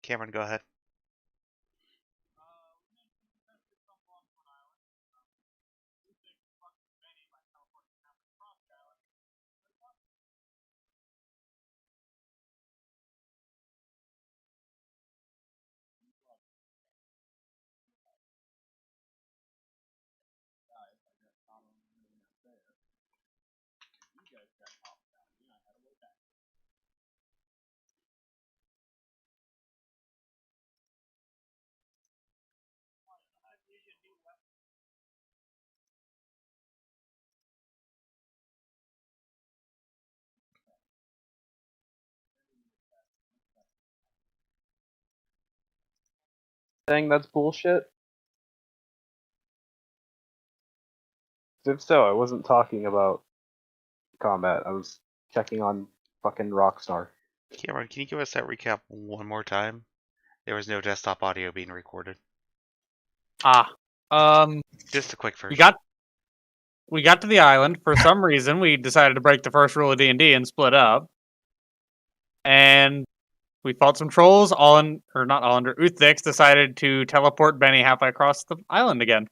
Cameron, go ahead. Saying that's bullshit? If so, I wasn't talking about combat. I was checking on fucking Rockstar. Cameron, can you give us that recap one more time? There was no desktop audio being recorded. Just a quick version. We got to the island. For some reason, we decided to break the first rule of D&D and split up. And we fought some trolls. Not all under. Uthix decided to teleport Benny halfway across the island again.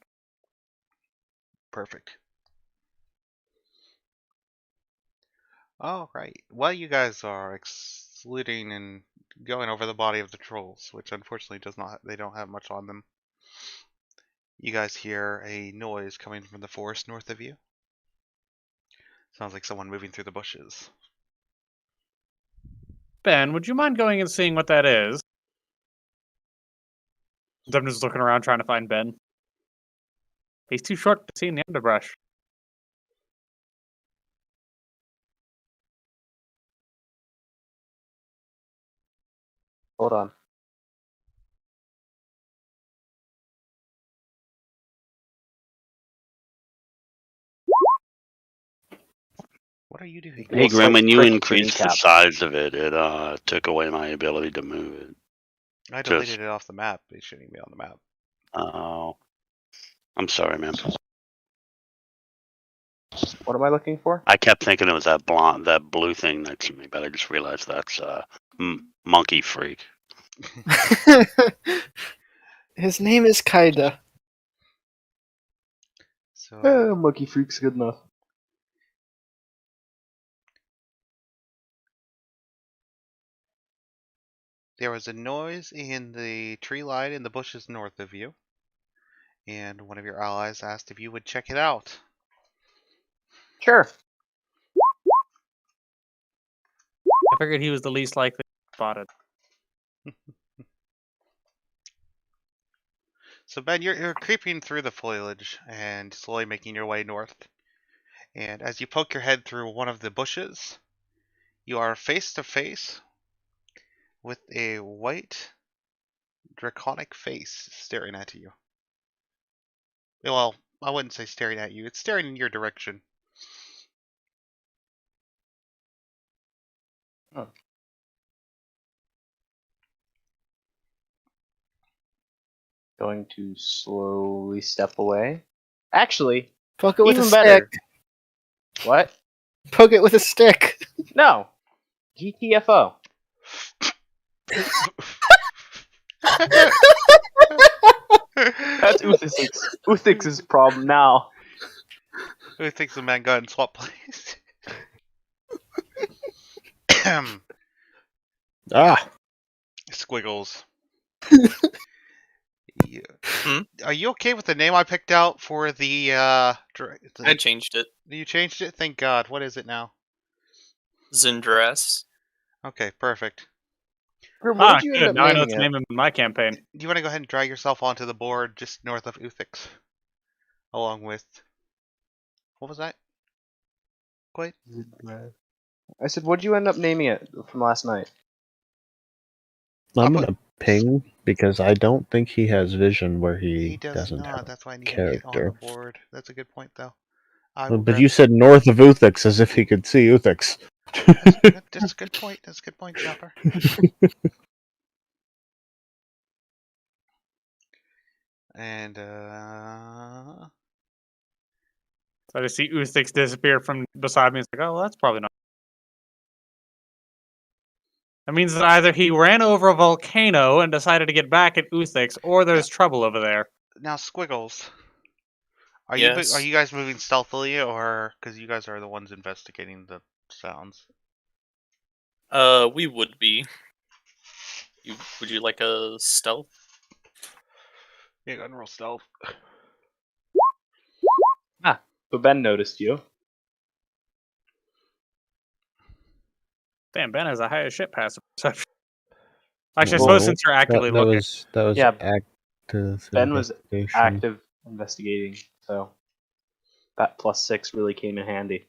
Perfect. All right. While you guys are excluding and going over the body of the trolls, which unfortunately they don't have much on them, you guys hear a noise coming from the forest north of you. Sounds like someone moving through the bushes. Ben, would you mind going and seeing what that is? I'm just looking around trying to find Ben. He's too short to see in the underbrush. Hold on. What are you doing? Hey, Grim, when you quick increased the recap. size of it, it took away my ability to move it. I deleted it off the map. It shouldn't be on the map. Oh. I'm sorry, man. What am I looking for? I kept thinking it was that blue thing next to me, but I just realized that's Monkey Freak. His name is Kaida. So, Monkey Freak's good enough. there was a noise in the tree line in the bushes north of you, and one of your allies asked if you would check it out. Sure. I figured he was the least likely spotted. So Ben, you're creeping through the foliage and slowly making your way north. And as you poke your head through one of the bushes, you are face to face with a white draconic face staring at you. Well, I wouldn't say staring at you. It's staring in your direction. Oh. Going to slowly step away. Actually, Poke it with even a better. stick. What? Poke it with a stick. No. GTFO. That's Uthix's problem now. Who thinks the man got in swap place? Squiggles. Yeah. Are you okay with the name I picked out for the I changed it. You changed it? Thank God. What is it now? Zindress. Okay, perfect. Grim, what did you end up Now I know naming it's it? the name of my campaign. Do you want to go ahead and drag yourself onto the board just north of Uthix? Along with... What was that? Quite? I said, what'd you end up naming it from last night? I'm gonna ping because I don't think he has vision where He he does doesn't not. have That's why I need to get on character. the board. That's a good point, though. But you said north of Uthix as if he could see Uthix. That's a good point. That's a good point, Chopper. And, So I just see Uthix disappear from beside me. It's like, oh, well, that's probably not. That means that either he ran over a volcano and decided to get back at Uthix, or there's trouble over there. Now, Squiggles, are Yes. you guys moving stealthily, or because you guys are the ones investigating the sounds? We would be. Would you like a stealth? Yeah, go and roll stealth. So Ben noticed you. Damn, Ben has a higher shit passive perception. Actually, I suppose since you're actively that looking. was Yeah, active. Ben was investigation. active investigating, so that +6 really came in handy.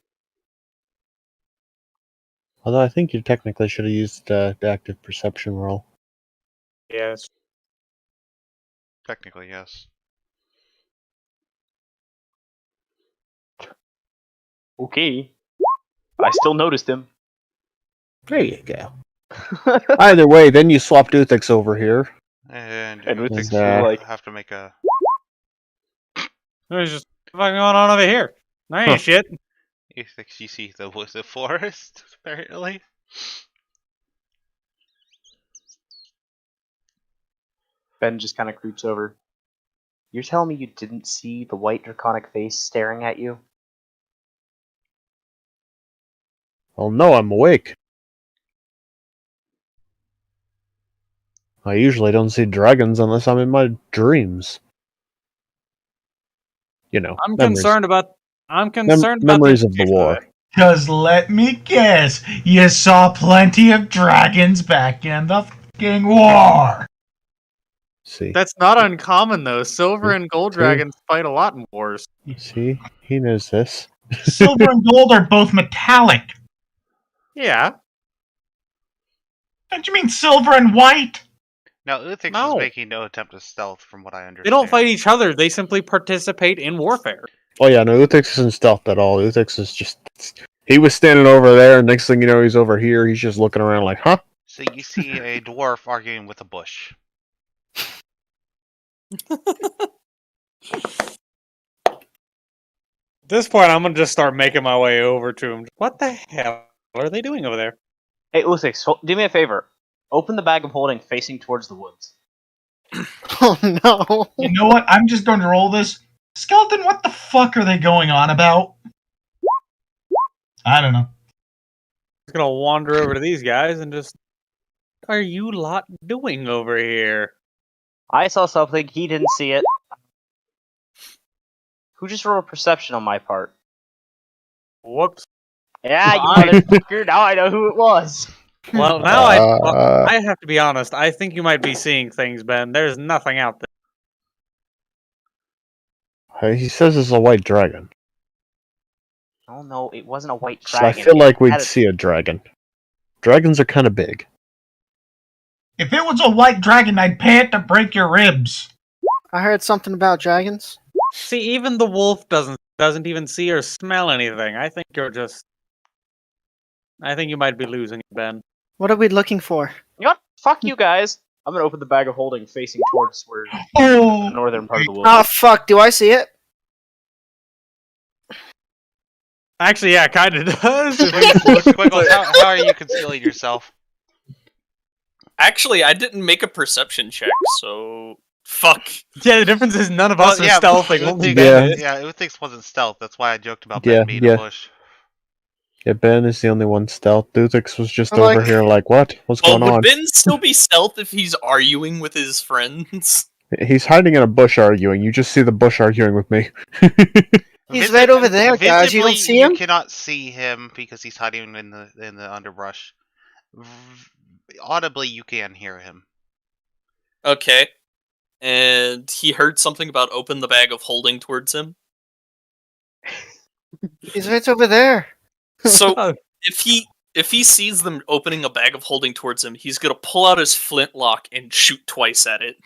Although I think you technically should have used the active perception roll. Yes. Technically, yes. Okay. I still noticed him. There you go. Either way, then you swapped Uthix over here. And Uthix was like, have to make a. There's just what's going on over here? I ain't shit. You see the forest apparently. Ben just kind of creeps over. You're telling me you didn't see the white draconic face staring at you? Well, no, I'm awake. I usually don't see dragons unless I'm in my dreams. You know, I'm memories. concerned about. I'm concerned about memories this of the war. Because let me guess, you saw plenty of dragons back in the fucking war. See, That's not uncommon though. Silver and gold True. dragons fight a lot in wars. see, he knows this. Silver and gold are both metallic. Yeah. Don't you mean silver and white? Now Uthix No. is making no attempt to stealth, from what I understand. They don't fight each other. They simply participate in warfare. Oh yeah, no, Uthix isn't stealth at all. Uthix is just... He was standing over there, and next thing you know, he's over here. He's just looking around like, huh? So you see a dwarf arguing with a bush. At this point, I'm gonna just start making my way over to him. What the hell are they doing over there? Hey, Uthix, do me a favor. Open the bag of holding facing towards the woods. Oh no. You know what? I'm just going to roll this. Skeleton, what the fuck are they going on about? I don't know. I'm just gonna wander over to these guys and just. What are you lot doing over here? I saw something, he didn't see it. Who just rolled a perception on my part? Whoops. Yeah, you I- motherfucker, now I know who it was. Well, now I have to be honest. I think you might be seeing things, Ben. There's nothing out there. He says it's a white dragon. Oh no, it wasn't a white So dragon. I feel like It we'd had a- see a dragon. Dragons are kind of big. If it was a white dragon, I'd pay it to break your ribs. I heard something about dragons. See, even the wolf doesn't even see or smell anything. I think you're just. I think you might be losing it, Ben. What are we looking for? You know what? Fuck you guys. I'm gonna open the bag of holding facing towards where Oh, the northern part of the woods. Oh fuck, do I see it? Actually, yeah, kind of does. Squiggles, how are you concealing yourself? Actually, I didn't make a perception check, so fuck. Yeah, the difference is none of us are stealthing. Only Uthix, Ben is. yeah, Uthix wasn't stealth. That's why I joked about Yeah, Ben being yeah. a bush. Yeah, Ben is the only one stealth. Uthix was just I'm over like- here like, what? What's Well, going on? would Ben still be stealth if he's arguing with his friends? He's hiding in a bush arguing. You just see the bush arguing with me. He's right over there, guys. You don't Visibly, see him? You cannot see him because he's hiding in the underbrush. Audibly, you can hear him. Okay. And he heard something about open the bag of holding towards him. He's right over there. So Oh. if he sees them opening a bag of holding towards him, he's gonna pull out his flintlock and shoot twice at it.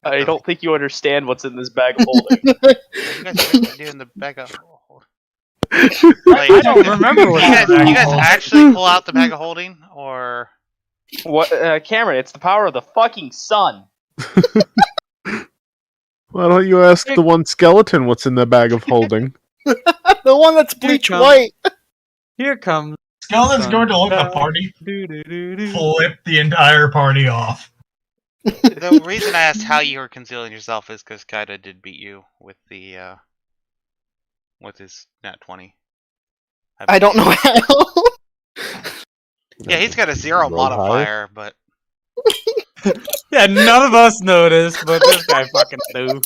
I don't think you understand what's in this bag of holding. You guys are doing the bag of. Like, I don't remember what you guys, the bag you of guys holding- actually pull out the bag of holding, or What, Cameron? It's the power of the fucking sun. Why don't you ask the one skeleton what's in the bag of holding? The one that's bleach comes- white. Here comes Skeleton's going to look at the party, flip the entire party off. The reason I asked how you were concealing yourself is because Kaida did beat you with the with his nat 20. I don't know how. Yeah, he's got a 0 Roll modifier, but Yeah, none of us noticed, but this guy fucking knew.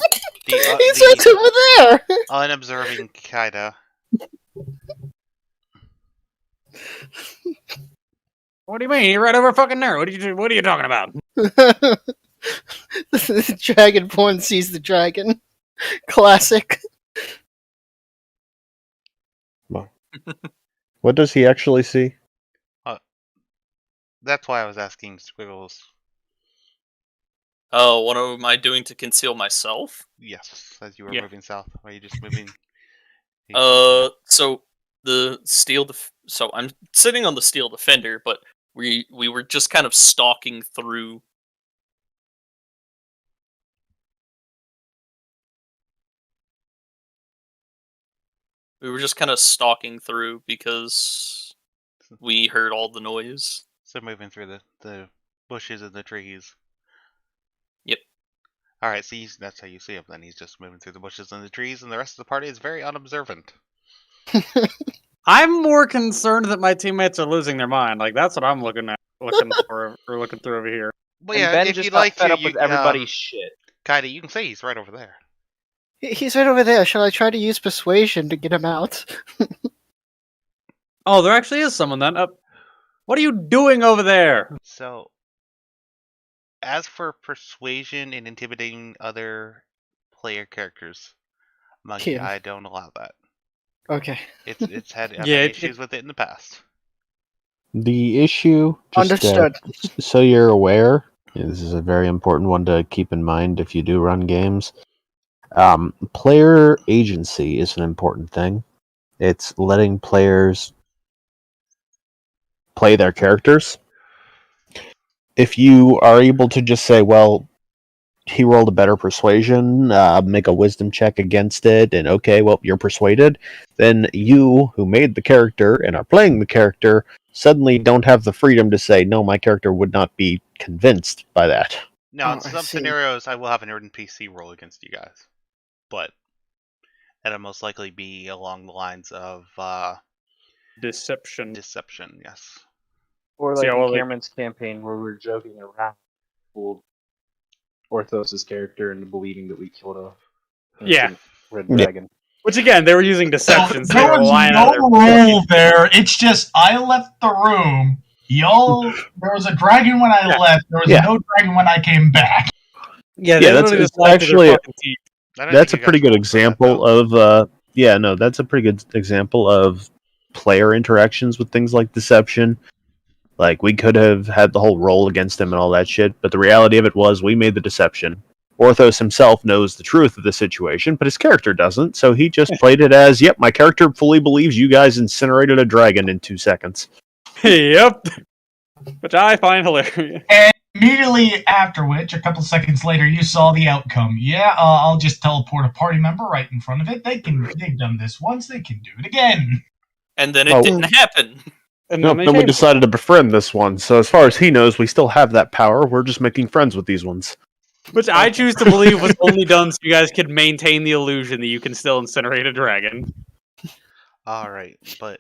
He's right over there. unobserving Kaida. What do you mean? You're right over fucking there. What are you talking about? The Dragonborn sees the dragon. Classic. What does he actually see? That's why I was asking Squiggles. Oh, what am I doing to conceal myself? Yes, as you were Yeah. moving south. Are you just moving? So the so I'm sitting on the steel defender, but we were just kind of stalking through. We were just kind of stalking through because we heard all the noise. So moving through the bushes and the trees. Yep. Alright, so that's how you see him then. He's just moving through the bushes and the trees, and the rest of the party is very unobservant. I'm more concerned that my teammates are losing their mind. Like that's what I'm looking for, or looking through over here. But And yeah, Ben if just you'd got like fed to, up with everybody's shit. Kaida, you can say he's right over there. He's right over there. Shall I try to use persuasion to get him out? Oh, there actually is someone then. What are you doing over there? So, as for persuasion and intimidating other player characters, Monkey, Yeah. I don't allow that. Okay. I've had Yeah, issues with it in the past. The issue, just Understood. so you're aware, this is a very important one to keep in mind if you do run games. Player agency is an important thing. It's letting players play their characters. If you are able to just say, well, he rolled a better persuasion, make a wisdom check against it, and okay, well, you're persuaded, then you, who made the character and are playing the character, suddenly don't have the freedom to say, no, my character would not be convinced by that. Now, in Oh, I some see. scenarios, I will have an NPC roll against you guys, but that'll most likely be along the lines of Deception. deception. Yes. Or See, like well, in like- Cameron's campaign where we were joking around, fooled Orthos' character into believing that we killed a Yeah. ancient red Yeah. dragon. Which again, they were using deception, so they There were was lying no out of their role there. It's just I left the room. Y'all, there was a dragon when I Yeah. left. There was Yeah. no dragon when I came back. Yeah, Yeah, they that's- literally just it's lied to actually their a- fucking teeth. I don't That's a think you pretty guys good rolled for that, example though. of that's a pretty good example of player interactions with things like deception. Like, we could have had the whole roll against him and all that shit, but the reality of it was we made the deception. Orthos himself knows the truth of the situation, but his character doesn't, so he just played it as, yep, my character fully believes you guys incinerated a dragon in 2 seconds. Yep. Which I find hilarious. And immediately after which, a couple seconds later, you saw the outcome. Yeah, I'll just teleport a party member right in front of it. They've done this once, they can do it again. And then it Oh. didn't happen. And Nope, they then we changed it. decided to befriend this one, so as far as he knows, we still have that power, we're just making friends with these ones. Which I choose to believe was only done so you guys could maintain the illusion that you can still incinerate a dragon. All right, but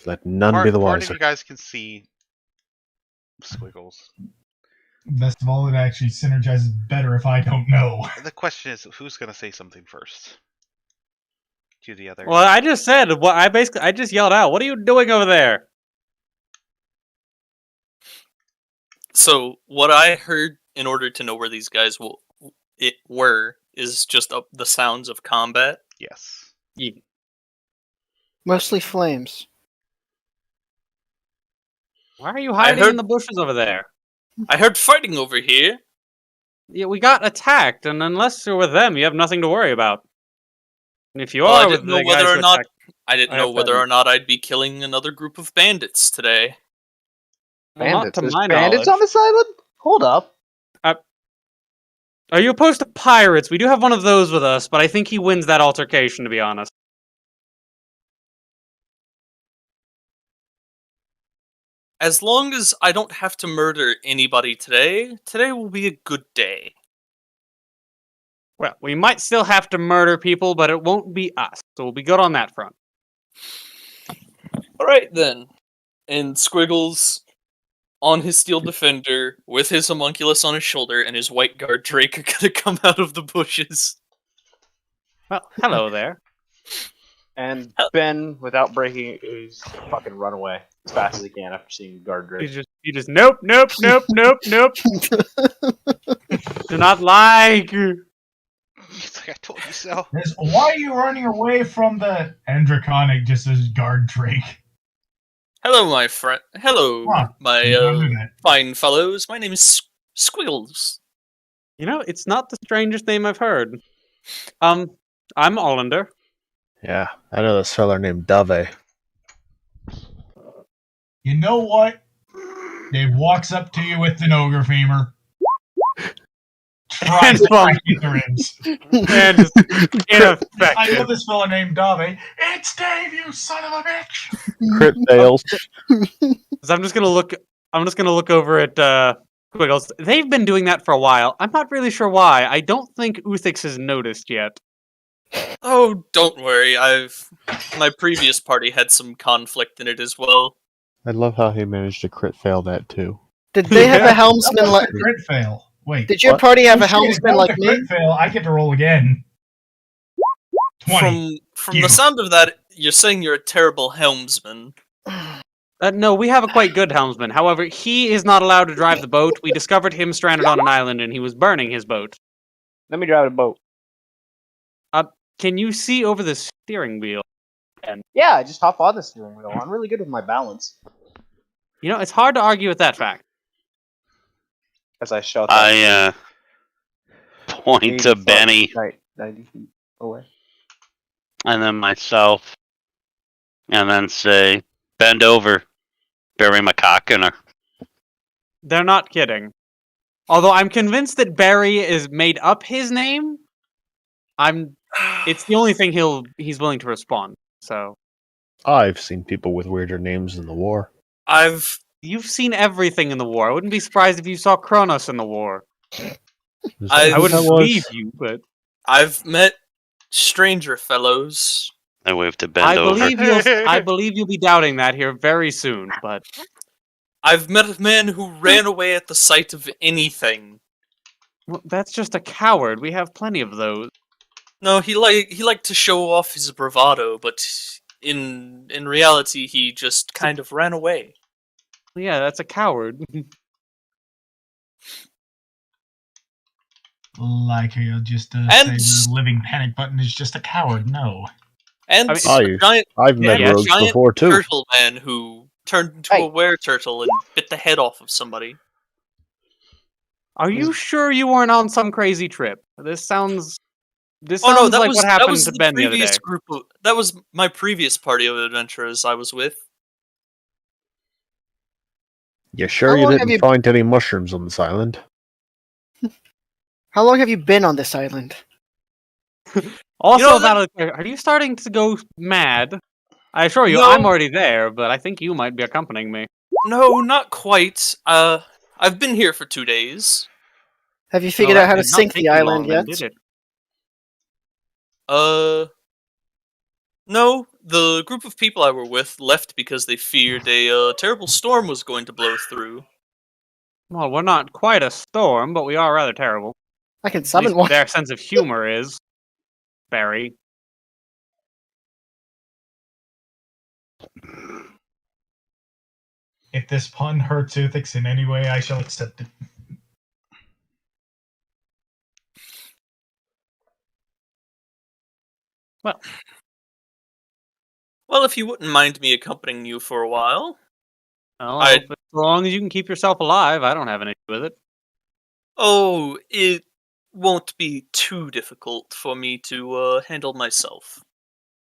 Let none be the part of wiser. you guys can see Squiggles. Best of all, it actually synergizes better if I don't know. The question is, who's gonna say something first? To the other. Well, I just said, I just yelled out, "What are you doing over there?" So what I heard in order to know where these guys were is just the sounds of combat. Yes. Mostly flames. Why are you hiding heard- in the bushes over there? I heard fighting over here. Yeah, we got attacked, and unless you're with them, you have nothing to worry about. And if you Well, I are with didn't know the whether guys or who not attacked- I didn't I know have whether been- or not I'd be killing another group of bandits today. well, not Bandits? to There's my bandits knowledge. on this island? Hold up. Are you opposed to pirates? We do have one of those with us, but I think he wins that altercation, to be honest. As long as I don't have to murder anybody today, today will be a good day. Well, we might still have to murder people, but it won't be us. So we'll be good on that front. Alright then. And Squiggles, on his steel defender, with his homunculus on his shoulder, and his white guard Drake are gonna come out of the bushes. Well, hello there. And Ben, without breaking, is fucking run away as fast as he can after seeing guard Drake. You just nope. Do not lie. He's like, I told you so. Why are you running away from the Draconic just as guard Drake? Hello, my friend. Hello, Huh. my Don't do that. fine fellows. My name is Squiggles. You know, it's not the strangest name I've heard. I'm Ollander. Yeah, I know this fella named Dove. You know what? Dave walks up to you with an ogre femur. Tries to crack you the ribs. And just I know ineffective. this fella named Dave. It's Dave, you son of a bitch! Crit fails. So I'm just gonna look over at Squiggles. They've been doing that for a while. I'm not really sure why. I don't think Uthix has noticed yet. Oh, don't worry. My previous party had some conflict in it as well. I love how he managed to crit fail that too. Did they have a helmsman That like? was a crit fail. Wait. Did your What? party have Oh, a shit, helmsman if that was like a me? crit fail, I get to roll again. 20. From the sound of that, you're saying you're a terrible helmsman. No, we have a quite good helmsman. However, he is not allowed to drive the boat. We discovered him stranded on an island, and he was burning his boat. Let me drive a boat. Can you see over the steering wheel? Yeah, I just hop on the steering wheel. I'm really good with my balance. You know, it's hard to argue with that fact. As I shout I point 80 to foot, Benny 90 feet away. and then myself, and then say, "Bend over, bury my cock in her." They're not kidding. Although I'm convinced that Barry is made up his name. It's the only thing he's willing to respond. So I've seen people with weirder names in the war. you've seen everything in the war. I wouldn't be surprised if you saw Kronos in the war. Is I that I who wouldn't that was? believe you, but I've met stranger fellows. I wave to bend I over. believe you'll be doubting that here very soon. But I've met a man who ran away at the sight of anything. well, that's just a coward. We have plenty of those. No, he liked to show off his bravado, but in reality, he just kind of ran away. Yeah, that's a coward. Like he'll just say And- the living panic button is just a coward. No. And I mean- Oh, a giant I've met Yeah, rogues giant before too. turtle man who turned into Hey. a were-turtle and bit the head off of somebody. Are you sure you weren't on some crazy trip? This sounds Oh no, that like was what happened was to the Ben the other previous day. group of, that was my previous party of adventurers I was with. You sure How you long have didn't you- find any mushrooms on this island? How long have you been on this island? Also, You know, about are you starting to go mad? I assure you, No. I'm already there, but I think you might be accompanying me. No, not quite. I've been here for 2 days. Have you figured Well, out how that to did not sink take the you island long then, yet? did it? No, the group of people I were with left because they feared a terrible storm was going to blow through. Well, we're not quite a storm, but we are rather terrible. I can At summon least one. their sense of humor is Barry. If this pun hurts Uthix in any way, I shall accept it. Well, if you wouldn't mind me accompanying you for a while. Well, I- as long as you can keep yourself alive, I don't have an issue with it. Oh, it won't be too difficult for me to handle myself.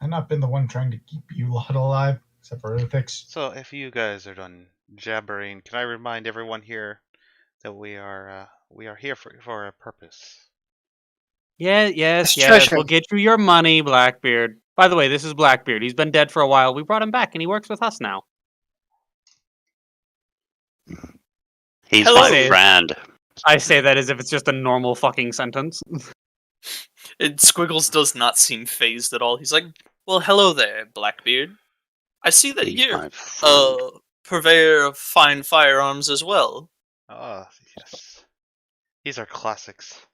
I've not been the one trying to keep you lot alive, except for Uthix. So if you guys are done jabbering, can I remind everyone here that we are here for a purpose? Yes, It's yes. treasure. We'll get you your money, Blackbeard. By the way, this is Blackbeard. He's been dead for a while. We brought him back, and he works with us now. He's Hello. my friend. I say that as if it's just a normal fucking sentence. Squiggles does not seem phased at all. He's like, "Well, hello there, Blackbeard. I see that He's you're my friend. a purveyor of fine firearms as well." Ah, yes. These are classics.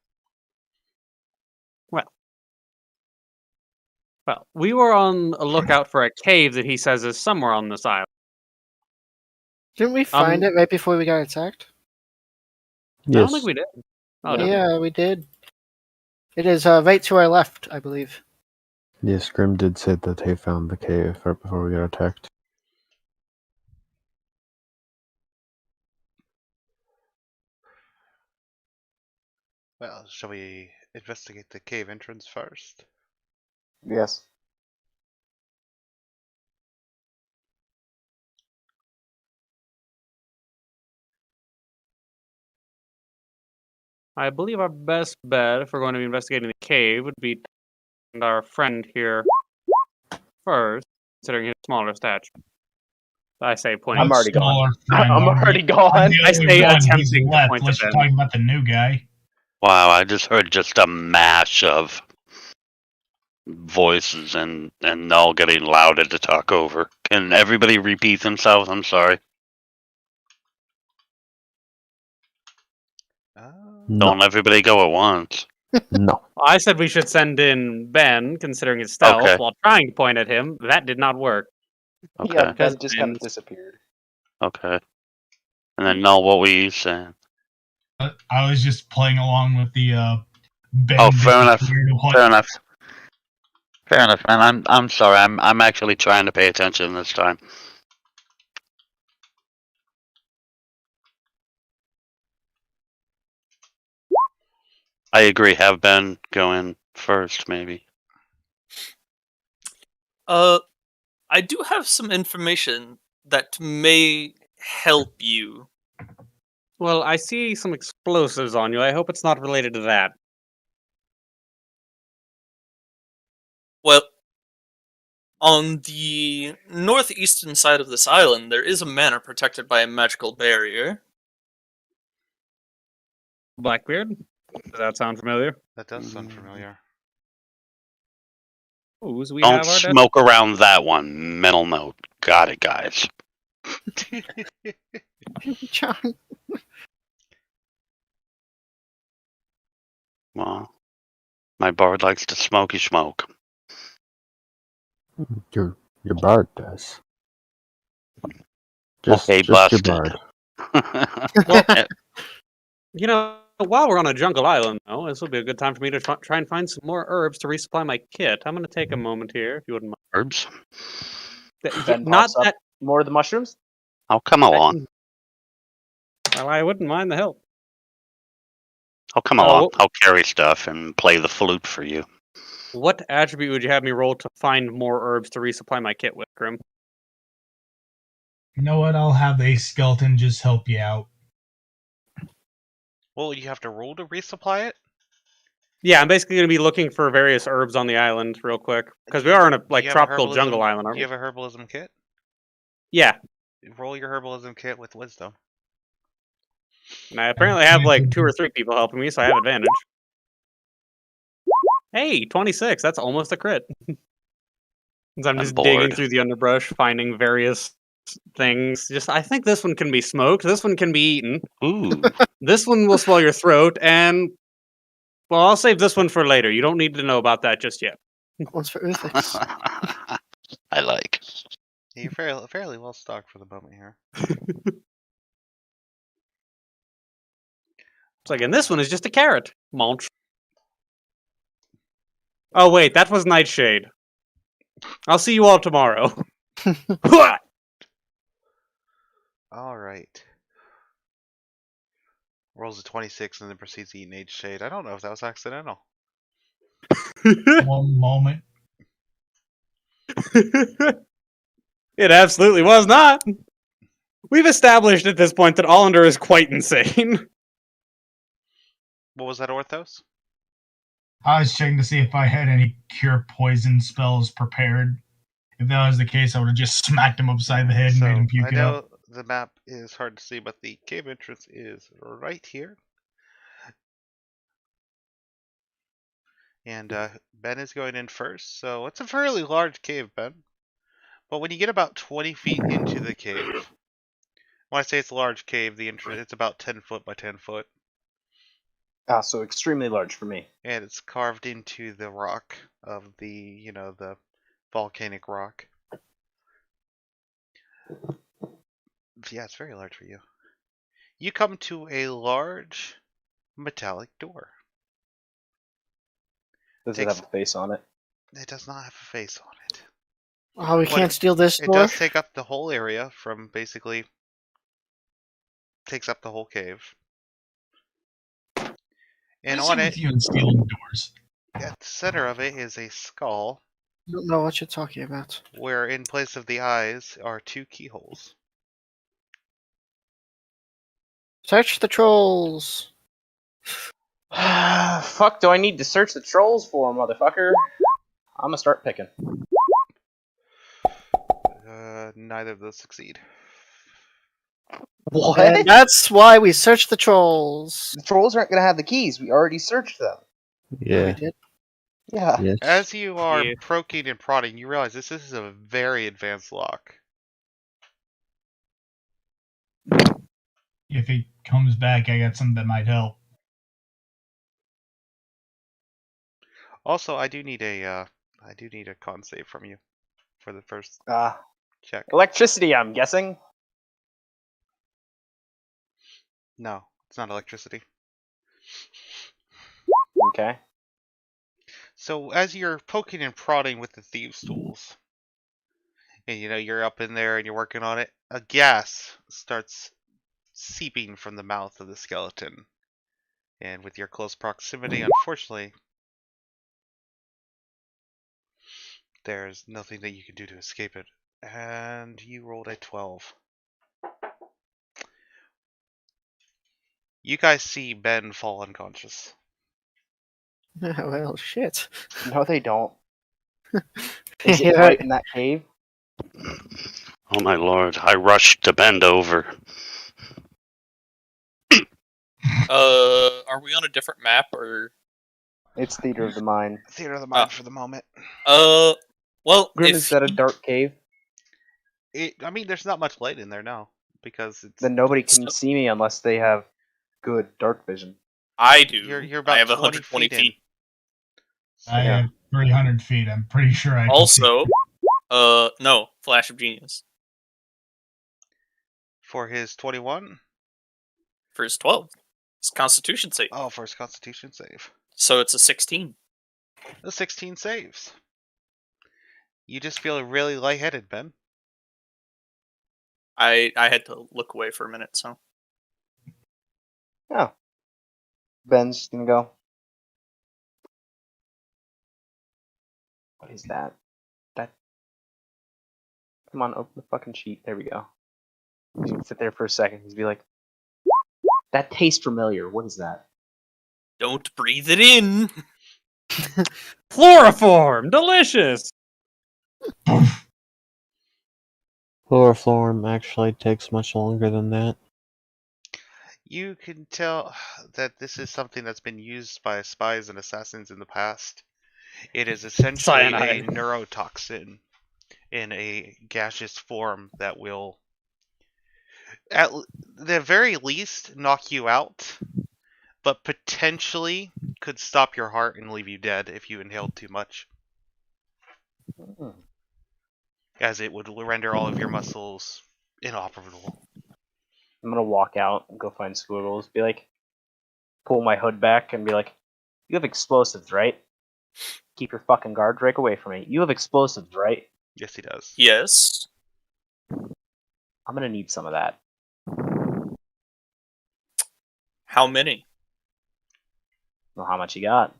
Well, we were on a lookout for a cave that he says is somewhere on this island. Didn't we find it right before we got attacked? I don't Yes. think we did. Oh, did we? Yeah, we did. It is right to our left, I believe. Yes, Grim did say that they found the cave right before we got attacked. Well, shall we investigate the cave entrance first? Yes. I believe our best bet, if we're going to be investigating the cave, would be to find our friend here first, considering his smaller stature. I say pointing. I'm already gone. Smaller friend, I'm aren't already we? gone. I'm the I only say one who's attempting to left, point unless to you're Ben. talking about the new guy. Wow, I just heard just a mash of voices and all getting louder to talk over. Can everybody repeat themselves? I'm sorry. No. Don't everybody go at once. No. I said we should send in Ben, considering his stealth, Okay. while trying to point at him. That did not work. Okay. Yeah, Ben Because just kind of Ben's- disappeared. Okay. And then Null, what were you saying? I was just playing along with the Ben. Oh, fair enough. disappeared one. Fair enough. Fair enough, man. I'm sorry. I'm actually trying to pay attention this time. I agree. Have Ben go in first, maybe. I do have some information that may help you. Well, I see some explosives on you. I hope it's not related to that. Well, on the northeastern side of this island, there is a manor protected by a magical barrier. Blackbeard? Does that sound familiar? That does sound familiar. Who's we Don't have our desk? smoke around that one. Mental note. Got it, guys. John. Well, my bard likes to smoky smoke. Your bard does. Just Okay, your busted. bard. You know, while we're on a jungle island, though, this will be a good time for me to try and find some more herbs to resupply my kit. I'm going to take a moment here, if you wouldn't Herbs? mind. Ben Not pops up. that. More of the mushrooms? I'll come along. Well, I wouldn't mind the help. I'll come Oh. along. I'll carry stuff and play the flute for you. What attribute would you have me roll to find more herbs to resupply my kit with, Grim? You know what? I'll have a skeleton just help you out. Well, you have to roll to resupply it? Yeah, I'm basically going to be looking for various herbs on the island real quick. Because we are in a Do like you have a tropical jungle herbalism- island, Do aren't you we? have a herbalism kit? Yeah. Roll your herbalism kit with wisdom. And I apparently have like 2 or 3 people helping me, so I have advantage. Hey, 26. That's almost a crit. Since I'm I'm just digging bored. through the underbrush, finding various things. I think this one can be smoked. This one can be eaten. Ooh. This one will swell your throat, and well, I'll save this one for later. You don't need to know about that just yet. One's for Uthix. I like. You're fairly well stocked for the moment here. It's like, and this one is just a carrot. Munch. Oh wait, that was Nightshade. I'll see you all tomorrow. All right. Rolls a 26 and then proceeds to eat Nage Shade. I don't know if that was accidental. One moment. It absolutely was not. We've established at this point that Hollander is quite insane. What was that, Orthos? I was checking to see if I had any cure poison spells prepared. If that was the case, I would have just smacked him upside the head and made him puke I it know up. the map is hard to see, but the cave entrance is right here. And Ben is going in first, so it's a fairly large cave, Ben. But when you get about 20 feet into the cave, when I say it's a large cave, the entrance it's about 10 foot by 10 foot. Ah, so extremely large for me. And it's carved into the rock of the, the volcanic rock. Yeah, it's very large for you. You come to a large metallic door. Does it have a face on it? It does not have a face on it. Oh, we What can't steal this It door? does take up the whole area from basically takes up the whole cave. And What's on it it, with you and stealing doors? at the center of it is a skull, I don't know what you're talking about. where in place of the eyes are 2 keyholes. Search the trolls. Fuck, do I need to search the trolls for, motherfucker? I'm gonna start picking. Neither of those succeed. What? And that's why we search the trolls. The trolls aren't gonna have the keys. We already searched them. Yeah, we Yeah. did. Yeah. Yes. As you are Yeah. poking and prodding, you realize this is a very advanced lock. If he comes back, I got something that might help. Also, I do need a con save from you for the first check. Electricity, I'm guessing. No, it's not electricity. Okay. So as you're poking and prodding with the thieves' tools, and you're up in there and you're working on it, a gas starts seeping from the mouth of the skeleton. And with your close proximity, unfortunately, there's nothing that you can do to escape it. And you rolled a 12. You guys see Ben fall unconscious. Well, shit. No, they don't. Is it Yeah. right in that cave? Oh my lord! I rushed to bend over. Are we on a different map or? It's Theater of the Mind. Theater of the Mind for the moment. Well, Grim, if is that a dark cave? I mean, there's not much light in there now because it's. Then nobody can So- see me unless they have good dark vision. I do, You're about I have 20 120 feet in. feet. I Yeah. have 300 feet. I'm pretty sure I can see. Also, no, Flash of Genius For his 21? for his 12. It's Constitution save, Oh, for his Constitution save. so it's a 16. The 16 saves. You just feel really lightheaded, Ben. I had to look away for a minute, so Oh. Ben's gonna go. What is that? Come on, open the fucking sheet. There we go. He's gonna sit there for a second. He's be like, that tastes familiar. What is that? don't breathe it in. Chloroform, delicious. Chloroform actually takes much longer than that. You can tell that this is something that's been used by spies and assassins in the past. It is essentially a Cyanide. neurotoxin in a gaseous form that will, at the very least, knock you out, but potentially could stop your heart and leave you dead if you inhaled too much, as it would render all of your muscles inoperable. I'm gonna walk out and go find Squiggles. Be like, pull my hood back and be like, you have explosives, right? Keep your fucking guard Drake away from me. You have explosives, right? Yes, he does. Yes. I'm gonna need some of that. How many? Know how much you got?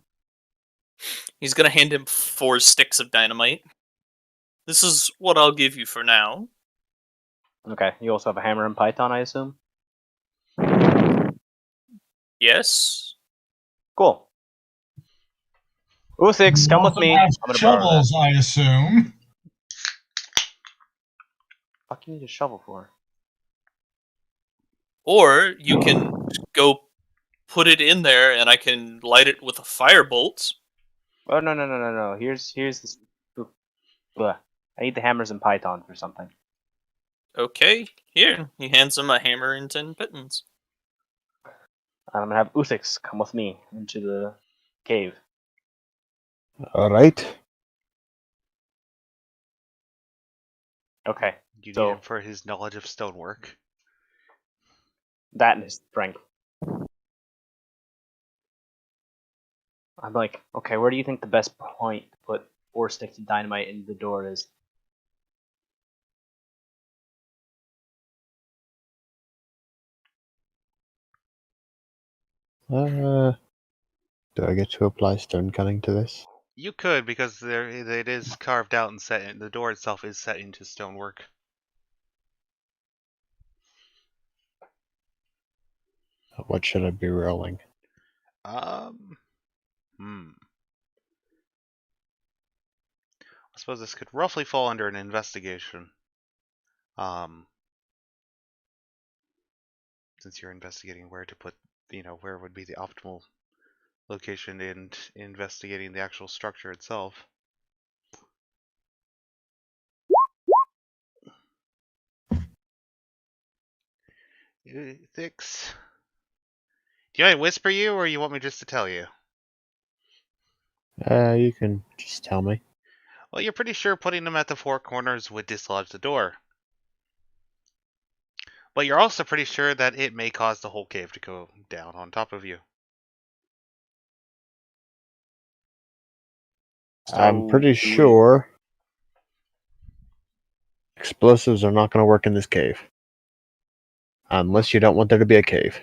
He's gonna hand him 4 sticks of dynamite. This is what I'll give you for now. Okay, you also have a hammer and python, I assume? Yes. Cool. Uthix, come with Also me. have I'm gonna borrow that. shovels, I assume. Fuck you need a shovel for? Or you can go put it in there, and I can light it with a firebolt. Oh no. Here's this. Blah. I need the hammers and pythons or something. Okay, here. He hands him a hammer and 10 pitons. I'm gonna have Uthix come with me into the cave. All right. Okay, You need So- him for his knowledge of stonework. that and his strength. I'm like, okay, where do you think the best point to put 4 sticks of dynamite in the door is? Do I get to apply stone cutting to this? You could, because it is carved out and set in. The door itself is set into stonework. What should I be rolling? I suppose this could roughly fall under an investigation. Since you're investigating where to put, where would be the optimal location and investigating the actual structure itself. Thix. Do you want me to whisper you, or you want me just to tell you? You can just tell me. Well, you're pretty sure putting them at the 4 corners would dislodge the door. But you're also pretty sure that it may cause the whole cave to go down on top of you. I'm pretty do we- sure explosives are not going to work in this cave. Unless you don't want there to be a cave.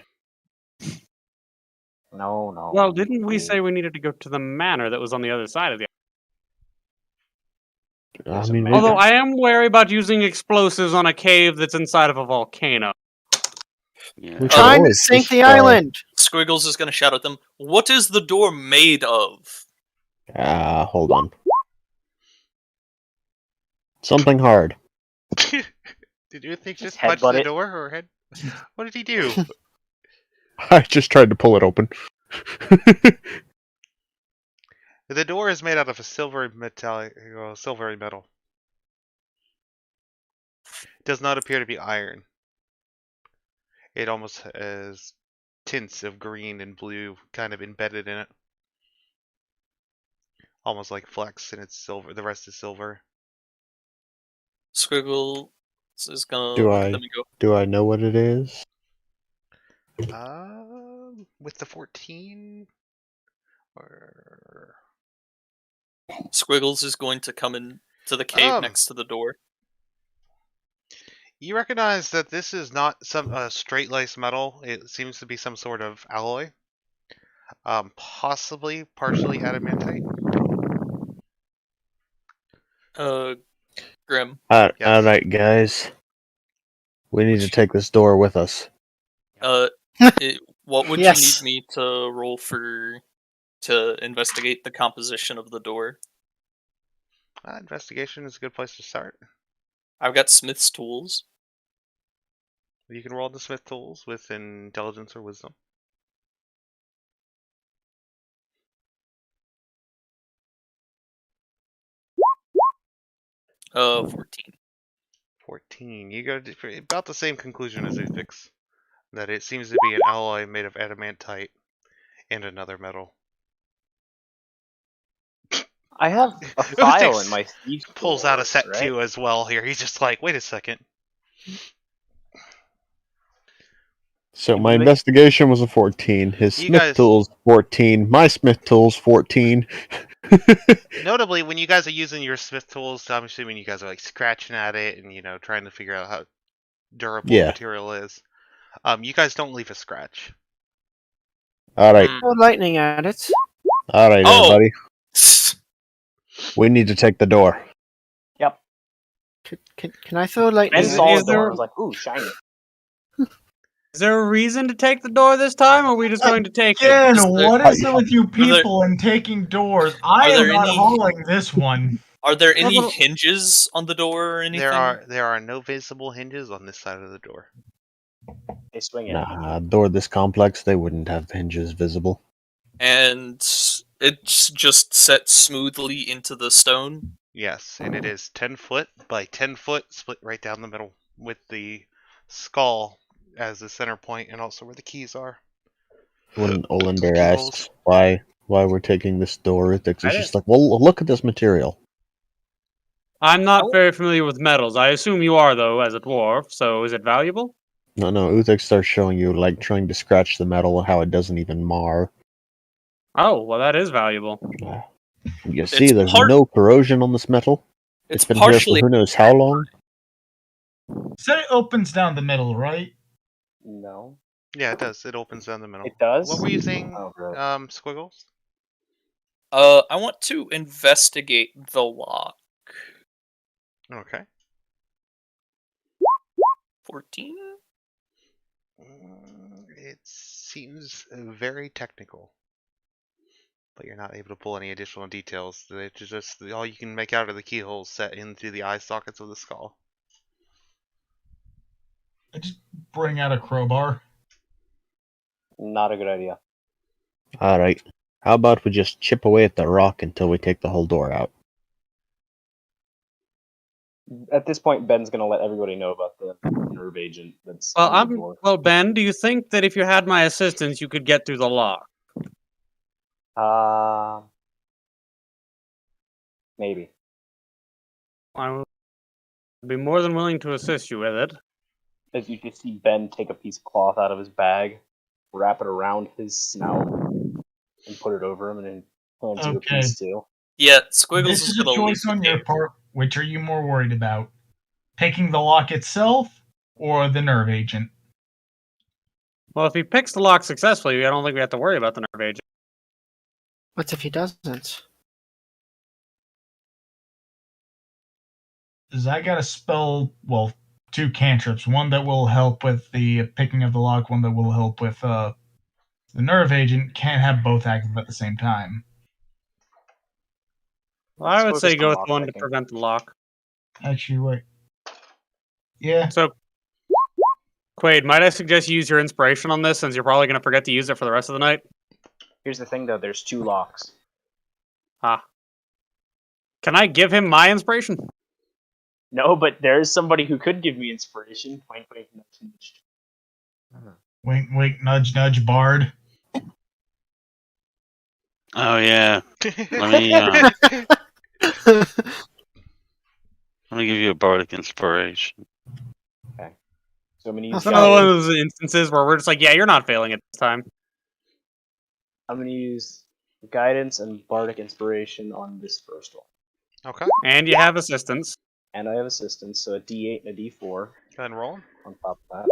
No. Well, didn't we say we needed to go to the manor that was on the other side of the I mean, Although I am wary about using explosives on a cave that's inside of a volcano. Yeah. we could Trying to always sink just, the island. Squiggles is going to shout at them, "What is the door made of?" Hold on. Something hard. Did you think Just just punch headbutt the it. door, or head? What did he do? I just tried to pull it open. The door is made out of a silvery metal. It does not appear to be iron. It almost has tints of green and blue kind of embedded in it. Almost like flecks, and it's silver. The rest is silver. Squiggles is going to Do look at I- them and go, Do I know what it is? With the 14? Or... Squiggles is going to come in to the cave Um. next to the door. You recognize that this is not some straight lace metal. It seems to be some sort of alloy. Possibly partially adamantite. Grim, Yes. Alright, guys. We need to take this door with us. what would Yes. you need me to roll to investigate the composition of the door? Investigation is a good place to start. I've got Smith's tools. You can roll the Smith tools with intelligence or wisdom. Uh, 14. 14. You go to about the same conclusion as Uthix. That it seems to be an alloy made of adamantite and another metal. I have a file in my thieves' Pulls out a tools, set right? 2 as well here. He's just like, wait a second. So my Really? investigation was a 14. His You Smith guys- tools 14. My Smith tools 14. Notably, when you guys are using your Smith tools, I'm assuming you guys are like scratching at it and trying to figure out how durable the Yeah. material is. You guys don't leave a scratch. All right, Throw lightning at it. all right, Oh! everybody. We need to take the door. Can I throw lightning? Ben Is- at saw it? is the door there- and was like, ooh, shiny. Is there a reason to take the door this time, or are we just going to take it? Again, Is there- what is it with you there- people and taking doors? I Are am there not any- hauling this one. Are there any well- hinges on the door or anything? There are no visible hinges on this side of the door. They swing it. Nah, door this complex, they wouldn't have hinges visible. And it's just set smoothly into the stone. Yes, and it is 10 foot by 10 foot, split right down the middle, with the skull as the center point, and also where the keys are. When Olander Keyholes. asks why we're taking this door, it's I just like, well, look at this material. I'm not very familiar with metals. I assume you are, though, as a dwarf. So is it valuable? No, Uthik starts showing you, like, trying to scratch the metal, how it doesn't even mar. Oh, well, that is valuable. You see, It's there's part- no corrosion on this metal. It's been here partially for who knows how long. So it opens down the middle, right? No. Yeah, it does. It opens down the middle. It does? What were you saying, Oh, right. Squiggles? I want to investigate the lock. Okay. 14? It seems very technical, but you're not able to pull any additional details. It's just all you can make out of the keyholes set into the eye sockets of the skull. I just bring out a crowbar. Not a good idea. Alright. How about we just chip away at the rock until we take the whole door out? At this point, Ben's gonna let everybody know about the nerve agent that's Well, on the door. well, Ben, do you think that if you had my assistance, you could get through the lock? Maybe. I would be more than willing to assist you with it. As you just see Ben take a piece of cloth out of his bag, wrap it around his snout, and put it over him, and then hands you a Okay. piece too. Yeah, Squiggles This is is a gonna choice leave on the your cave. part. Which are you more worried about? Picking the lock itself or the nerve agent? Well, if he picks the lock successfully, I don't think we have to worry about the nerve agent. What if he doesn't? Because I got to spell, well, 2 cantrips. One that will help with the picking of the lock, one that will help with the nerve agent. Can't have both active at the same time. Well, I would Let's say focus go on with lock one to picking. prevent the lock. Actually, wait. Yeah. So, Quaid, might I suggest you use your inspiration on this, since you're probably going to forget to use it for the rest of the night? Here's the thing, though. There's 2 locks. Can I give him my inspiration? No, but there's somebody who could give me inspiration. Wink, wink, nudge, nudge. Wink, wink, nudge, nudge, bard. Oh yeah. Let me give you a bardic inspiration. So I'm gonna use It's another one of guidance. those instances where we're just like, yeah, you're not failing it this time. I'm gonna use guidance and bardic inspiration on this first one. Okay. And you have assistance. And I have assistance, so a D8 and a D4 Go ahead and roll. on top of that.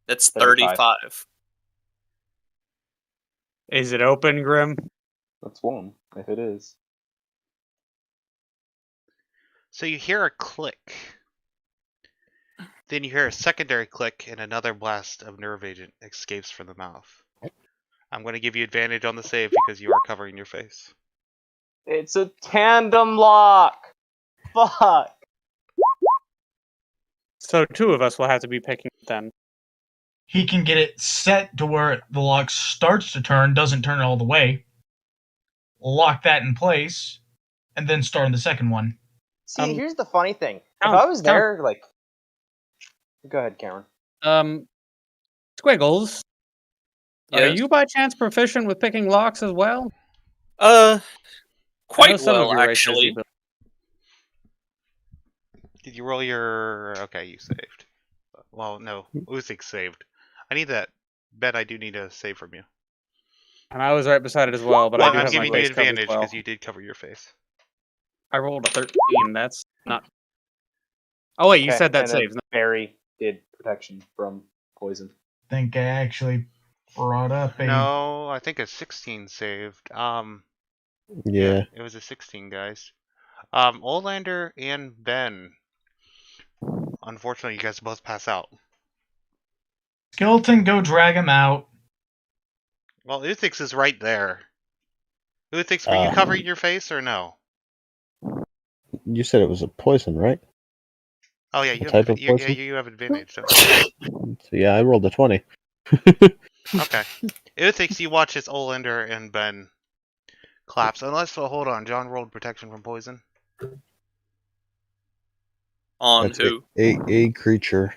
That's 35. 35. Is it open, Grim? That's 1, if it is. So you hear a click. Then you hear a secondary click, and another blast of nerve agent escapes from the mouth. I'm going to give you advantage on the save because you are covering your face. It's a tandem lock! Fuck! So 2 of us will have to be picking it then. He can get it set to where the lock starts to turn, doesn't turn all the way. Lock that in place, and then start on the second one. See, here's the funny thing. If count- I was there, like... Go ahead, Cameron. Squiggles, are Yes? you by chance proficient with picking locks as well? Uh, I know quite some of well, your race is, actually. but- Did you roll your... Okay, you saved. Well, no. Uzik saved. I need that. Bet I do need a save from you. And I was right beside it as well, but Well, I do I'm have my giving you face covered as advantage well. because you did cover your face. I rolled a 13. That's not. Oh wait, you Okay, said that and then saves. No. Barry did protection from poison. Think I actually brought up a... No, I think a 16 saved. Yeah. It was a 16, guys. Olander and Ben. Unfortunately, you guys both pass out. Skeleton, go drag him out. Well, Uthix is right there. Uthix, were you covering your face or no? You said it was a poison, right? Oh yeah, you What have type of yeah, poison? you have advantage. Don't you? So yeah, I rolled a 20. Okay. It thinks you watch as Olander and Ben collapse. Unless, well, hold on. John rolled protection from poison. On That's who? a creature.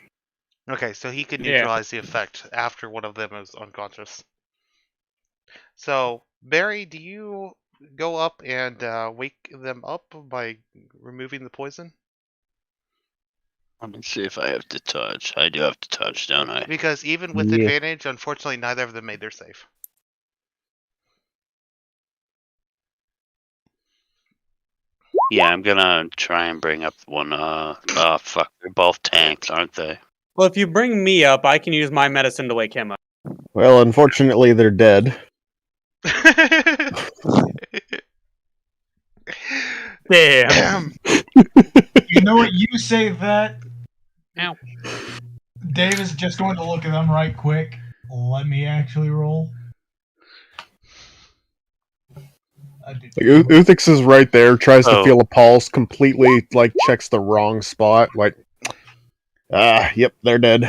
Okay, so he could Yeah. neutralize the effect after one of them is unconscious. So, Barry, do you go up and wake them up by removing the poison? Let me see if I have to touch. I do have to touch, don't I? Because even with Yeah. advantage, unfortunately, neither of them made their save. Yeah, I'm gonna try and bring up one. Fuck, they're both tanks, aren't they? Well, if you bring me up, I can use my medicine to wake him up. Well, unfortunately, they're dead. Damn. You know what? You say that. Ow. Dave is just going to look at them right quick. Let me actually roll. Like, Uthix is right there, tries to Oh. feel a pulse, completely, like, checks the wrong spot. Like, yep, they're dead.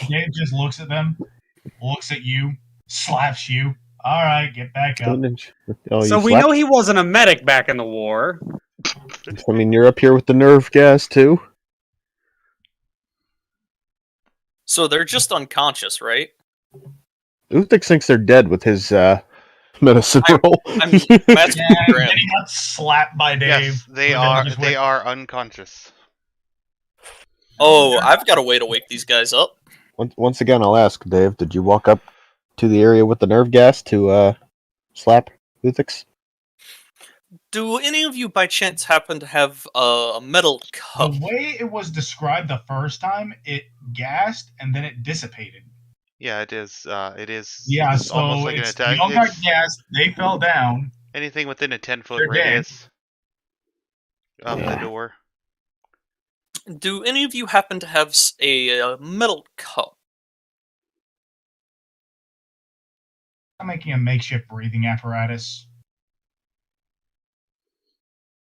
Dave just looks at them, looks at you, slaps you. All right, get back up. Oh, So you we slapped? know he wasn't a medic back in the war. I mean, you're up here with the nerve gas, too? So they're just unconscious, right? Uthix thinks they're dead with his, medicine roll. I'm asking Yeah, Graham. then he got slapped by Dave. Yes, they but then are. just They went, are unconscious. Oh, I've got a way to wake these guys up. Once again, I'll ask, Dave, did you walk up to the area with the nerve gas to, slap Uthix? Do any of you by chance happen to have a metal cup? The way it was described the first time, it gassed and then it dissipated. Yeah, it is. It is. Yeah, it's so almost like an attack. y'all got It's gassed, they fell down. anything within a 10-foot They're dead. radius of the Yeah. door. Do any of you happen to have a metal cup? I'm making a makeshift breathing apparatus.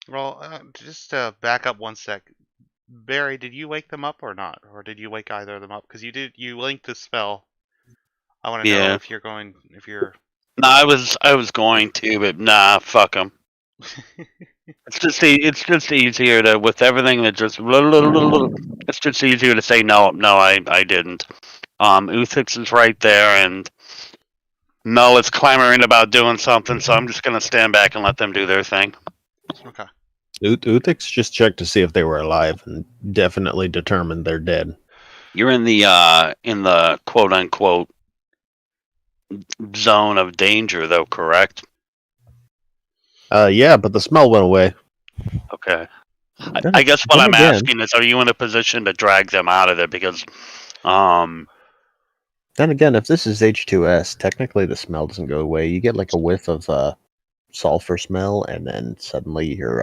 Well, just back up one sec. Barry, did you wake them up or not, or did you wake either of them up? Because you did. You linked the spell. I want to know Yeah. if you're going. If you're. No, I was going to, but nah, fuck them. It's just easier to, with everything that just. It's just easier to say no. No, I didn't. Uthix is right there, and Mel is clamoring about doing something, so I'm just gonna stand back and let them do their thing. Okay. Uthix just checked to see if they were alive and definitely determined they're dead. You're in the quote unquote zone of danger, though, correct? Yeah, but the smell went away. Okay. Then I guess what then I'm again- asking is, are you in a position to drag them out of there? Because, Then again, if this is H2S, technically the smell doesn't go away. You get like a whiff of sulfur smell, and then suddenly your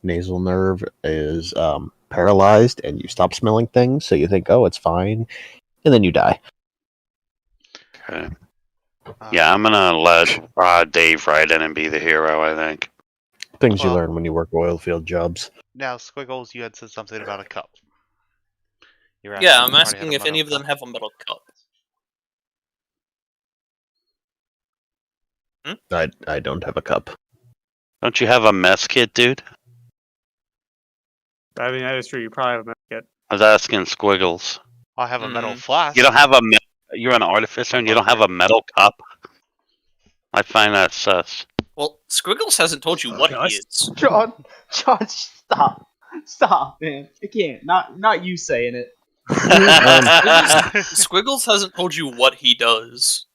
nasal nerve is paralyzed, and you stop smelling things. So you think, oh, it's fine, and then you die. okay. Yeah, I'm gonna let Dave ride in and be the hero, I think. Things you Well- learn when you work oil field jobs. Now, Squiggles, you had said something about a cup. You're Yeah, asking I'm if asking anybody if had a any of metal them have a metal cup. I don't have a cup. Don't you have a mess kit, dude? I mean, that is true. You probably have a med kit. I was asking Squiggles. I have a metal Mm. flask. You don't have you're an artificer and you don't have a metal cup? I find that sus. Well, Squiggles hasn't told you what he is. John, stop, man. I can't. Not you saying it. Squiggles hasn't told you what he does.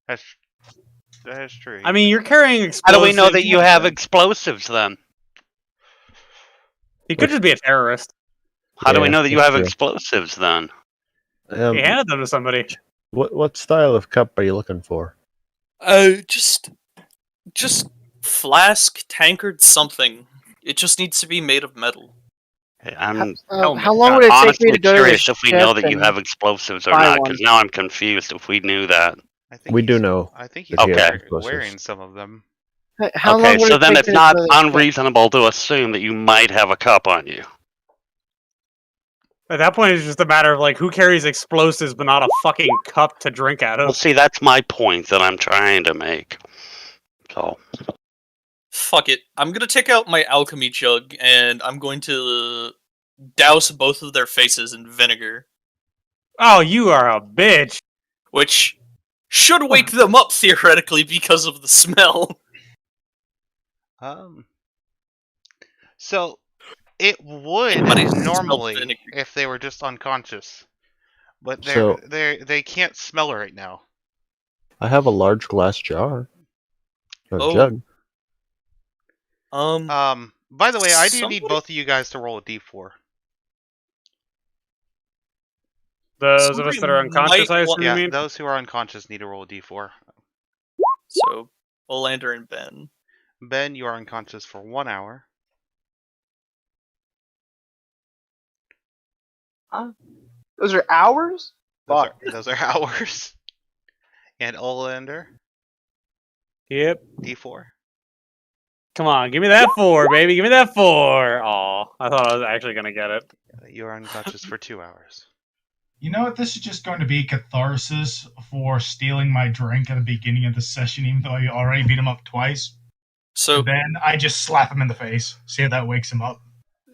That's true. I mean, you're carrying explosives. How do we know that you have explosives then? He could just be a terrorist. How do we Yeah, know that you that's have true. explosives then? He handed them to somebody. What style of cup are you looking for? Just flask, tankard, something. It just needs to be made of metal. I'm How long would it take honestly me to go to the curious if we know ship that you and have explosives or buy not, one? because now I'm confused if we knew that. I think We do he's- know I think he's that he has Okay. explosives. wearing some of them. How Okay, long would so it then take it's me to not go to the ship? unreasonable to assume that you might have a cup on you. At that point, it's just a matter of like who carries explosives, but not a fucking cup to drink out Well, of. see, that's my point that I'm trying to make. So, Fuck it. I'm gonna take out my alchemy jug and I'm going to douse both of their faces in vinegar, Oh, you are a bitch. which should wake them up theoretically because of the smell. So it would But it smelled normally vinegar. if they were just unconscious, but So- they can't smell right now. I have a large glass jar. Or Oh. jug. By the way, I do need Somebody- both of you guys to roll a d4. Those of Somebody us that are unconscious, might I want- assume you Yeah, mean? those who are unconscious need to roll a d4. So, Olander and Ben. Ben, you are unconscious for 1 hour. Those are hours? Those Fuck. those are hours. And Olander, Yep. d4. Come on, give me that 4, baby. Give me that 4. Aw, I thought I was actually gonna get it. You are unconscious for 2 hours. You know what? This is just going to be catharsis for stealing my drink at the beginning of the session, even though I already beat him up twice. So, And then I just slap him in the face. See if that wakes him up.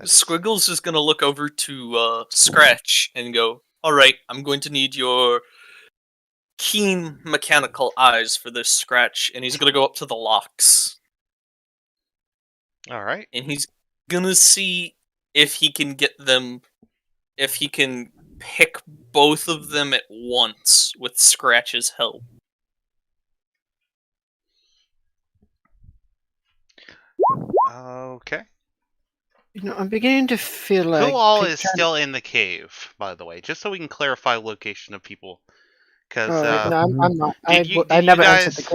Squiggles is gonna look over to Scratch and go, "Alright, I'm going to need your keen mechanical eyes for this, Scratch." And he's gonna go up to the locks. All right. And he's gonna see if he can get them, if he can pick both of them at once with Scratch's help. Okay. You know, I'm beginning to feel like Who all Big is Cat- still in the cave, by the way, just so we can clarify location of people? Because Oh, wait, no, I'm not. did you- I did never you entered the guys-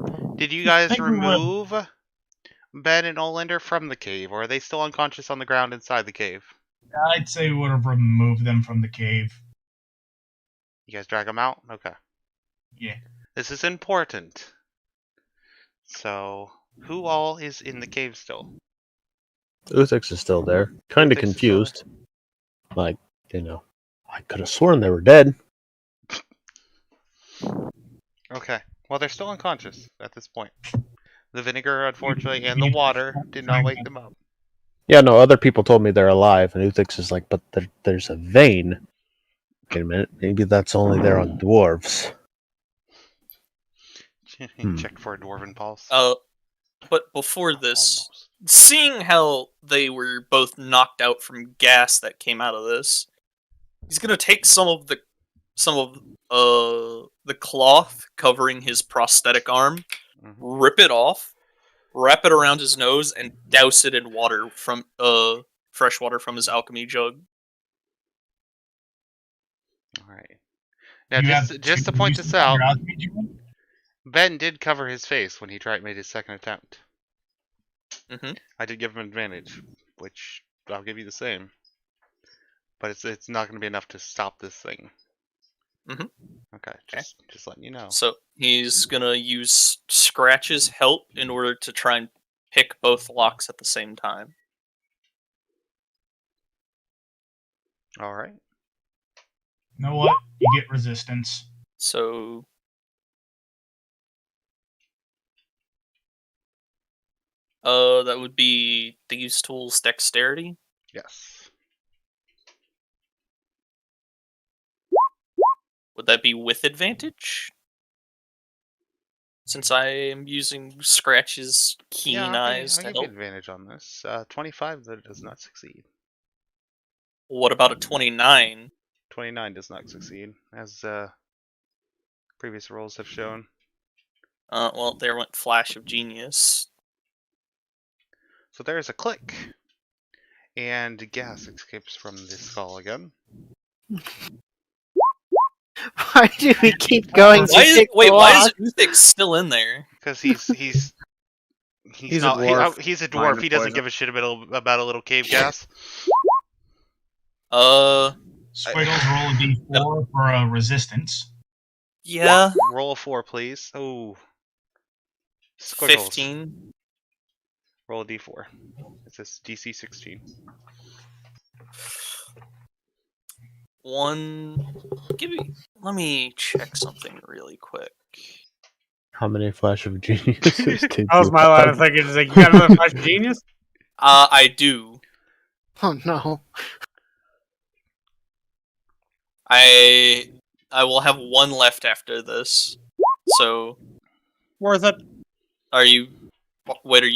cave. did you guys think we were- remove Ben and Olander from the cave, or are they still unconscious on the ground inside the cave? I'd say we would have removed them from the cave. You guys drag them out? Okay. Yeah. This is important. So, who all is in the cave still? Uthix is still there. Kind of Uthix is still confused. Like, I could have sworn they were dead. Okay. Well, they're still unconscious at this point. The vinegar, unfortunately, and the water did not wake them up. Yeah, no, other people told me they're alive, and Uthix is like, but there's a vein. Wait a minute, maybe that's only there on dwarves. Check for a dwarven pulse. But before this, Almost. seeing how they were both knocked out from gas that came out of this, he's gonna take some of the cloth covering his prosthetic arm, Mhm. rip it off, wrap it around his nose, and douse it in water from fresh water from his alchemy jug. All right. Now, You have just to two point uses this out, for your alchemy jug? Ben did cover his face when he made his second attempt. Mm-hmm. I did give him advantage, which I'll give you the same. But it's not going to be enough to stop this thing. Mhm. Okay, just letting you know. So he's gonna use Scratch's help in order to try and pick both locks at the same time. All right. You know what? You get resistance. So that would be Thieves' Tools Dexterity. Yes. Would that be with advantage? Since I am using Scratch's keen eyes I'll to give you help. advantage on this. 25 that does not succeed. What about a 29? 29 does not succeed, as previous rolls have shown. Well, there went Flash of Genius. So there's a click. And gas escapes from the skull again. Why do we keep going? Why to is, pick wait, the why is lock? Uthix still in there? Because he's He's not, a dwarf. he's a Minor dwarf. He doesn't poison. give a shit about a little cave gas. Squiggles roll a d4 for a resistance. Yeah, Roll a 4, please. Oh. Squiggles. 15. Roll a d4. It says DC 16. Let me check something really quick. How many Flash of Geniuses did That was you my line of have? thinking. Is like, you got another Flash Genius? I do. Oh no. I will have one left after this. So, Worth it. are you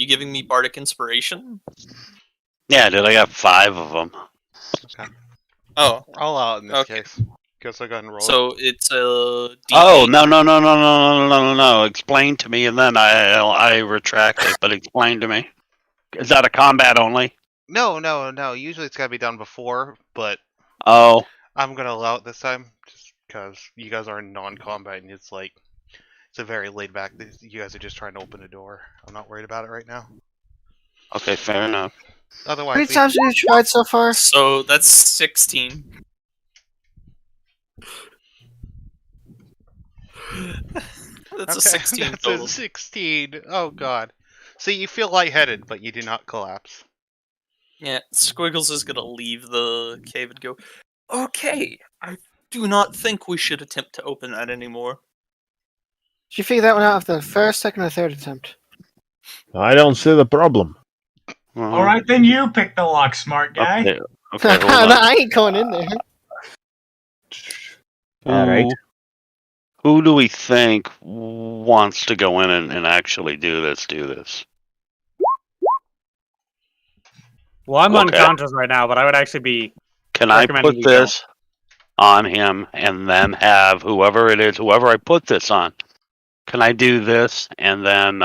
giving me Bardic Inspiration? Yeah, dude, I got 5 of them. Okay. Oh, All out in this Okay. case. Guess I'll go ahead and roll it. so it's a D8. Oh, no. Explain to me, and then I retract it, but explain to me. Is that a combat only? No. Usually it's got to be done before, but Oh, I'm going to allow it this time just because you guys are in non-combat and it's a very laid back. You guys are just trying to open a door. I'm not worried about it right now. okay, fair enough. How many Otherwise, times have you tried so far? So that's 16. That's a 16 that's total. a 16. Oh god. See, you feel lightheaded, but you do not collapse. Yeah, Squiggles is gonna leave the cave and go, okay, I do not think we should attempt to open that anymore. Did you figure that one out after the first, second, or third attempt? I don't see the problem. All right, then you pick the lock, smart guy. Okay, hold on. I ain't going in there. All right. Who do we think wants to go in and actually do this? Well, I'm Okay. unconscious right now, but I would actually be. Can I Recommending put you go. this on him and then have whoever I put this on? Can I do this and then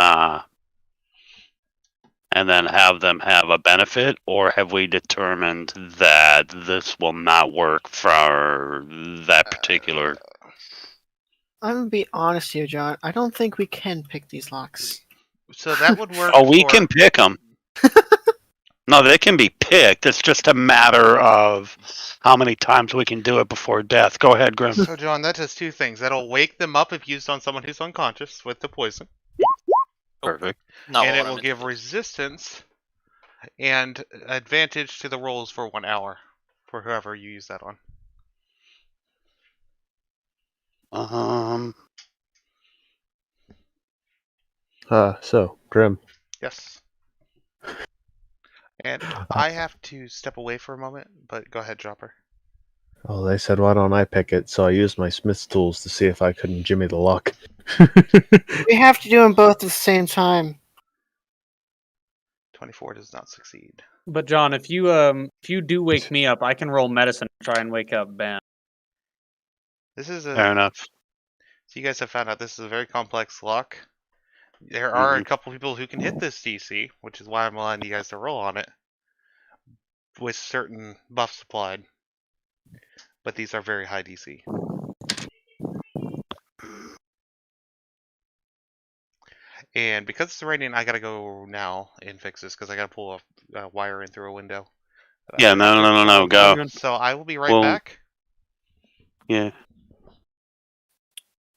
have them have a benefit, or have we determined that this will not work for that particular? I'm gonna be honest here, John. I don't think we can pick these locks. So that would work. Oh, we for... can pick them. No, they can be picked. It's just a matter of how many times we can do it before death. Go ahead, Grim. So, John, that does two things. That'll wake them up if used on someone who's unconscious with the poison. Perfect. Not And what it I will meant. give resistance and advantage to the rolls for 1 hour for whoever you use that on. So, Grim. Yes. And I have to step away for a moment, but go ahead, Dropper. Oh, they said, why don't I pick it? So I used my Smith's tools to see if I couldn't jimmy the lock. We have to do them both at the same time. 24 does not succeed. But John, if you do wake me up, I can roll medicine to try and wake up Ben. This is Fair enough. So you guys have found out this is a very complex lock. There are a couple people who can hit this DC, which is why I'm allowing you guys to roll on it with certain buffs applied. But these are very high DC. And because it's raining, I gotta go now and fix this because I gotta pull a wire in through a window. Yeah, no, go. So I will be right back. Yeah.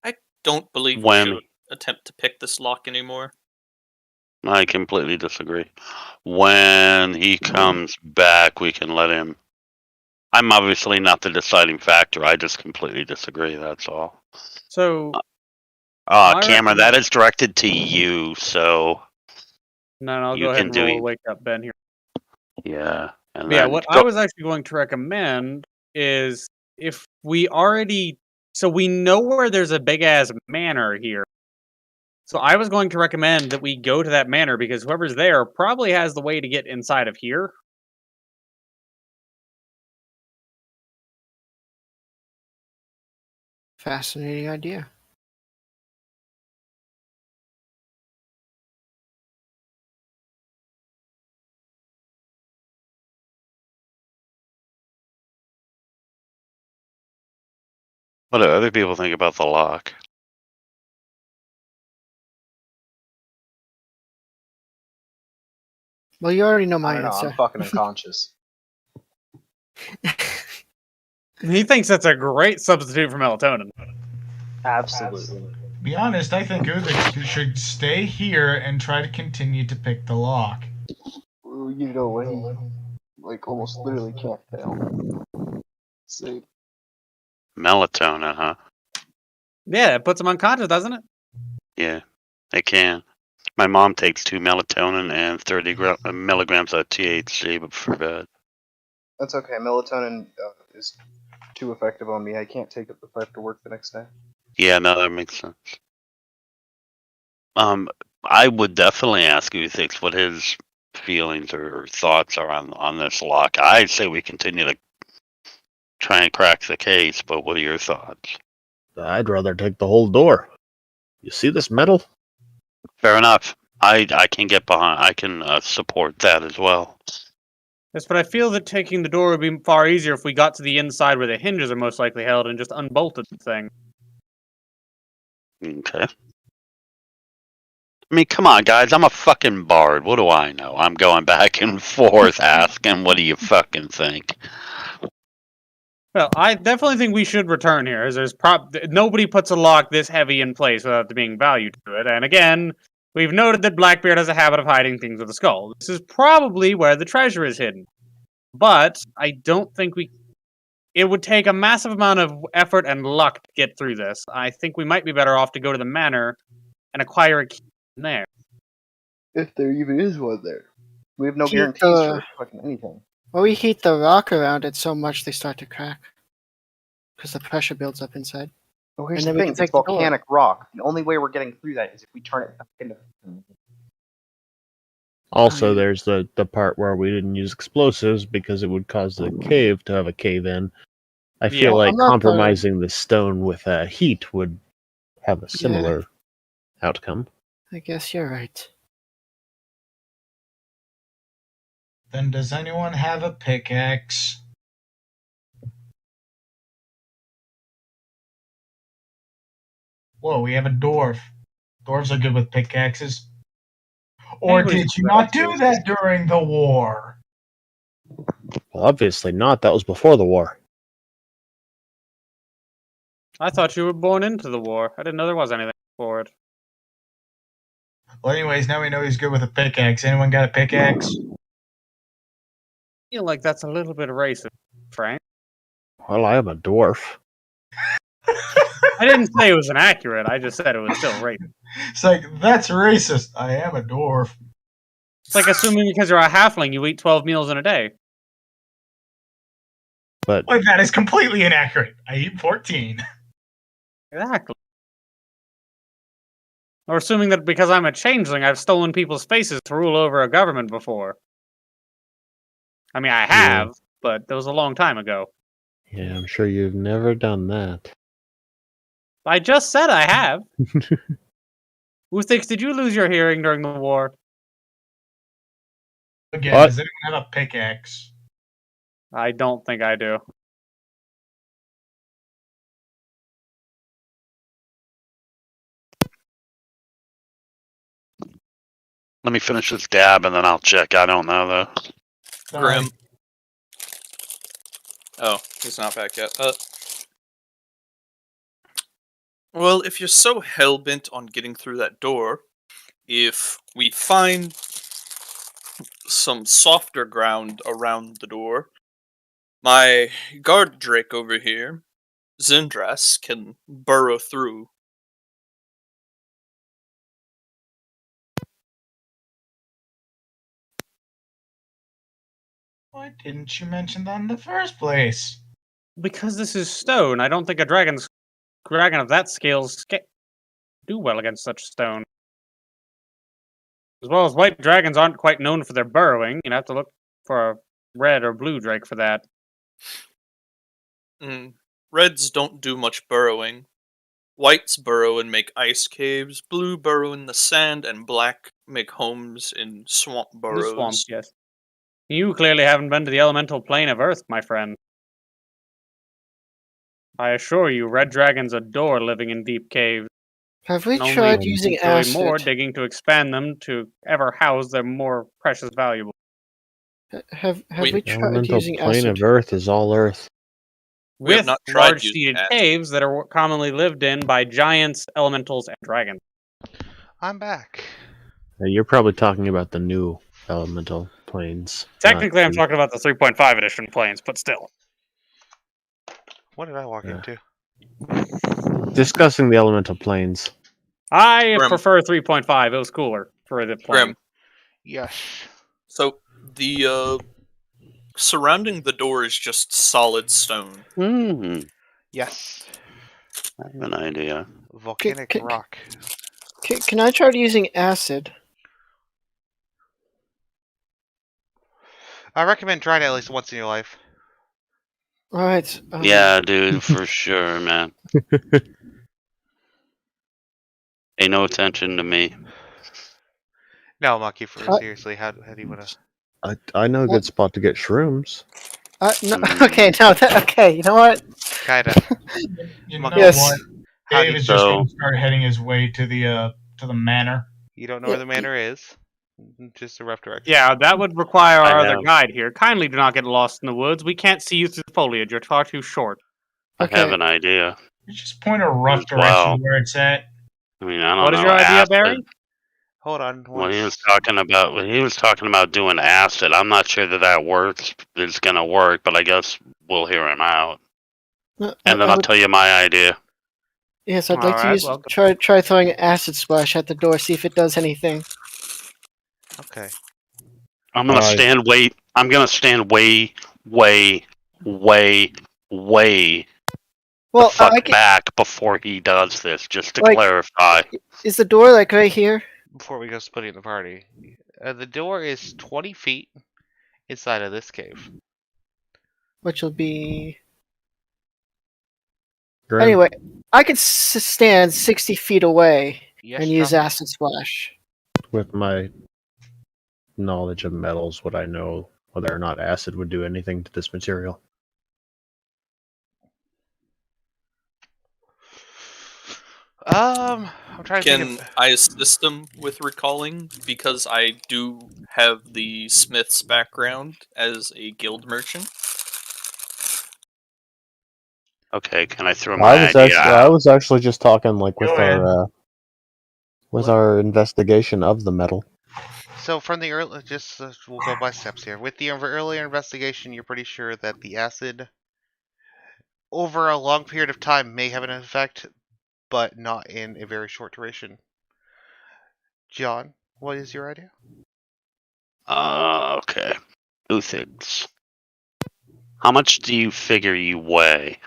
I don't believe we When? should attempt to pick this lock anymore. I completely disagree. When he comes back, we can let him. I'm obviously not the deciding factor. I just completely disagree. That's all. So. my Cameron, that is directed to you. So. No, I'll You go ahead can and do roll it. a wake up Ben here. Yeah. And Yeah, then what go- I was actually going to recommend is if we already. So we know where there's a big ass manor here. So I was going to recommend that we go to that manor because whoever's there probably has the way to get inside of here. Fascinating idea. What do other people think about the lock? Well, you already know I my don't know. answer. I'm fucking unconscious. He thinks that's a great substitute for melatonin. Absolutely. Be honest, I think Udix should stay here and try to continue to pick the lock. You know what? He like almost literally can't fail. See, Melatonin, huh? Yeah, it puts them unconscious, doesn't it? Yeah, it can. My mom takes 2 melatonin and 30 milligrams of THC for bed. That's okay. Melatonin is too effective on me. I can't take it if I have to work the next day. Yeah, no, that makes sense. I would definitely ask Uthix what his feelings or thoughts are on this lock. I'd say we continue to try and crack the case, but what are your thoughts? I'd rather take the whole door. You see this metal? Fair enough. I can get behind. I can support that as well. Yes, but I feel that taking the door would be far easier if we got to the inside where the hinges are most likely held and just unbolted the thing. Okay. I mean, come on, guys. I'm a fucking bard. What do I know? I'm going back and forth asking, what do you fucking think? Well, I definitely think we should return here, as there's nobody puts a lock this heavy in place without there being value to it. And again, we've noted that Blackbeard has a habit of hiding things with a skull. This is probably where the treasure is hidden. But I don't think it would take a massive amount of effort and luck to get through this. I think we might be better off to go to the manor and acquire a key from there. If there even is one there. We have no Keep guarantees the- for fucking anything. Or we heat the rock around it so much they start to crack. Because the pressure builds up inside. Well, here's And the then we thing, can it's take the door. volcanic rock. The only way we're getting through that is if we turn it back into... Also, there's the part where we didn't use explosives because it would cause the cave to have a cave in. I feel Yeah. like I'm not compromising the stone with heat would have a similar outcome. I guess you're right. Then does anyone have a pickaxe? Whoa, we have a dwarf. Dwarves are good with pickaxes. Or Anybody's did you good not at do this. that during the war? Well, obviously not. That was before the war. I thought you were born into the war. I didn't know there was anything for it. Well, anyways, now we know he's good with a pickaxe. Anyone got a pickaxe? I feel like that's a little bit racist, Frank. Well, I am a dwarf. I didn't say it was inaccurate. I just said it was still racist. It's like, that's racist. I am a dwarf. It's like assuming because you're a halfling, you eat 12 meals in a day. But Like, that is completely inaccurate. I eat 14. Exactly. Or assuming that because I'm a changeling, I've stolen people's faces to rule over a government before. I mean, I have, but that was a long time ago. yeah, I'm sure you've never done that. I just said I have. Uthix, did you lose your hearing during the war? Again, What? does anyone have a pickaxe? I don't think I do. Let me finish this dab and then I'll check. I don't know though. Grim. Oh, he's not back yet. Well, if you're so hell-bent on getting through that door, if we find some softer ground around the door, my guard drake over here, Zindras, can burrow through. Why didn't you mention that in the first place? Because this is stone, I don't think a dragon of that scale do well against such stone. As well as white dragons aren't quite known for their burrowing, you'd have to look for a red or blue drake for that. Reds don't do much burrowing. Whites burrow and make ice caves, blue burrow in the sand, and black make homes in swamp The burrows. swamp, yes. You clearly haven't been to the elemental plane of Earth, my friend. I assure you, red dragons adore living in deep caves. Have we and only tried using enjoy acid? more digging to expand them to ever house their more precious valuables. Have Wait, we The tried elemental using plane acid? of Earth is all Earth. We have With not tried large using seated acid. caves that are commonly lived in by giants, elementals, and dragons. I'm back. You're probably talking about the new elemental planes. Technically, I'm not talking about the 3.5 edition planes, but still. What did I walk Yeah. into? Discussing the elemental planes. I Grim. prefer 3.5. It was cooler for the plane. Grim. Yes. So the surrounding the door is just solid stone. Yes. I have an idea. Volcanic K- rock. Can I try using acid? I recommend trying it at least once in your life. All right. Yeah, dude, for sure, man. Pay no attention to me. No, Monkey, for Uh, seriously, how do you want to? I know a good spot to get shrooms. No, Mm. okay, no, okay. You know what? Kinda. You Monkey. know Yes. what? How do Dave you, is just So- going to start heading his way to the manor. you don't know where the manor is? Just a rough direction. Yeah, that would require I our other have. guide here. Kindly do not get lost in the woods. We can't see you through the foliage. You're far too short. I have Okay. an idea. You just point a rough As direction well. where it's at. I mean, I don't What know. is your idea, acid. Barry? Hold on. When he was Once. talking about doing acid, I'm not sure that works. It's gonna work, but I guess we'll hear him out, No, and then I I'll would- tell you my idea. Yes, I'd like to Alright, use well, try throwing an acid splash at the door, see if it does anything. Okay. I'm gonna Alright. stand. Wait. I'm gonna stand way Well, fuck I can, back before he does this, just to Like- clarify. is the door like right here? Before we go splitting the party, the door is 20 feet inside of this cave. Which will be Grim, anyway. I could stand 60 feet away Yes, and use John? acid splash. with my knowledge of metals, would I know whether or not acid would do anything to this material? I'm trying to Can think of. I assist him with recalling? Because I do have the smith's background as a guild merchant. Oh, Okay, can I throw my idea I out? was actually just talking like with Go ahead. our investigation of the metal. So from the early, just we'll go by steps here. With the earlier investigation, you're pretty sure that the acid, over a long period of time, may have an effect, but not in a very short duration. John, what is your idea? Okay. Two things. How much do you figure you weigh?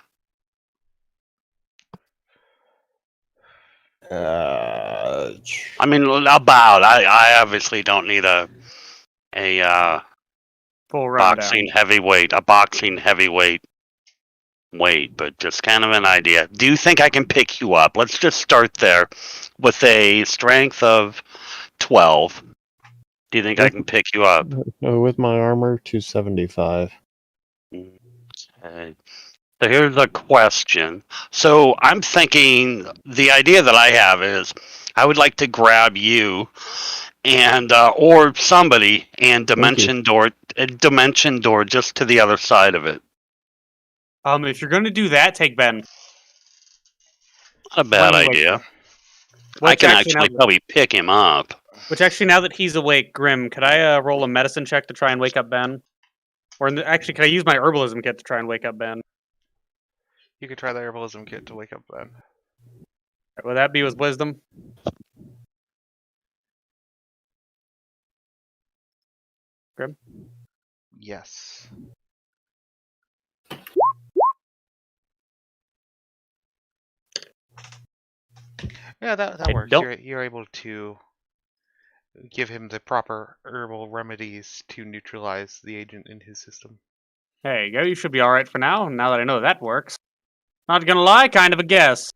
I mean, about. I obviously don't need a full rundown. boxing heavyweight weight, but just kind of an idea. Do you think I can pick you up? Let's just start there with a strength of 12. Do you think I can pick you up? With my armor, 275. Okay. So here's a question. So I'm thinking the idea that I have is I would like to grab you and or somebody and dimension door just to the other side of it. If you're going to do that, take Ben. Not a bad Wait, idea. I Which can actually, actually probably pick him up. now that he's awake, Grim, could I roll a medicine check to try and wake up Ben? Or actually, could I use my herbalism kit to try and wake up Ben? You could try the herbalism kit to wake up Ben. Would that be with wisdom? Grim? Yes. Yeah, that I works. don't- You're able to give him the proper herbal remedies to neutralize the agent in his system. There you go. You should be alright for now that I know that works. Not gonna lie, kind of a guess.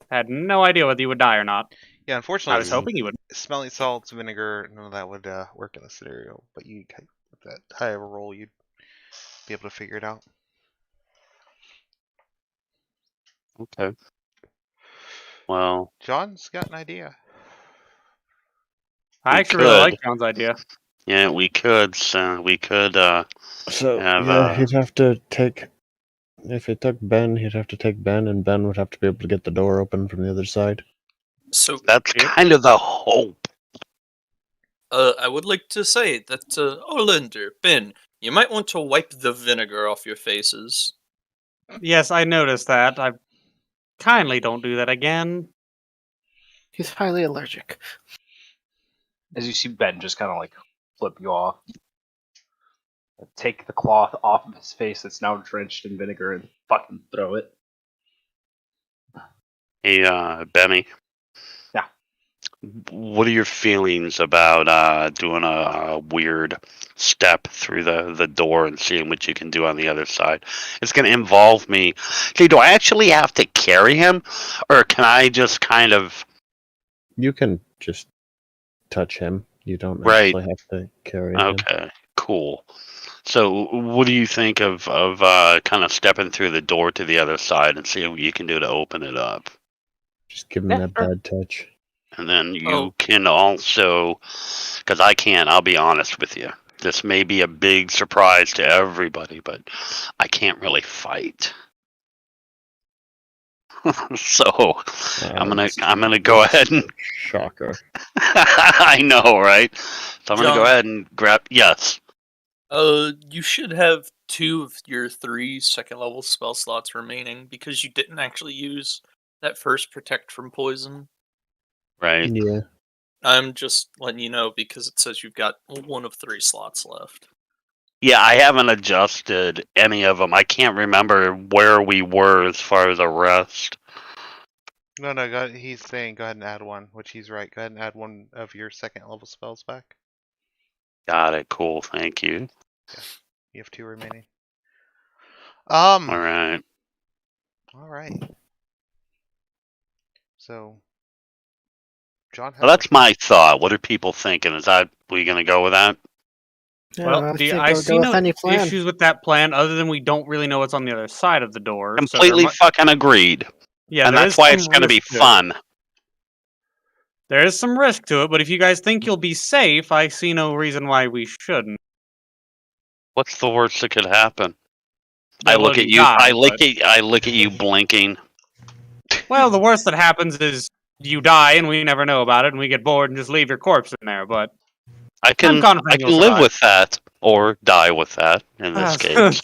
Had no idea whether you would die or not. Yeah, I unfortunately, was hoping you would. smelling salts, vinegar, none of that would work in this scenario. But with that high of a roll, you'd be able to figure it out. Okay. Well, John's got an idea. I We actually really could. like John's idea. yeah, we could. So Have, yeah, he'd have to take. If he took Ben, he'd have to take Ben, and Ben would have to be able to get the door open from the other side. So that's kind of the hope. I would like to say that Olander, Ben, you might want to wipe the vinegar off your faces. Yes, I noticed that. I kindly don't do that again. He's highly allergic. As you see Ben just kind of like flip you off, take the cloth off of his face that's now drenched in vinegar and fucking throw it. Hey, Benny. Yeah. What are your feelings about doing a weird step through the door and seeing what you can do on the other side? It's going to involve me. Okay, do I actually have to carry him, or can I just kind of? You can just touch him. You don't Right. actually have to carry him. Okay, cool. So, what do you think of kind of stepping through the door to the other side and seeing what you can do to open it up? Just give him Yeah, that sure. bad touch. And then you Oh. can also, because I can't, I'll be honest with you. This may be a big surprise to everybody, but I can't really fight. So I'm gonna go ahead and Shocker. I know, right? So I'm gonna go John. ahead and grab. Yes. You should have 2 of your 3 second level spell slots remaining because you didn't actually use that first protect from poison. Right. Yeah. I'm just letting you know because it says you've got 1 of 3 slots left. Yeah, I haven't adjusted any of them. I can't remember where we were as far as the rest. No, he's saying go ahead and add one, which he's right. Go ahead and add one of your second level spells back. Got it. Cool. Thank you. You have 2 remaining. All right. All right. So, John, Well, that's my thought. What are people thinking? Is that we gonna go with that? Yeah, Well, I think I I would see go no with any plan. issues with that plan other than we don't really know what's on the other side of the door. Completely fucking agreed. Yeah, And there that's is why some it's gonna be risk to it. fun. There is some risk to it, but if you guys think you'll be safe, I see no reason why we shouldn't. What's the worst that could happen? Yeah, I well, look at you you. die, I look but- at. I look at you blinking. Well, the worst that happens is you die and we never know about it, and we get bored and just leave your corpse in there. But I can. confident I you'll can live survive. with that, or die with that. In this case,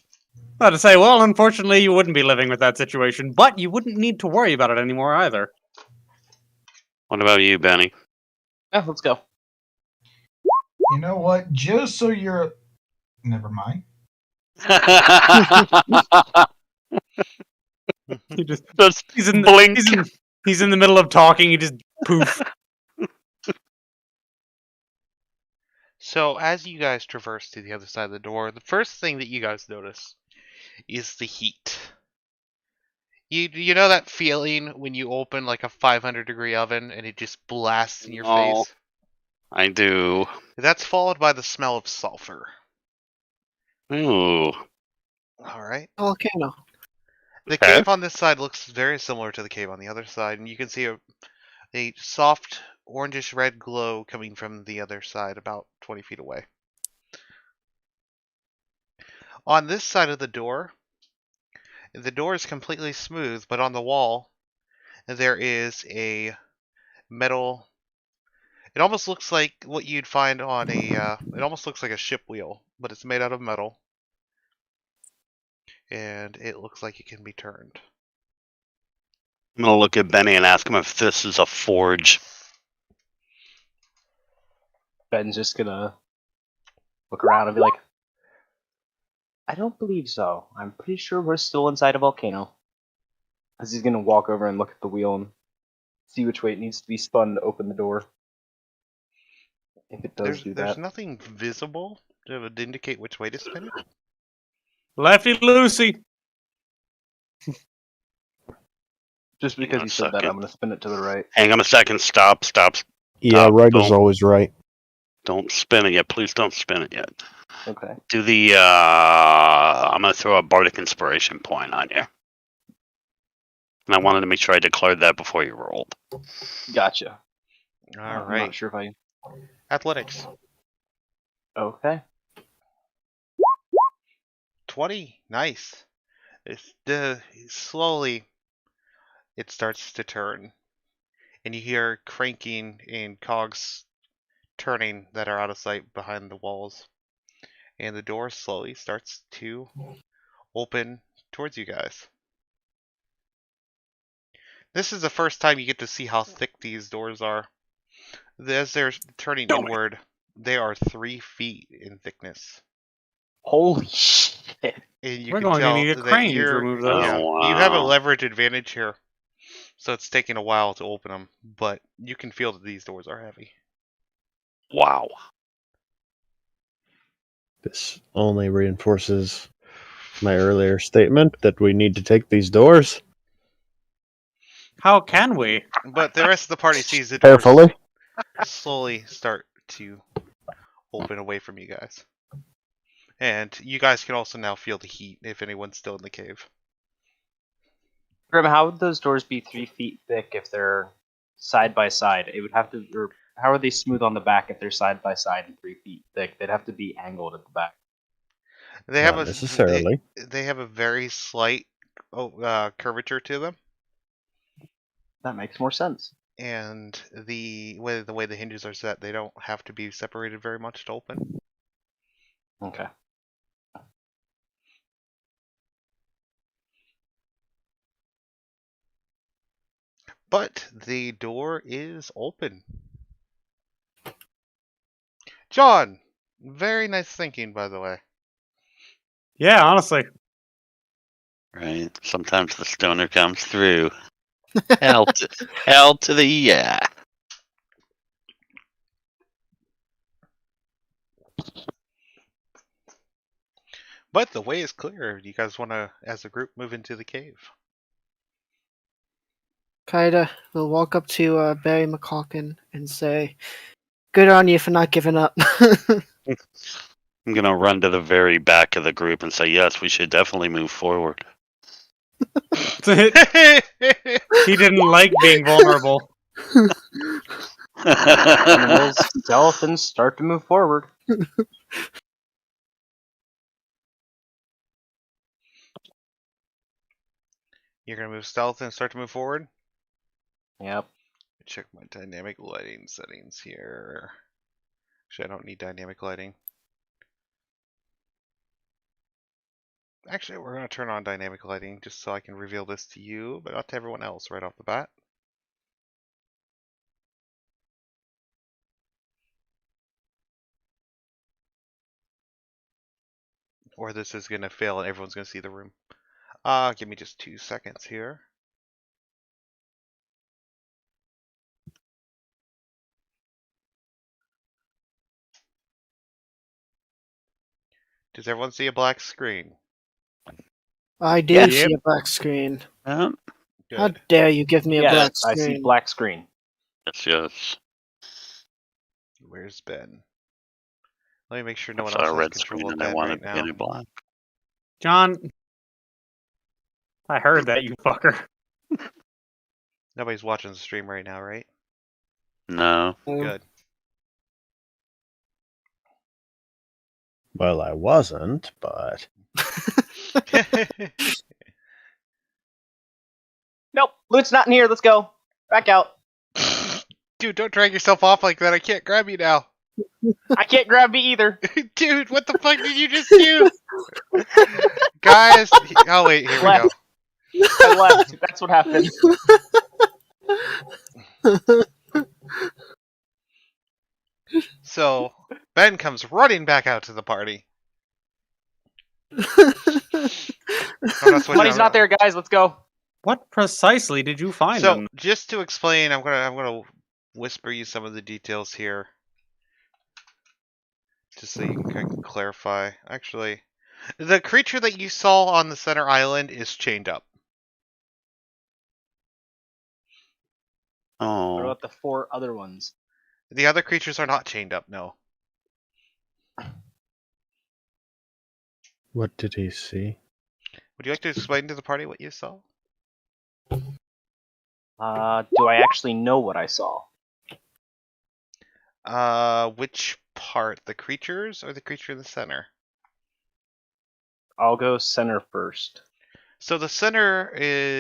About to say, well, unfortunately, you wouldn't be living with that situation, but you wouldn't need to worry about it anymore either. what about you, Benny? Yeah, let's go. You know what? Just so you're. Never mind. He just Just he's in blink. he's in the middle of talking. He just poof. So, as you guys traverse to the other side of the door, the first thing that you guys notice is the heat. You know that feeling when you open like a 500-degree oven and it just blasts in your Oh. face? I do. That's followed by the smell of sulfur. Ooh. Alright. Volcano. The Okay. cave on this side looks very similar to the cave on the other side, and you can see a soft orangish red glow coming from the other side about 20 feet away. On this side of the door is completely smooth, but on the wall there is a metal. It almost looks like what you'd find on a. It almost looks like a ship wheel, but it's made out of metal, and it looks like it can be turned. I'm gonna look at Benny and ask him if this is a forge. Ben's just gonna look around and be like, I don't believe so. I'm pretty sure we're still inside a volcano. As he's gonna walk over and look at the wheel and see which way it needs to be spun to open the door. If it does do There's that. nothing visible that would indicate which way to spin it. Lefty Lucy. Just because on you a said that, second. I'm gonna spin it to the right. Hang on a second. Stop. Yeah, right is don't. always right. Don't spin it yet. Please don't spin it yet. Okay. Do the. I'm gonna throw a bardic inspiration point on you. And I wanted to make sure I declared that before you rolled. Gotcha. All I'm right. not sure if I. Athletics. Okay. 20. Nice. Slowly, it starts to turn, and you hear cranking and cogs turning that are out of sight behind the walls, and the door slowly starts to open towards you guys. This is the first time you get to see how thick these doors are. As they're turning inward, they are 3 feet in thickness. Holy shit! And you We're can going to tell need a that crane to you're, remove those. yeah, Oh, you have a wow. leverage advantage here. So it's taking a while to open them, but you can feel that these doors are heavy. Wow. This only reinforces my earlier statement that we need to take these doors How can we? But the rest of the party sees the doors carefully. slowly start to open away from you guys. And you guys can also now feel the heat if anyone's still in the cave. Grim, how would those doors be 3 feet thick if they're side by side? It would have to. Or how are they smooth on the back if they're side by side and 3 feet thick? They'd have to be angled at the back. They have Not necessarily. they have a very slight curvature to them, That makes more sense. and the way the hinges are set, they don't have to be separated very much to open. Okay. But the door is open. John, very nice thinking, by the way. Yeah, honestly. Right. Sometimes the stoner comes through. Hell to the yeah. But the way is clear. You guys want to, as a group, move into the cave? Kaida will walk up to Barry McCalkin and say, "Good on you for not giving up." I'm gonna run to the very back of the group and say, yes, we should definitely move forward. He didn't like being vulnerable. And we'll stealth and start to move forward. You're gonna move stealth and start to move forward? Yep. Check my dynamic lighting settings here. Actually, I don't need dynamic lighting. Actually, we're going to turn on dynamic lighting just so I can reveal this to you, but not to everyone else right off the bat. Or this is going to fail and everyone's going to see the room. Give me just 2 seconds here. Does everyone see a black screen? I do Yes. see a black screen. Um, How Good. dare you give me a Yes, black I screen? see black screen. yes. Where's Ben? Let me make sure no I one saw else a has red control screen of and I Ben wanted right to get now. it black. John, I heard that, you fucker. Nobody's watching the stream right now, right? No. Good. Well, I wasn't, but Nope, Loot's not in here. Let's go. Back out. Dude, don't drag yourself off like that. I can't grab you now. I can't grab me either. Dude, what the fuck did you just do? Guys, oh wait, here we go. I left. That's what happened. So, Ben comes running back out to the party. Money's not there, guys. Let's go. What precisely did you find So, in just to explain, I'm gonna whisper you some of the details here, just so you can kind of clarify. Actually, the creature that you saw on the center island is chained up. What Oh. about the 4 other ones? The other creatures are not chained up. No. what did he see? Would you like to explain to the party what you saw? Do I actually know what I saw? Which part? The creatures or the creature in the center? I'll go center first. So the center,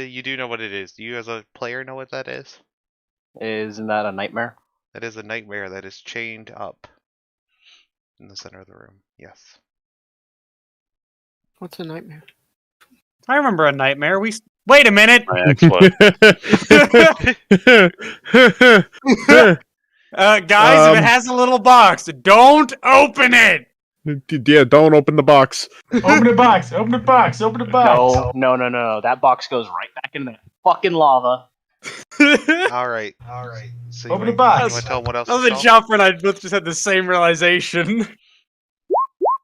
you do know what it is. Do you as a player know what that is? Isn't that a nightmare? That is a nightmare that is chained up in the center of the room. Yes. What's a nightmare? I remember a nightmare. We Wait a minute! My ex-wife. Guys, if it has a little box, don't open it! Yeah, don't open the box. Open the box. Open the box. Open the box. No. That box goes right back into that fucking lava. All right. So you Open the want box. to tell them what else? Oh, to the sell? Chopper and I both just had the same realization.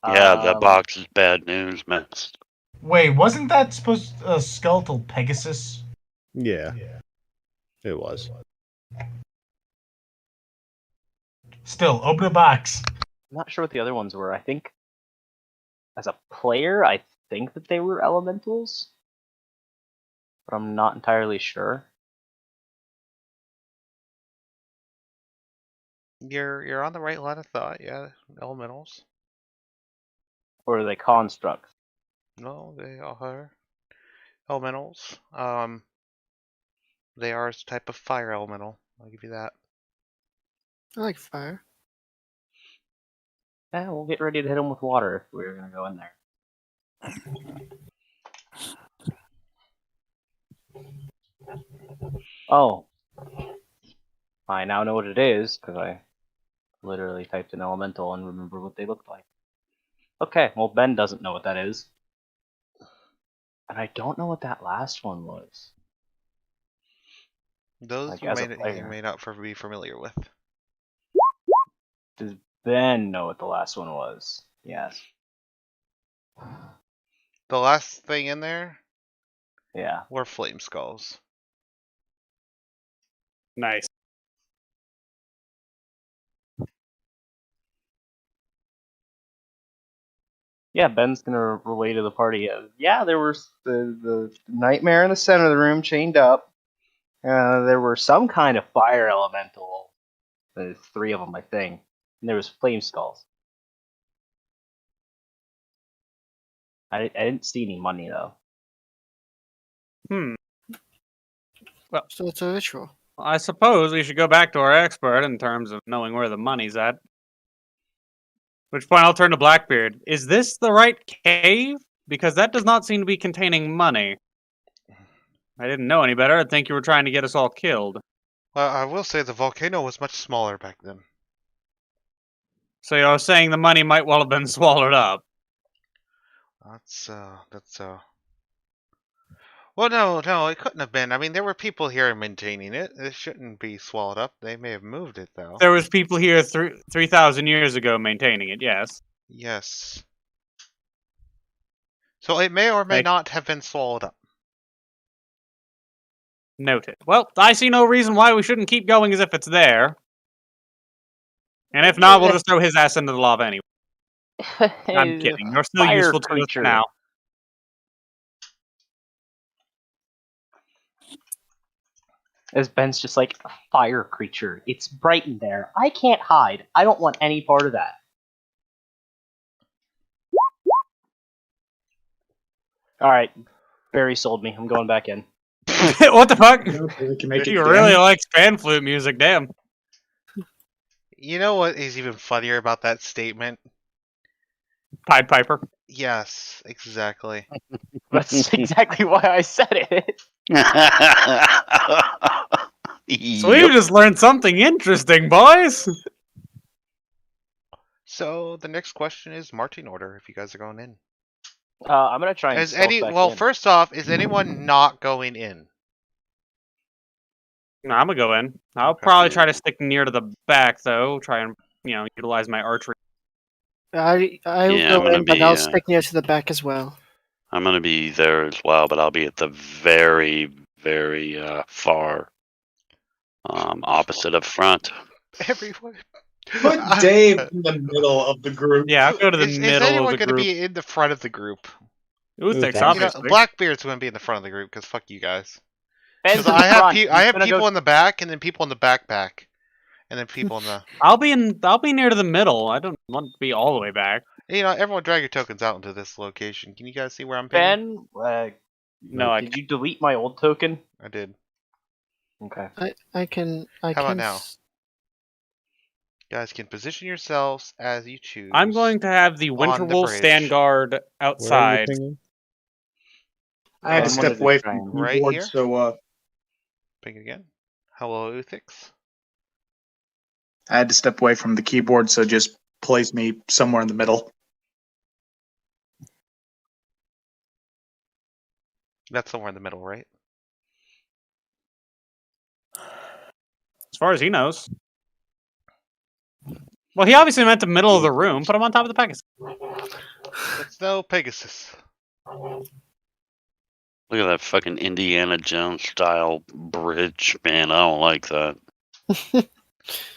Yeah, the Um, box is bad news, man. Wait, wasn't that supposed a skeletal Pegasus? Yeah, it was. Still, open the box. I'm not sure what the other ones were. I think, as a player, I think that they were elementals, but I'm not entirely sure. You're on the right line of thought. Yeah, elementals. Or are they constructs? No, they are elementals. They are a type of fire elemental. I'll give you that. I like fire. Yeah, we'll get ready to hit them with water if we were gonna go in there. Oh, I now know what it is because I literally typed in elemental and remember what they looked like. Okay, well Ben doesn't know what that is, and I don't know what that last one was. Those Like, you as a may player. not be familiar with. Does Ben know what the last one was? Yes. The last thing in there Yeah. were flame skulls. Nice. Yeah, Ben's gonna relay to the party. Yeah, there was the nightmare in the center of the room, chained up. There were some kind of fire elemental. There's 3 of them, I think. And there was flame skulls. I didn't see any money though. So it's a ritual. I suppose we should go back to our expert in terms of knowing where the money's at. Which point I'll turn to Blackbeard. Is this the right cave? Because that does not seem to be containing money. I didn't know any better. I'd think you were trying to get us all killed. Well, I will say the volcano was much smaller back then. So you're saying the money might well have been swallowed up. That's Well, no, it couldn't have been. I mean, there were people here maintaining it. It shouldn't be swallowed up. They may have moved it, though. There was people here 3,000 years ago maintaining it, yes. Yes. So it may or may not have been swallowed up. Noted. Well, I see no reason why we shouldn't keep going as if it's there. And if not, we'll just throw his ass into the lava anyway. I'm kidding. You're still Fire useful to us creature. now. As Ben's just like, a fire creature. It's bright in there. I can't hide. I don't want any part of that. Alright. Barry sold me. I'm going back in. What the fuck? We can make it You Dan. really like span flute music, damn. You know what is even funnier about that statement? Pied Piper. Yes, exactly. That's exactly why I said it. So we just learned something interesting, boys. So the next question is marching order. If you guys are going in, I'm gonna try and is stealth back in. first off, is anyone not going in? No, I'm gonna go in. I'll Okay. probably try to stick near to the back, though. Try and, utilize my archery. I will Yeah, I'm go gonna in, but be, I'll stick near to the back as well. I'm gonna be there as well, but I'll be at the very, very far opposite of front. Everyone. Put Dave in the middle of the group. Yeah, I'll go to the Is middle anyone of the going to group. be in the front of the group? Uthix, You know, obviously. Blackbeard's going to be in the front of the group because fuck you guys. Ben's 'Cause in the front. I have He's gonna people go- in the back, and then people in the backpack, and then people in the. I'll be near to the middle. I don't want to be all the way back. Everyone drag your tokens out into this location. Can you guys see where I'm pinging? Ben, No, I did you delete my old token? I did. Okay. I can. How about now? You guys can position yourselves as you choose. I'm going to have the On Winter the Wolf bridge. stand guard Where are you outside. pinging? I had to I wanted step to away try from the and- Right keyboard, here? so Ping again. Hello, Uthix. I had to step away from the keyboard, so just place me somewhere in the middle. That's somewhere in the middle, right? As far as he knows. Well, he obviously meant the middle of the room. Put him on top of the Pegasus. It's no Pegasus. Look at that fucking Indiana Jones style bridge, man. I don't like that.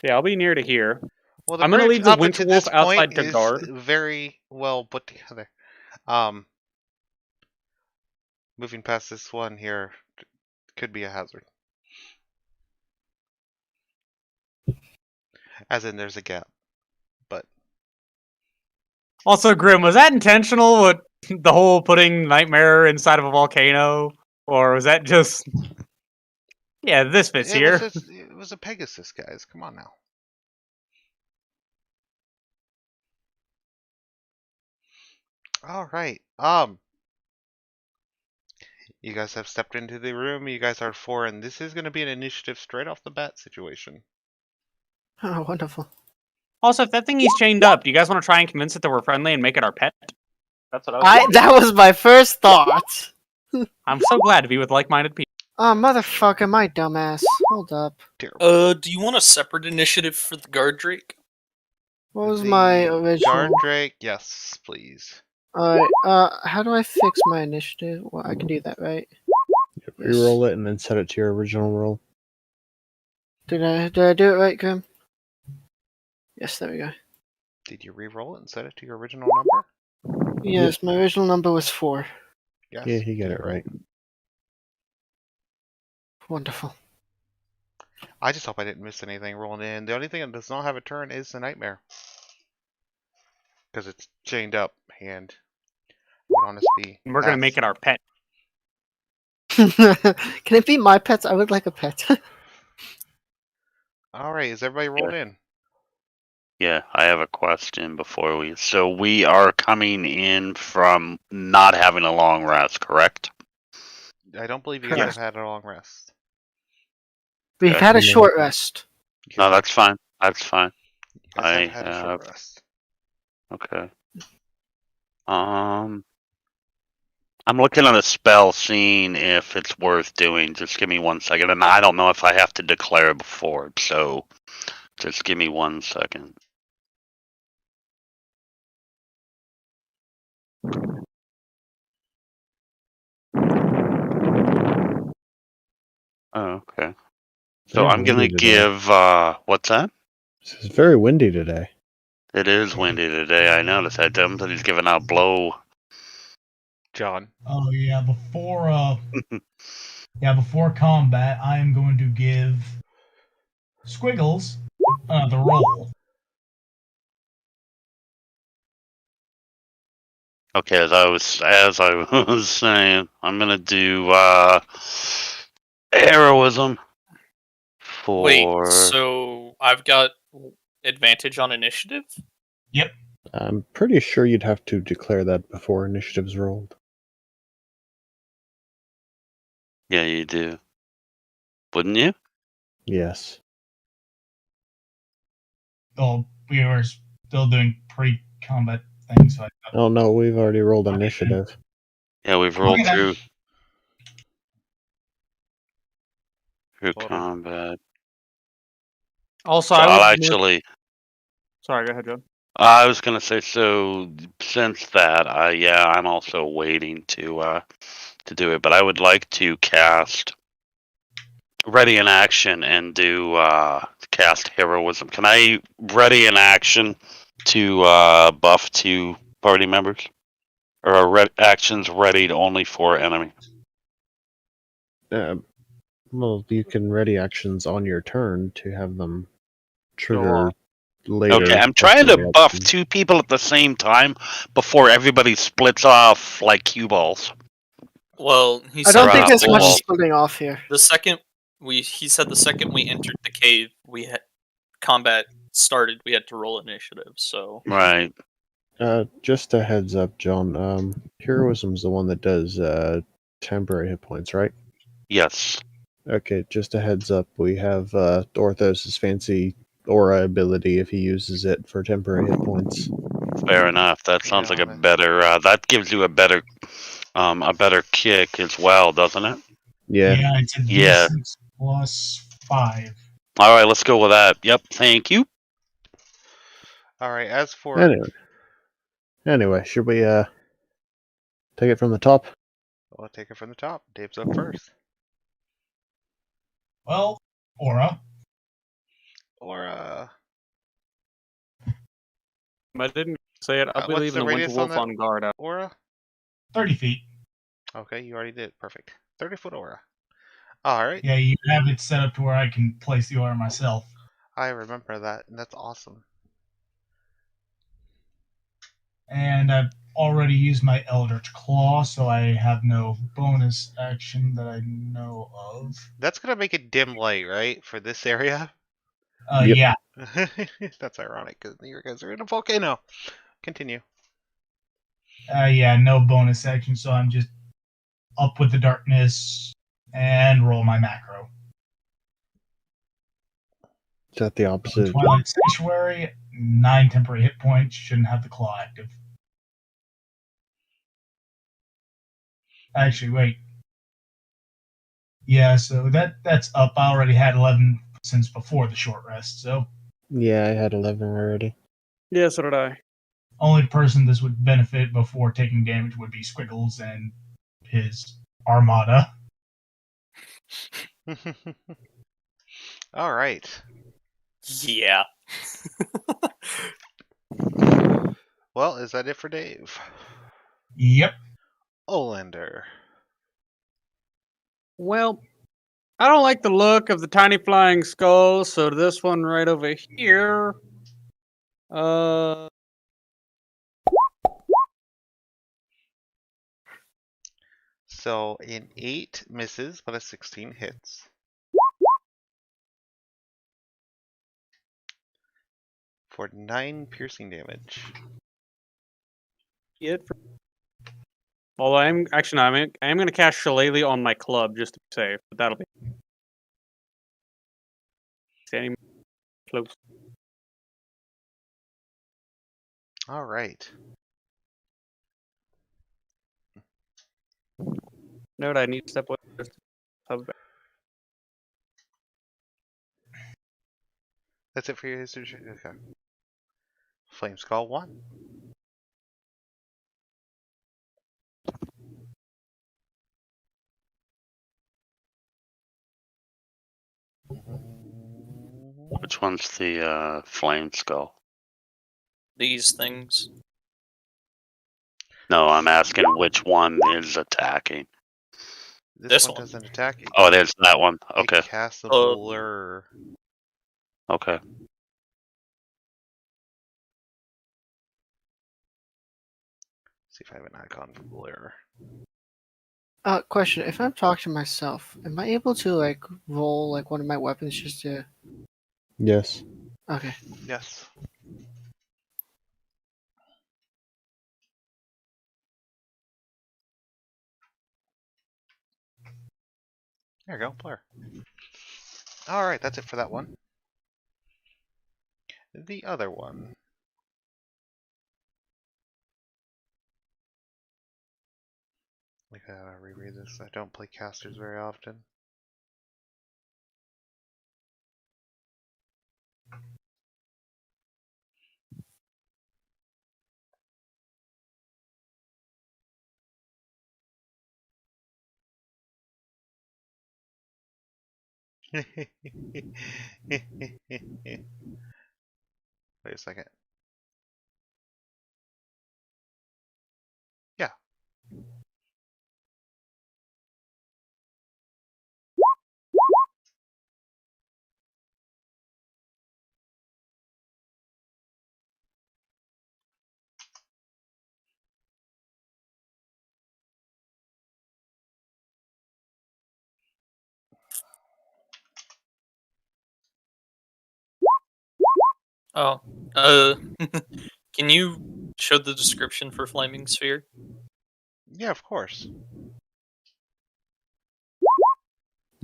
Yeah, I'll be near to here. Well, the I'm gonna bridge leave the up Winter until Wolf this outside point to is guard. very well put together. Moving past this one here could be a hazard. As in, there's a gap. But Also, Grim, was that intentional? With the whole putting Nightmare inside of a volcano, or was that just? Yeah, this fits here. it was a Pegasus, guys. Come on now. All right. You guys have stepped into the room. You guys are 4, and this is going to be an initiative straight off the bat situation. Oh, wonderful. Also, if that thing he's chained up, do you guys want to try and convince it that we're friendly and make it our pet? That's what I was. That was my first thought. I'm so glad to be with like-minded people. Oh, motherfucker, my dumbass. Hold up. Terrible. Do you want a separate initiative for the guard drake? What was The my original? Guard Drake, yes, please. Alright, how do I fix my initiative? Well, I can do that, right? Reroll it and then set it to your original roll. Did I do it right, Grim? Yes, there we go. Did you re-roll it and set it to your original number? Yes, my original number was 4. Yes. Yeah, he got it right. Wonderful. I just hope I didn't miss anything rolling in. The only thing that does not have a turn is the Nightmare. Because it's chained up, and would honestly And we're gonna make it our pet. Can it be my pets? I would like a pet. Alright, is everybody rolled in? Yeah, I have a question before we. So we are coming in from not having a long rest, correct? I don't believe you guys have had a long rest. We've had a short rest. No, that's fine. That's fine. You guys I have had a short rest. Okay. I'm looking at a spell, seeing if it's worth doing. Just give me 1 second, and I don't know if I have to declare before, so just give me 1 second. Oh, okay. So Very I'm gonna windy today. give. What's that? It's very windy today. It is windy today. I noticed that. Somebody's giving out blow. John. Oh yeah, before combat, I am going to give Squiggles the roll. Okay, as I was saying, I'm gonna do heroism for. Wait, so I've got advantage on initiative? Yep. I'm pretty sure you'd have to declare that before initiatives rolled. Yeah, you do. Wouldn't you? Yes. Well, we were still doing pre-combat things, so I thought, Oh no, we've already rolled initiative. Yeah, we've rolled Okay, then. through Hold on. combat. Also, So I I'll would. actually. Sorry, go ahead, John. I was gonna say, so since that, I'm also waiting to do it, but I would like to cast ready in action and do cast heroism. Can I ready in action to buff 2 party members, or are actions readied only for enemy? Well, you can ready actions on your turn to have them trigger off. later. Okay, I'm trying to after the buff action. 2 people at the same time before everybody splits off like cue balls. Well, he I said don't think Right. there's much Well- splitting off here. the second he said the second we entered the cave, we had combat started. We had to roll initiative. So Right. Just a heads up, John. Heroism's the one that does temporary hit points, right? Yes. Okay, just a heads up. We have Orthos' fancy aura ability if he uses it for temporary hit points. Fair enough. That sounds Yeah, like a that- better. That gives you a better kick as well, doesn't it? Yeah. Yeah, it's a Yeah. D6 plus 5. All right, let's go with that. Yep. Thank you. All right. As for Anyway, should we take it from the top? we'll take it from the top. Dave's up first. Well, aura. Or I didn't say it. I'll be what's leaving the the Winter radius on Wolf that on guard out. aura? 30 feet. Okay, you already did. Perfect. 30-foot aura. All right. Yeah, you have it set up to where I can place the aura myself. I remember that, and that's awesome. And I've already used my Eldritch Claw, so I have no bonus action that I know of. That's gonna make it dim light, right, for this area? Yep. Yeah. That's ironic because you guys are in a volcano. Continue. Yeah, no bonus action, so I'm just up with the darkness and roll my macro. Is that the opposite? Twilight Sanctuary, 9 temporary hit points, shouldn't have the claw active. Actually, wait. Yeah, so that's up. I already had 11 since before the short rest, so Yeah, I had 11 already. Yeah, so did I. only person this would benefit before taking damage would be Squiggles and his armada. All right. Yeah. Well, is that it for Dave? Yep. Olander. Well, I don't like the look of the tiny flying skull, so this one right over here. So an 8 misses, but a 16 hits. For 9 piercing damage. Well, I'm actually no, I am going to cast Shillelagh on my club just to be safe, but that'll be standing close. All right. Note I need to step away. That's it for your history. Okay. Flame Skull 1. Which one's the flame skull? These things. No, I'm asking which one is attacking. This This one one. doesn't attack it. Oh, it is that one. Okay. It casts a Oh. blur. Okay. See if I have an icon for blur. Question: if I'm talking to myself, am I able to like roll like one of my weapons just to? Yes. Okay. Yes. There you go, blur. All right, that's it for that one. The other one. I gotta reread this. I don't play casters very often. Wait a second. Yeah. Oh. Can you show the description for Flaming Sphere? Yeah, of course.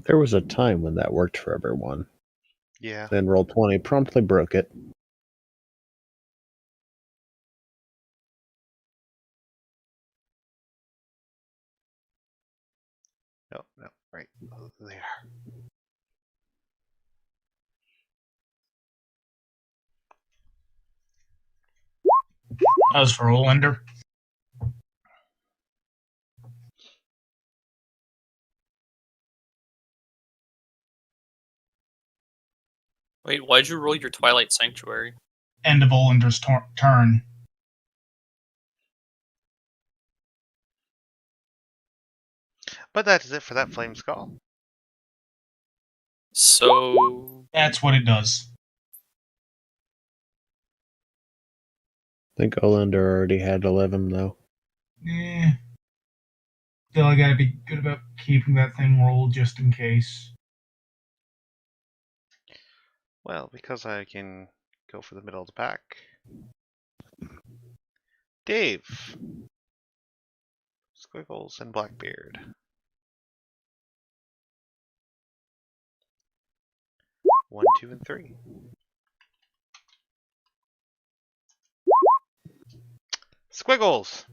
There was a time when that worked for everyone. Yeah. Then Roll20 promptly broke it. No, right there. That was for Olander. Wait, why'd you roll your Twilight Sanctuary? End of Olander's turn. But that is it for that flame skull. So That's what it does. I think Olander already had 11, though. Still, I gotta be good about keeping that thing rolled just in case. Well, because I can go for the middle of the pack. Dave. Squiggles and Blackbeard. One, two, and three. Squiggles!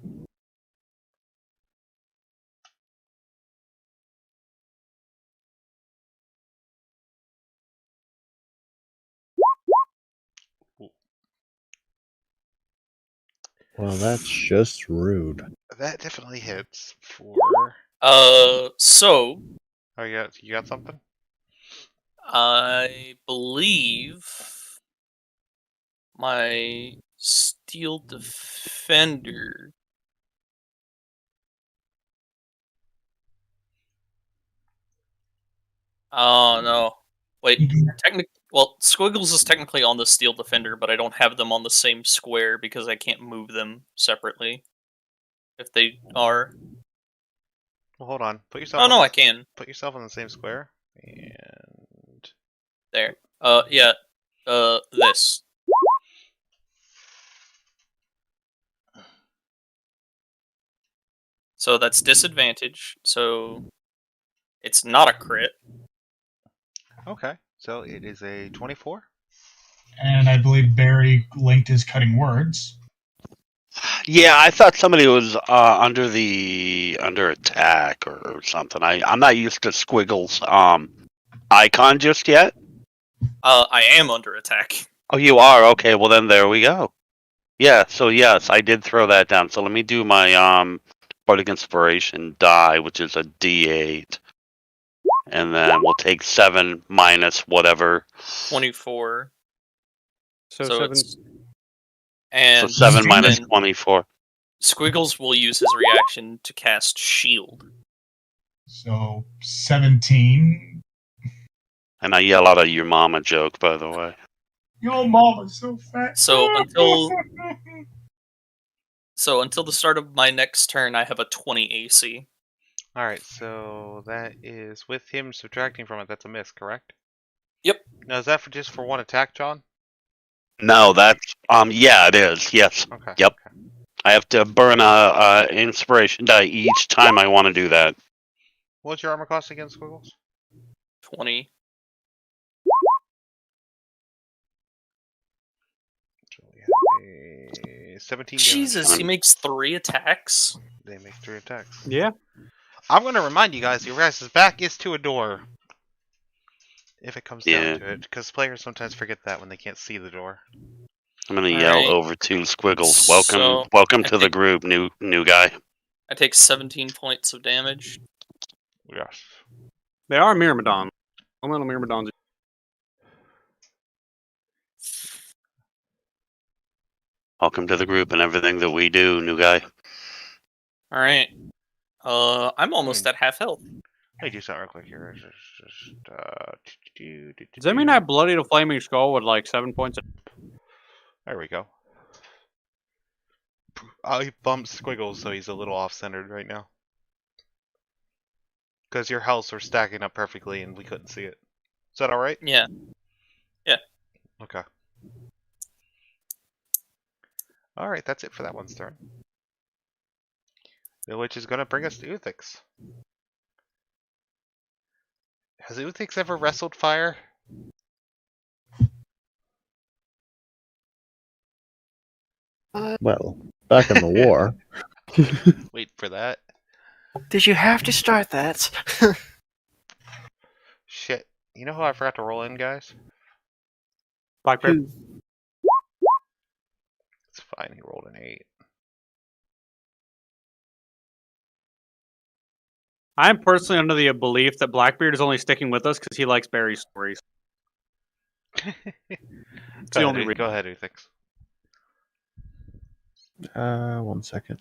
Well, that's just rude. That definitely hits for... so Oh, you got something? I believe my Steel Defender. Oh no! Wait, well, Squiggles is technically on the Steel Defender, but I don't have them on the same square because I can't move them separately. If they are. Well, hold on. Put yourself. Oh no, I can. Put yourself on the same square. And there. Yeah. This. So that's disadvantage. So it's not a crit. Okay, so it is a 24. And I believe Barry linked his cutting words. Yeah, I thought somebody was under attack or something. I'm not used to Squiggles icon just yet. I am under attack. Oh, you are? Okay, well then there we go. Yeah, so yes, I did throw that down. So let me do my Bardic Inspiration die, which is a D8. And then we'll take 7 minus whatever. 24. So, So 7. it's and So 7 minus then 24. Squiggles will use his reaction to cast Shield. So 17. And I yell out a your mama joke, by the way. Your mama's so fat. So until the start of my next turn, I have a 20 AC. Alright, so that is with him subtracting from it. That's a miss, correct? Yep. Now, is that just for one attack, John? No, that's yeah, it is. Yes. Okay. Yep. Okay. I have to burn a inspiration die each time I want to do that. What's your armor cost again, Squiggles? 20. So we have a 17 damage. Jesus, he makes 3 attacks? They make 3 attacks. Yeah. I'm going to remind you guys, your guys' back is to a door. If it comes Yeah. down to it. Because players sometimes forget that when they can't see the door. I'm gonna All yell right. over to Squiggles. So, Welcome I to the think- group, new guy. I take 17 points of damage. Yes. They are Myrmidon. Elemental Myrmidons. Welcome to the group and everything that we do, new guy. Alright. I'm almost at half health. Let me do something real quick here. Does that mean I bloodied a flaming skull with like 7 points? There we go. I bumped Squiggles, so he's a little off-centered right now. Because your healths were stacking up perfectly and we couldn't see it. Is that alright? Yeah. Yeah. Okay. Alright, that's it for that one's turn. Which is going to bring us to Uthix. Has Uthix ever wrestled fire? Well, back in the war. Wait for that. Did you have to start that? Shit. You know who I forgot to roll in, guys? Blackbeard. Who? It's fine, he rolled an 8. I am personally under the belief that Blackbeard is only sticking with us because he likes Barry's stories. It's the only reason. Go ahead, Uthix. 1 second.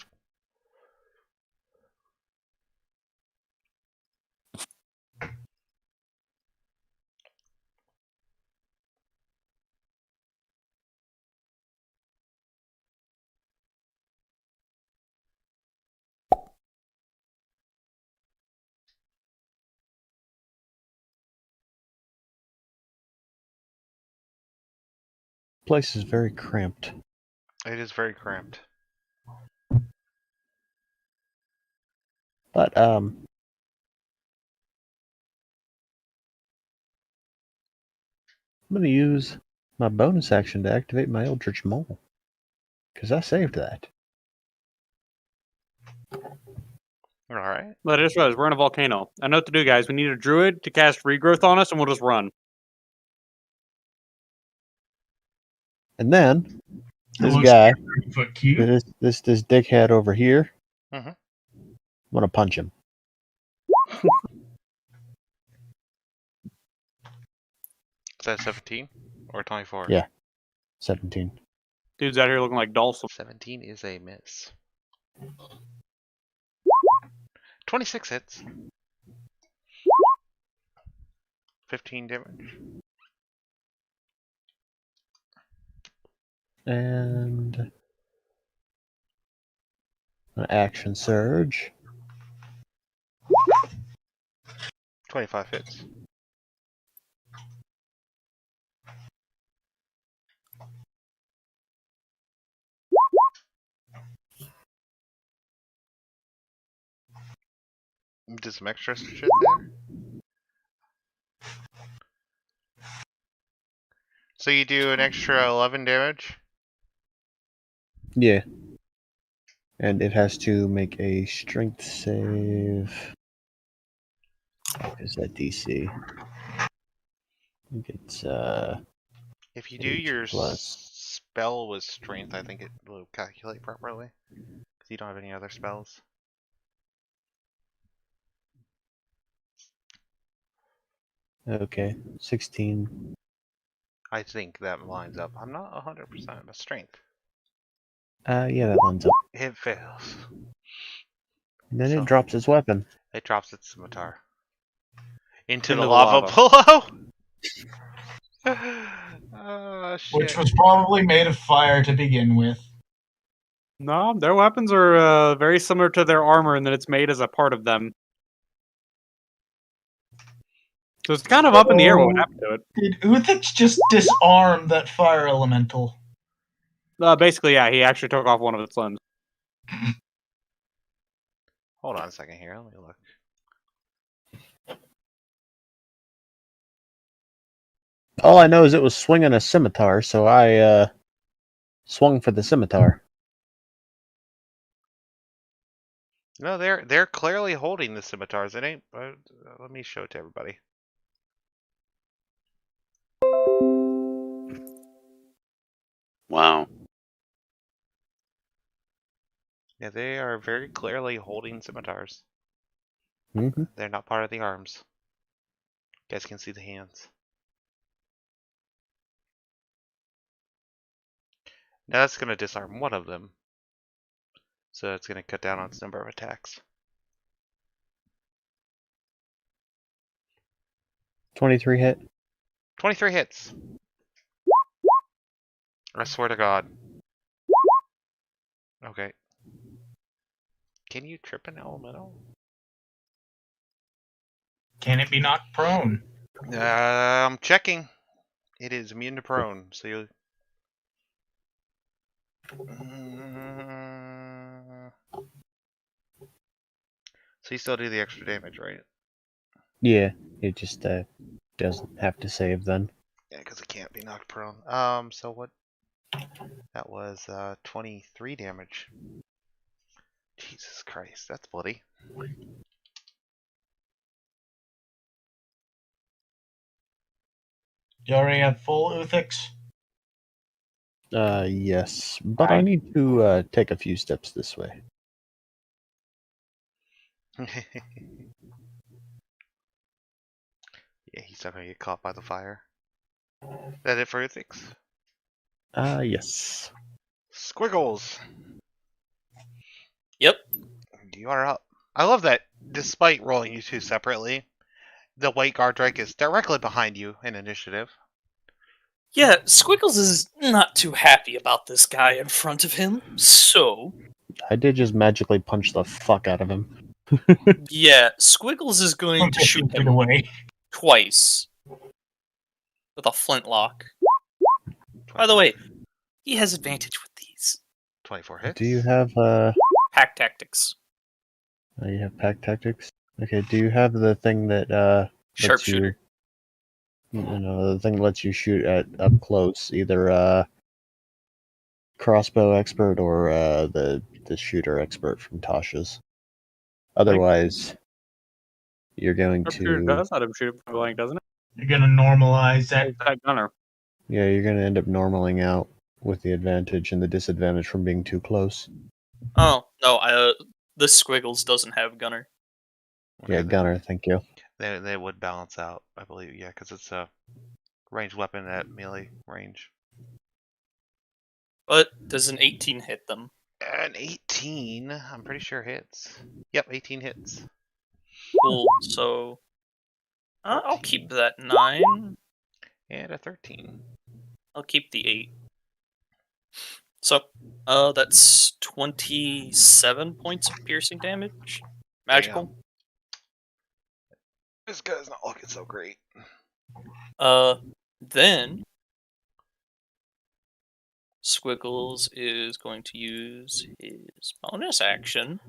Place is very cramped. It is very cramped. But I'm gonna use my bonus action to activate my Eldritch Mole. Because I saved that. Alright. But I just realized we're in a volcano. I know what to do, guys. We need a druid to cast regrowth on us, and we'll just run. And then It this looks guy, 30-foot cube. this dickhead over here, Mhm. I'm gonna punch him. Is that 17 or 24? Yeah. 17. Dude's out here looking like Dawson. 17 is a miss. 26 hits. 15 damage. And an action surge. 25 hits. Did some extra shit there. So you do an extra 11 damage? Yeah. And it has to make a strength save. What is that DC? I think it's If you do 8 your plus. spell with strength, I think it will calculate properly. Because you don't have any other spells. Okay, 16. I think that lines up. I'm not 100%, but strength. Yeah, that lines up. It fails. And then So- it drops its weapon. It drops its scimitar. Into Into the the lava lava. below! Oh, shit. Which was probably made of fire to begin with. No, their weapons are very similar to their armor in that it's made as a part of them. So it's kind of up in the air what happened to it. Did Uthix just disarm that fire elemental? Basically, yeah, he actually took off one of its limbs. Hold on a second here. Let me look. All I know is it was swinging a scimitar, so I swung for the scimitar. No, they're clearly holding the scimitars. It ain't. Let me show it to everybody. Wow. Yeah, they are very clearly holding scimitars. Mm-hmm. They're not part of the arms. You guys can see the hands. Now that's going to disarm one of them. So it's going to cut down on its number of attacks. 23 hit. 23 hits. I swear to God. Okay. Can you trip an elemental? Can it be knocked prone? I'm checking. It is immune to prone, so you. So you still do the extra damage, right? Yeah, it just doesn't have to save then. Yeah, because it can't be knocked prone. So what? That was 23 damage. Jesus Christ, that's bloody. You already have full Uthix? Yes, but I need to take a few steps this way. Yeah, he's not gonna get caught by the fire. That it for ethics? Yes. Squiggles, Yep. you are up. I love that despite rolling you two separately, the white guard drake is directly behind you in initiative. Yeah, Squiggles is not too happy about this guy in front of him, so I did just magically punch the fuck out of him. yeah, Squiggles is going to shoot 50 feet him away. twice with a flintlock. By the way, he has advantage with these. 24 hits. Do you have Pack tactics. you have pack tactics? Okay, do you have the thing that lets you Sharpshooter. the thing that lets you shoot at up close, either crossbow expert or the shooter expert from Tasha's. Otherwise, you're going Sharpshooter to does let him shoot it point blank, doesn't it? You're gonna normalize that. It's that gunner. yeah, you're going to end up normaling out with the advantage and the disadvantage from being too close. Oh, no, this Squiggles doesn't have gunner. Yeah, gunner, thank you. They would balance out, I believe. Yeah, because it's a ranged weapon at melee range. But does an 18 hit them? An 18, I'm pretty sure hits. Yep, 18 hits. Cool, so I'll keep that 9. And a 13. I'll keep the 8. So, that's 27 points of piercing damage. Magical. This guy's not looking so great. Then Squiggles is going to use his bonus action.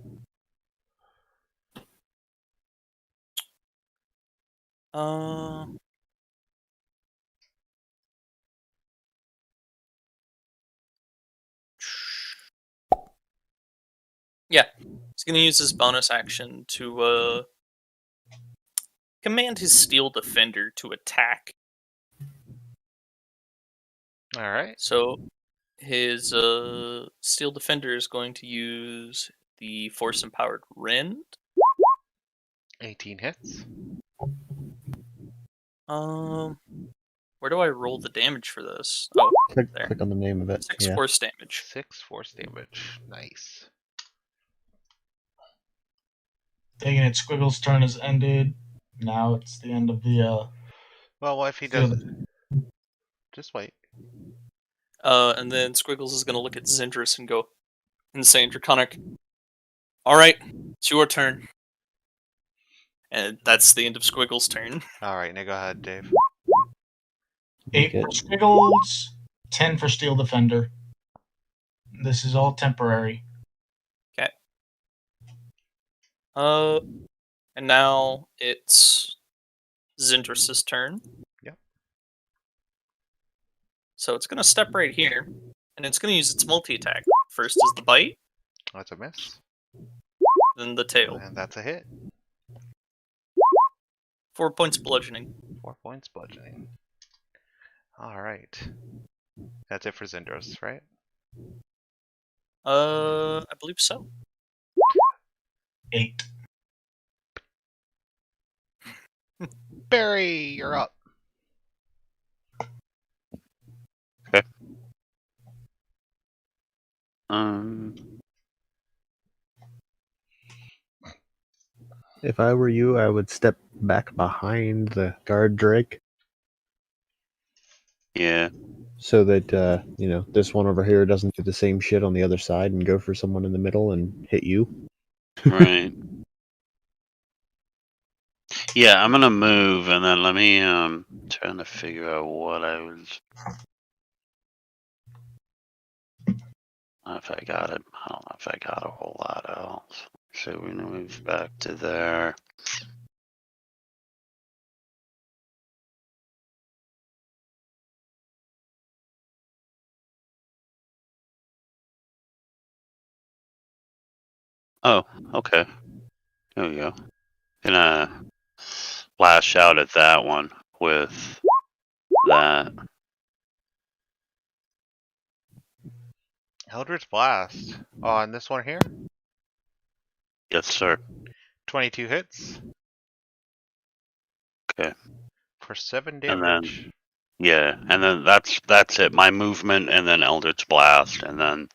Yeah, he's going to use his bonus action to command his steel defender to attack. All right. So his steel defender is going to use the force empowered rend. 18 hits. Where do I roll the damage for this? Oh, Click, there. click on the name of it. 6 Yeah. force damage. 6 force damage. Nice. Taking it, Squiggles' turn has ended. Now it's the end of the. Well, what if he Steel does? Just wait. And then Squiggles is going to look at Zindris and go, Insane Draconic. Alright, it's your turn. And that's the end of Squiggles' turn. All right, now go ahead, Dave. 8 for Squiggles, 10 for Steel Defender. This is all temporary. Okay. And now it's Zindris' turn. Yep. So it's going to step right here, and it's going to use its multi-attack. First is the bite, That's a miss. then the tail. And that's a hit. 4 points bludgeoning. 4 points bludgeoning. All right. That's it for Zindros, right? I believe so. 8. Barry, you're up. If I were you, I would step back behind the guard drake Yeah. so that this one over here doesn't do the same shit on the other side and go for someone in the middle and hit you. Right. Yeah, I'm gonna move and then let me trying to figure out what I was. I don't know if I got it. I don't know if I got a whole lot else. So we're gonna move back to there. Oh, okay. There we go. Gonna lash out at that one with that. Eldritch Blast on this one here. Yes, sir. 22 hits. Okay. For 7 And damage. then, yeah, and then that's it. My movement, and then Eldritch Blast, and then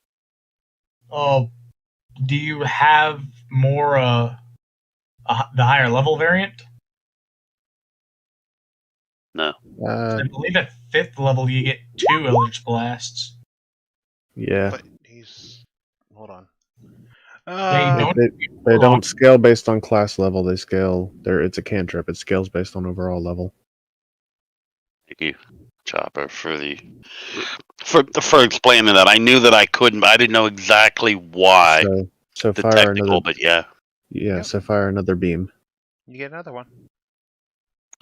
Do you have more the higher level variant? no. I believe at 5th level you get 2 Eldritch Blasts. Yeah. But he's. Hold on. Yeah, you don't. They don't scale based on class level. They scale. It's a cantrip. It scales based on overall level. Thank you, Chopper, for explaining that. I knew that I couldn't, but I didn't know exactly why. So The fire technical, another. but yeah. Yeah. Yep. So fire another beam. You get another one.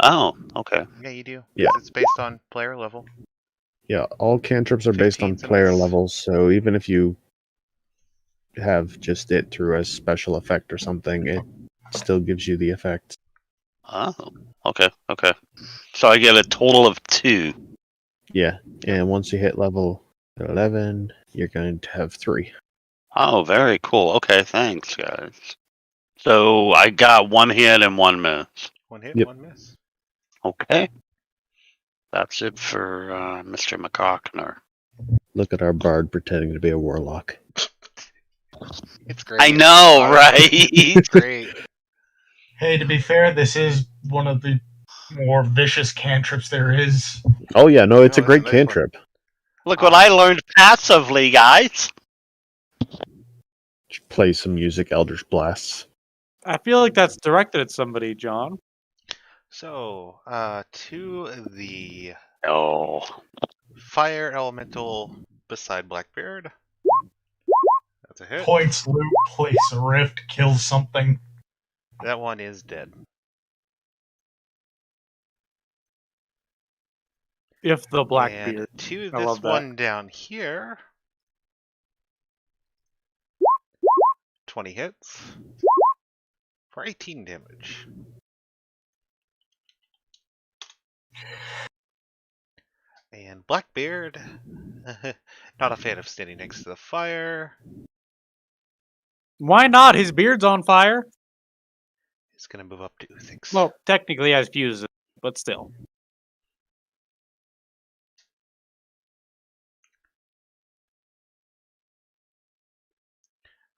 Oh, okay. Yeah, you do. Yeah. It's based on player level. Yeah. All cantrips are based on 15's a player miss. levels. So even if you have just it through a special effect or something, it still gives you the effect. Oh, okay. So I get a total of 2. Yeah. And once you hit level 11, you're going to have 3. Oh, very cool. Okay, thanks, guys. So I got 1 hit and 1 miss. 1 hit, Yep. 1 miss. Okay. That's it for Mr. McCockner. Look at our bard pretending to be a warlock. It's great. I know, Honestly, right? It's great. Hey, to be fair, this is one of the more vicious cantrips there is. Oh yeah, no, it's No, a great it's a nice one. cantrip. Look what I learned passively, guys. Play some music, Eldritch Blasts. I feel like that's directed at somebody, John. So, to the Oh, fire elemental beside Blackbeard. That's a hit. Points loot, place a rift, kills something. That one is dead. If the And Blackbeard. to I this love that. one down here. 20 hits. For 18 damage. And Blackbeard, not a fan of standing next to the fire. Why not? His beard's on fire. He's gonna move up to Uthix. Well, technically has fuses, but still.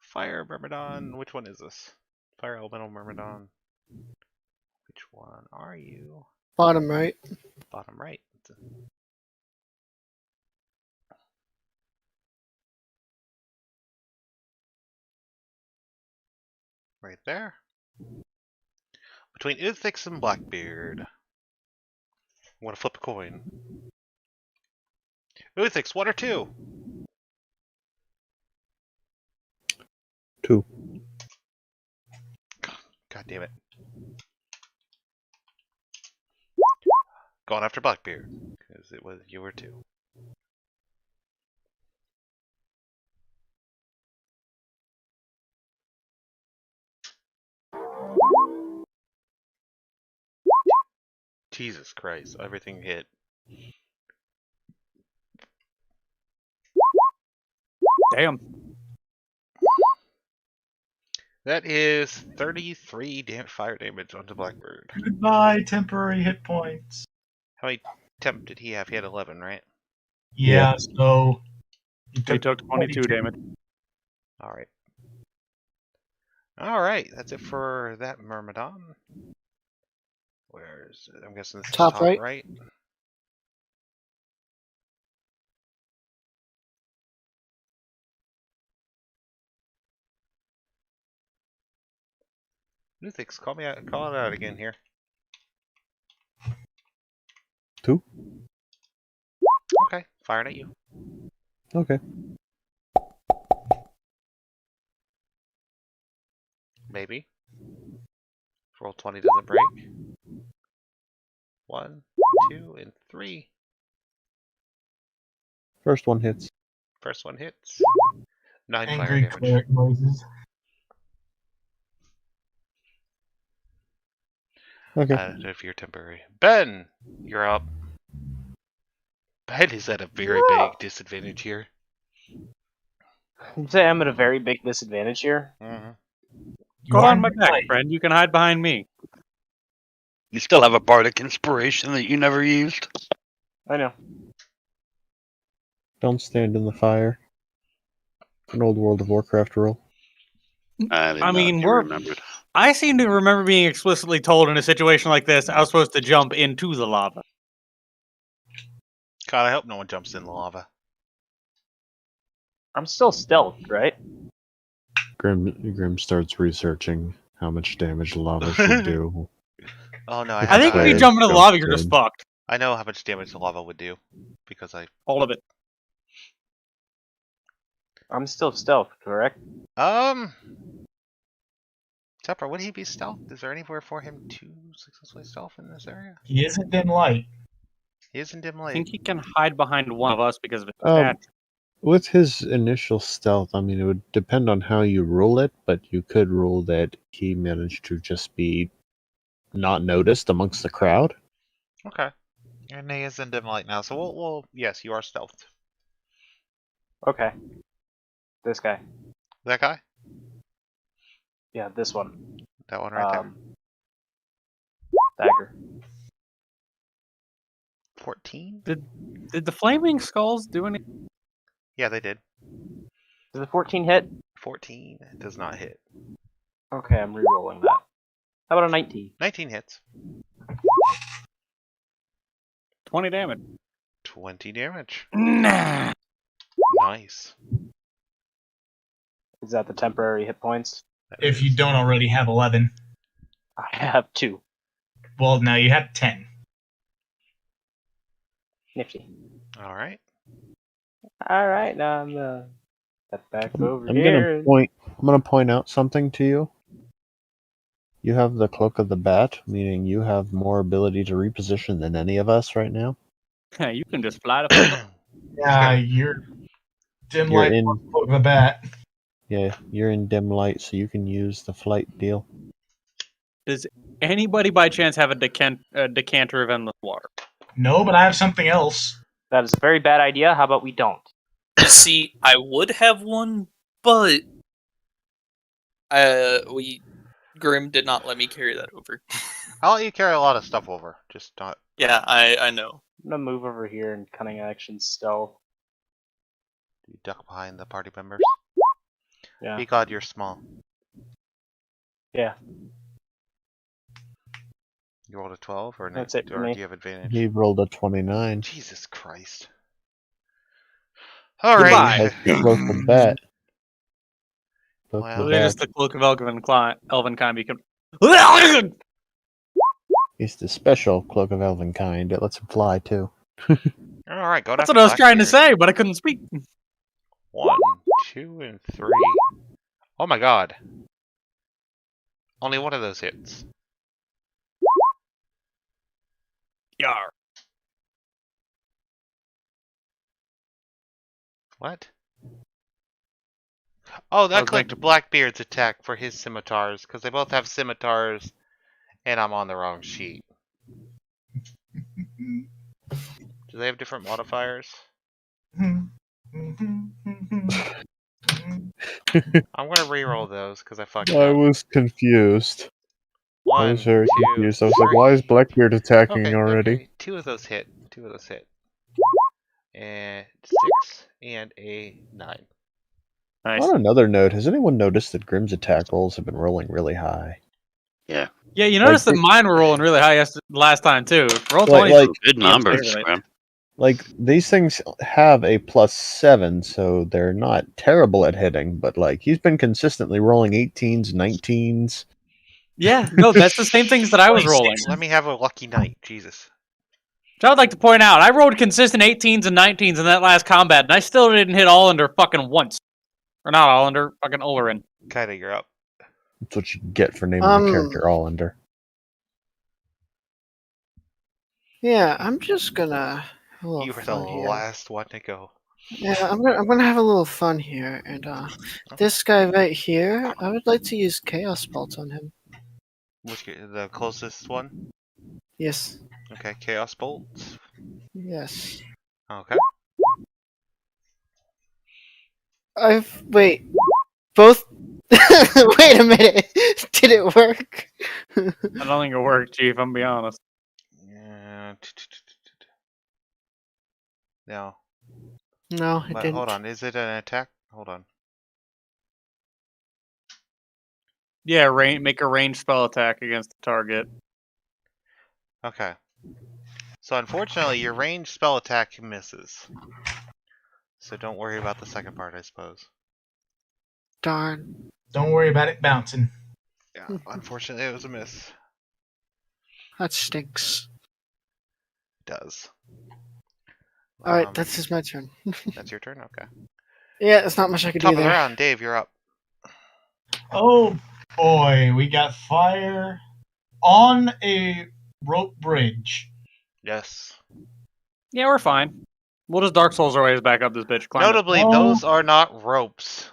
Fire Myrmidon, which one is this? Fire Elemental Myrmidon. Which one are you? Bottom right. Bottom right. Right there. Between Uthix and Blackbeard. I want to flip a coin. Uthix, 1 or 2? 2. God damn it. Going after Blackbeard. Because it was you were 2. Jesus Christ, everything hit. Damn. That is 33 fire damage onto Blackbeard. Goodbye, temporary hit points. How many temp did he have? He had 11, right? Yeah, so He took 22 damage. Alright. Alright, that's it for that Myrmidon. Where's it? I'm guessing this is Top right. right. Nuthix, call it out again here. 2. Okay, firing at you. Okay. Maybe. If roll 20 doesn't break. 1, 2, and 3. First one hits. First one hits. 9 fire angry damage. cleric noises. Okay. If you're temporary. Ben, you're up. Ben is at a very big disadvantage here. You say I'm at a very big disadvantage here. Mm-hmm. You Go are on my in back, light. friend. You can hide behind me. You still have a bardic inspiration that you never used. I know. Don't stand in the fire. An old World of Warcraft rule. I didn't I know mean, if you we're. remembered. I seem to remember being explicitly told in a situation like this I was supposed to jump into the lava. God, I hope no one jumps in the lava. I'm still stealthed, right? Grim starts researching how much damage lava should do. Oh no, I If I have think if that. you Fire jump into the jumps lava, you're just in. fucked. I know how much damage the lava would do because I. All of it. I'm still stealthed, correct? Tepper, would he be stealth? Is there anywhere for him to successfully stealth in this area? He is in dim light. He is in dim I light. think he can hide behind one of us because of his Um, stature. With his initial stealth, I mean, it would depend on how you rule it, but you could rule that he managed to just be not noticed amongst the crowd. Okay. And he is in dim light now, so we'll yes, you are stealthed. Okay. This guy. That guy? Yeah, this one. That one right Dagger. there. 14? Did the flaming skulls do any? Yeah, they did. Does the 14 hit? 14 does not hit. Okay, I'm re-rolling that. How about a 19? 19 hits. 20 damage. 20 damage. Nah. Nice. Is that the temporary hit points? If you don't already have 11. I have 2. Well, now you have 10. Nifty. Alright. Alright, now I'm step back over I'm here. gonna point out something to you. You have the Cloak of the Bat, meaning you have more ability to reposition than any of us right now. You can just fly the fuck up. Yeah, you're dim You're light in- plus the bat. Yeah, you're in dim light, so you can use the flight deal. Does anybody by chance have a decanter of endless water? No, but I have something else. That is a very bad idea. How about we don't? You see, I would have one, but Grim did not let me carry that over. I'll let you carry a lot of stuff over. Just not. Yeah, I know. I'm gonna move over here and cunning action stealth. You duck behind the party members. Yeah. Be God, you're small. Yeah. You rolled a 12 or That's it for or me. do you have advantage? He rolled a 29. Jesus Christ. Alright. Goodbye. He has the Cloak of Bat. Cloak Wow. of Well, Bat. just the cloak of Elvenkind become. It's the special Cloak of Elvenkind. It lets him fly too. Alright, go That's after what I was trying to Blackbeard. say, but I couldn't speak. 1, 2, and 3. Oh my god. Only one of those hits. Yar. What? Oh, that Okay. clicked Blackbeard's attack for his scimitars, because they both have scimitars, and I'm on the wrong sheet. Do they have different modifiers? I'm gonna re-roll those, because I fucked I up. was confused. I 1, was very 2, confused. I was like, 3. why is Blackbeard attacking Okay, already? okay. 2 of those hit. 2 of those hit. And 6 and a 9. Nice. On another note, has anyone noticed that Grim's attack rolls have been rolling really high? Yeah, you noticed that they- mine were rolling really high last time too. Roll Like- 20. like- Good Yeah, numbers, clearly. Grim. Like, these things have a +7, so they're not terrible at hitting, but, like, he's been consistently rolling 18s, 19s. Yeah, no, that's the same things that I was rolling. Let me have a lucky night. Jesus. Which I would like to point out, I rolled consistent 18s and 19s in that last combat, and I still didn't hit Allender fucking once. Or not Allender, fucking Olerin. Kinda, you're up. That's what you get for naming the character Allender. Yeah, I'm just gonna have a little You were the fun here. last one to go. Yeah, I'm gonna have a little fun here, and this guy right here, I would like to use Chaos Bolt on him. The closest one? Yes. Okay, Chaos Bolt. Yes. Okay. Wait. Both. Wait a minute. Did it work? I don't think it worked, Chief. I'm gonna be honest. Yeah. No. No, it But didn't. hold on, is it an attack? Hold on. Yeah, make a ranged spell attack against the target. Okay. So unfortunately, your ranged spell attack misses. So don't worry about the second part, I suppose. Darn. Don't worry about it bouncing. Yeah, unfortunately, it was a miss. That stinks. It does. Alright, that's my turn. That's your turn? Okay. Yeah, there's not much I can Top do of the there. round, Dave, you're up. Oh boy, we got fire on a rope bridge. Yes. Yeah, we're fine. We'll just Dark Souls our ways back up this bitch. Climb it. Notably, Oh. those are not ropes.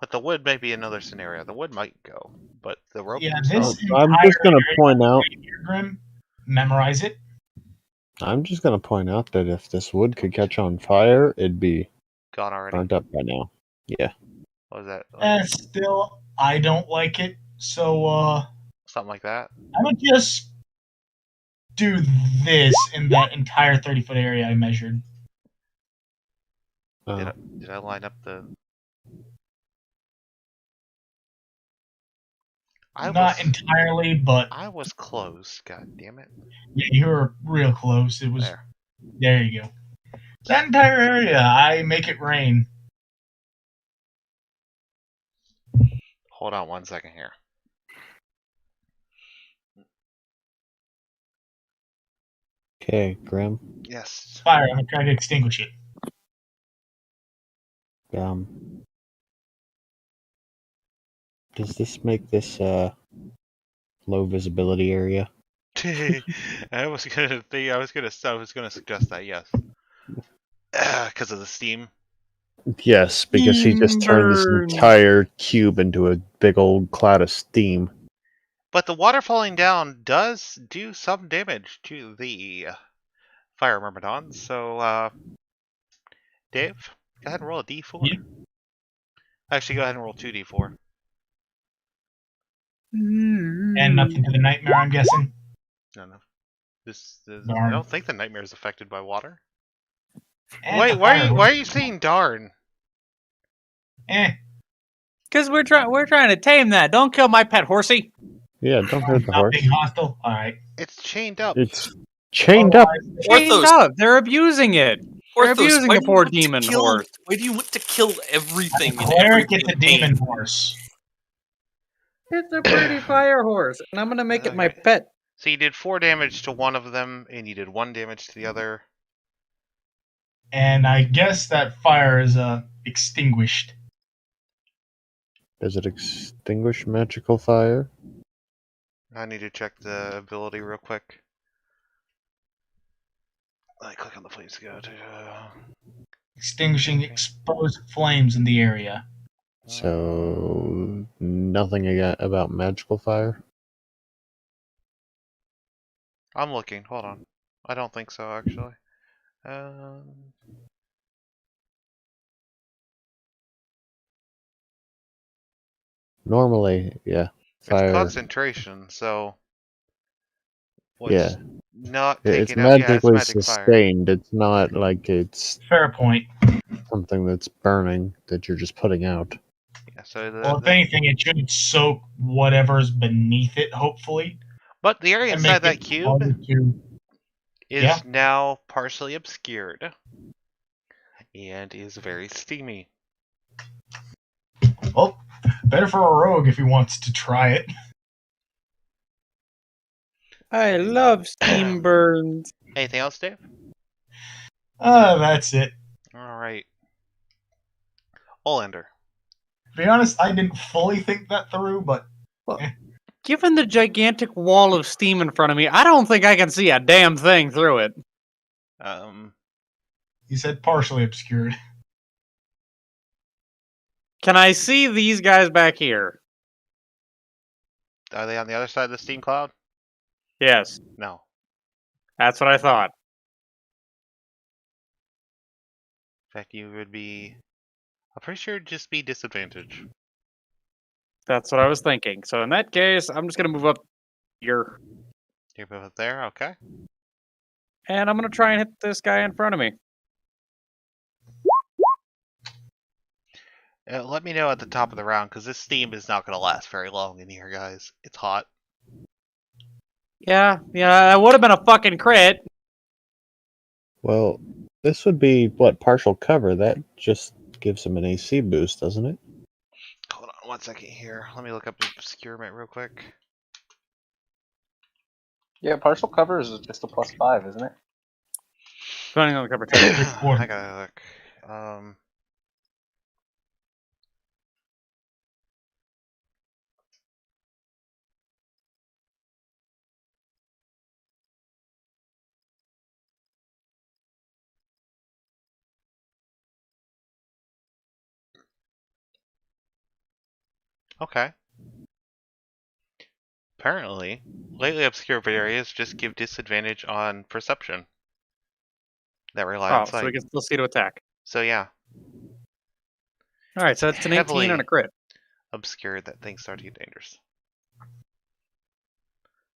But the wood may be another scenario. The wood might go, but the rope Yeah, themselves... this I'm just entire gonna area point out. right here, Grim, memorize it. I'm just gonna point out that if this wood could catch on fire, it'd be Gone already. burnt up by now. Yeah. What was that? And still, I don't like it. So, Something like that? I would just do this in that entire 30-foot area I measured. Did I line up the... Not entirely, but I was close, god damn it. yeah, you were real close. It was There. there you go. That entire area, I make it rain. Hold on one second here. Okay, Grim. Yes. Fire, I'm gonna try to extinguish it. Does this make this low visibility area? I was gonna suggest that, yes. Because of the steam. Yes, because he just turned this Burn. entire cube into a big old cloud of steam. But the water falling down does do some damage to the fire myrmidons. So, Dave, go ahead and roll a d4. Yeah. Actually, go ahead and roll 2d4. And nothing to the nightmare, I'm guessing. No. I Darn. don't think the nightmare is affected by water. And Wait, the why fire are you saying darn? Because we're trying to tame that. Don't kill my pet horsey. Yeah, don't hurt the Not horse. being hostile. All right. It's chained up. It's chained up. Chained Porthos, up. They're abusing it. They're Porthos, abusing why a do you poor want to demon kill- horse. Why do you want to kill everything? and Cleric everybody gets a in pain? demon horse. It's a pretty fire horse, and I'm gonna make it my Okay. pet. So you did 4 damage to one of them, and you did 1 damage to the other. And I guess that fire is extinguished. Does it extinguish magical fire? I need to check the ability real quick. I click on the flames to go to... Extinguishing exposed flames in the area. So nothing about magical fire. I'm looking. Hold on. I don't think so, actually. Normally, yeah, It's fire. concentration, so... What's Yeah. not It's taking out... Yeah, it's magically magic fire. sustained. It's not like it's Fair point. something that's burning that you're just putting out. Yeah, so Well, if anything, it should soak whatever's beneath it, hopefully. But the area and inside make that it cube harder to- is Yeah. now partially obscured. And is very steamy. Well, better for a rogue if he wants to try it. I love steam burns. Anything else, Dave? That's it. Alright. Olander. To be honest, I didn't fully think that through, but Given the gigantic wall of steam in front of me, I don't think I can see a damn thing through it. he said partially obscured. Can I see these guys back here? Are they on the other side of the steam cloud? Yes, No. that's what I thought. In fact, you would be. I'm pretty sure it'd just be disadvantage. That's what I was thinking. So in that case, I'm just gonna move up here, You move up there, okay. and I'm gonna try and hit this guy in front of me. Let me know at the top of the round, because this steam is not going to last very long in here, guys. It's hot. Yeah, that would have been a fucking crit. Well, this would be what, partial cover? That just gives him an AC boost, doesn't it? Hold on 1 second here. Let me look up the obscurement real quick. Yeah, partial cover is just a +5, isn't it? Depending on the cover type. I gotta look. Okay. Apparently, lately obscure areas just give disadvantage on perception that rely on Oh, so sight. we can still see to attack. So yeah, All right, so it's an 18 and a crit. obscured that things start to get dangerous.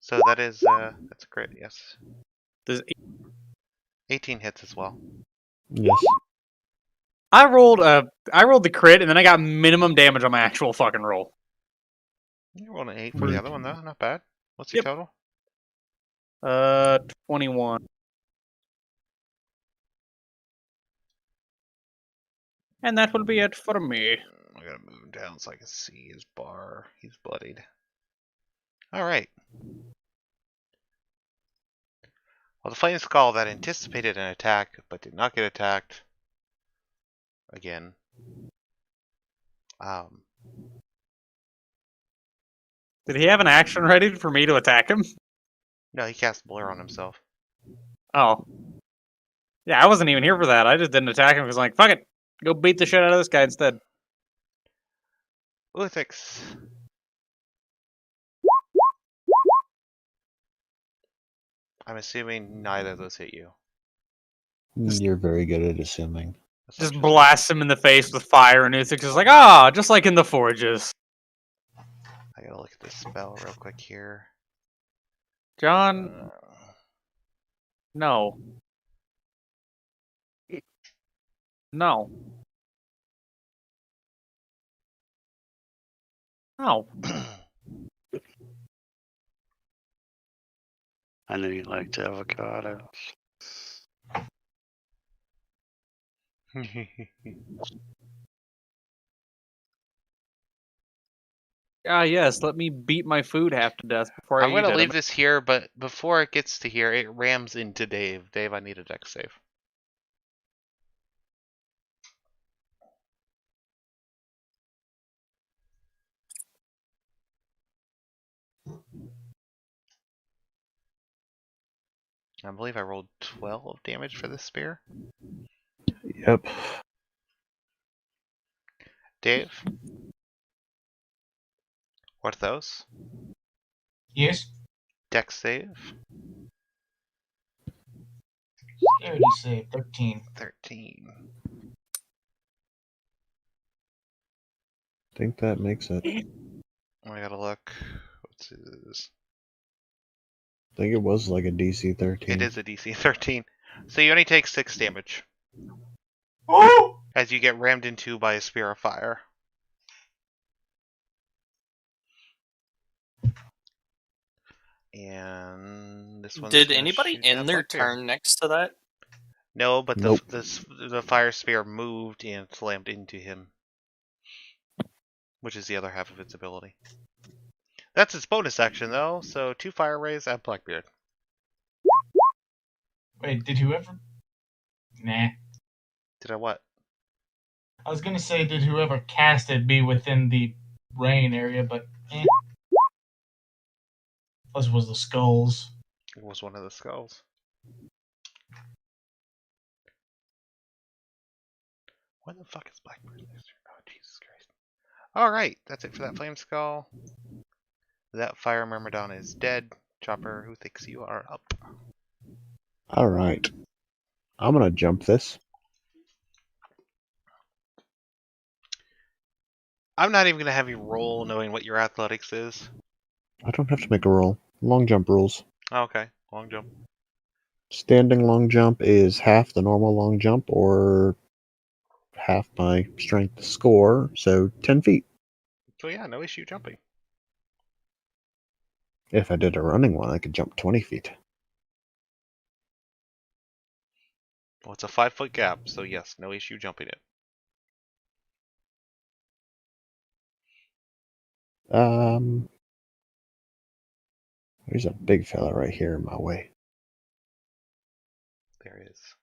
So that is that's a crit, yes. Does 18 hits as well. Yes. I rolled the crit, and then I got minimum damage on my actual fucking roll. You rolled an 8 for the other one though, not bad. What's your total? 21. And that will be it for me. I gotta move him down so I can see his bar. He's bloodied. Alright. Well, the Flame Skull that anticipated an attack, but did not get attacked. Again. Did he have an action ready for me to attack him? No, he cast Blur on himself. Oh. Yeah, I wasn't even here for that. I just didn't attack him because I'm like, fuck it. Go beat the shit out of this guy instead. Uthix. I'm assuming neither of those hit you. You're very good at assuming. Just blast him in the face with fire, and Uthix is like, ah, just like in the Forges. I gotta look at this spell real quick here. John, no. No. No. I know you liked avocados. Ah, yes, let me beat my food half to death before I I'm eat gonna it. leave this here, but before it gets to here, it rams into Dave. Dave, I need a dex save. I believe I rolled 12 damage for this spear. Yep. Dave? What are those? Yes. Dex save? Dexterity save 13. 13. I think that makes it. I gotta look. What's his? I think it was like a DC 13. It is a DC 13. So you only take 6 damage Oh! as you get rammed into by a spear of fire. And this one. Did anybody end their turn next to that? No, but Nope. the fire spear moved and slammed into him, which is the other half of its ability. That's its bonus action though, so 2 fire rays and Blackbeard. Wait, did whoever... Nah. Did I what? I was gonna say, did whoever cast it be within the rain area, but eh. Plus it was the skulls. It was one of the skulls. What the fuck is Blackbeard? Oh, Jesus Christ. Alright, that's it for that flame skull. That fire myrmidon is dead. Chopper, who thinks you are up? Alright. I'm gonna jump this. I'm not even going to have you roll knowing what your athletics is. I don't have to make a roll. Long jump rules. Oh, okay, long jump. Standing long jump is half the normal long jump, or half my strength score, so 10 feet. So yeah, no issue jumping. If I did a running one, I could jump 20 feet. Well, it's a 5-foot gap, so yes, no issue jumping it. There's a big fella right here in my way. There it is.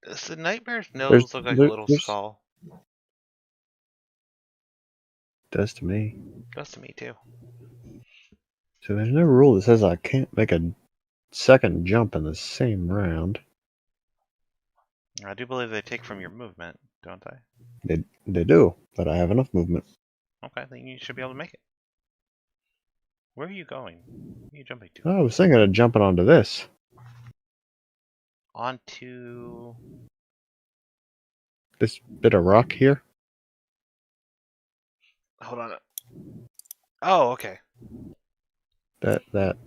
Does the nightmare's nose look like a little there's skull? does to me. Does to me too. So there's no rule that says I can't make a second jump in the same round. I do believe they take from your movement, don't they? They do, but I have enough movement. Okay, then you should be able to make it. Where are you going? Where are you jumping to? Oh, I was thinking of jumping onto this. Onto... This bit of rock here. Hold on. Oh, okay. That.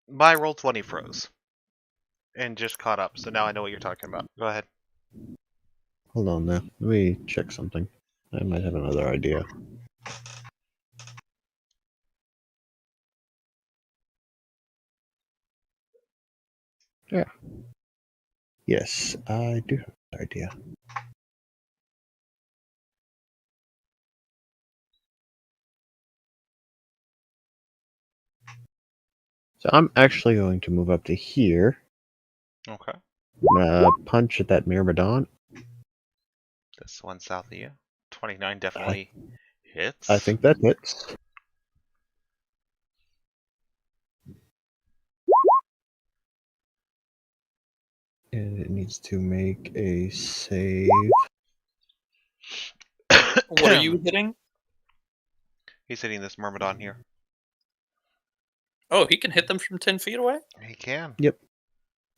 My Roll20 froze. And just caught up, so now I know what you're talking about. Go ahead. Hold on now. Let me check something. I might have another idea. Yeah. Yes, I do have an idea. So I'm actually going to move up to here. Okay. Punch at that Myrmidon. This one south of you. 29 definitely hits. I think that hits. And it needs to make a save. What are you hitting? He's hitting this Myrmidon here. Oh, he can hit them from 10 feet away? He can. Yep.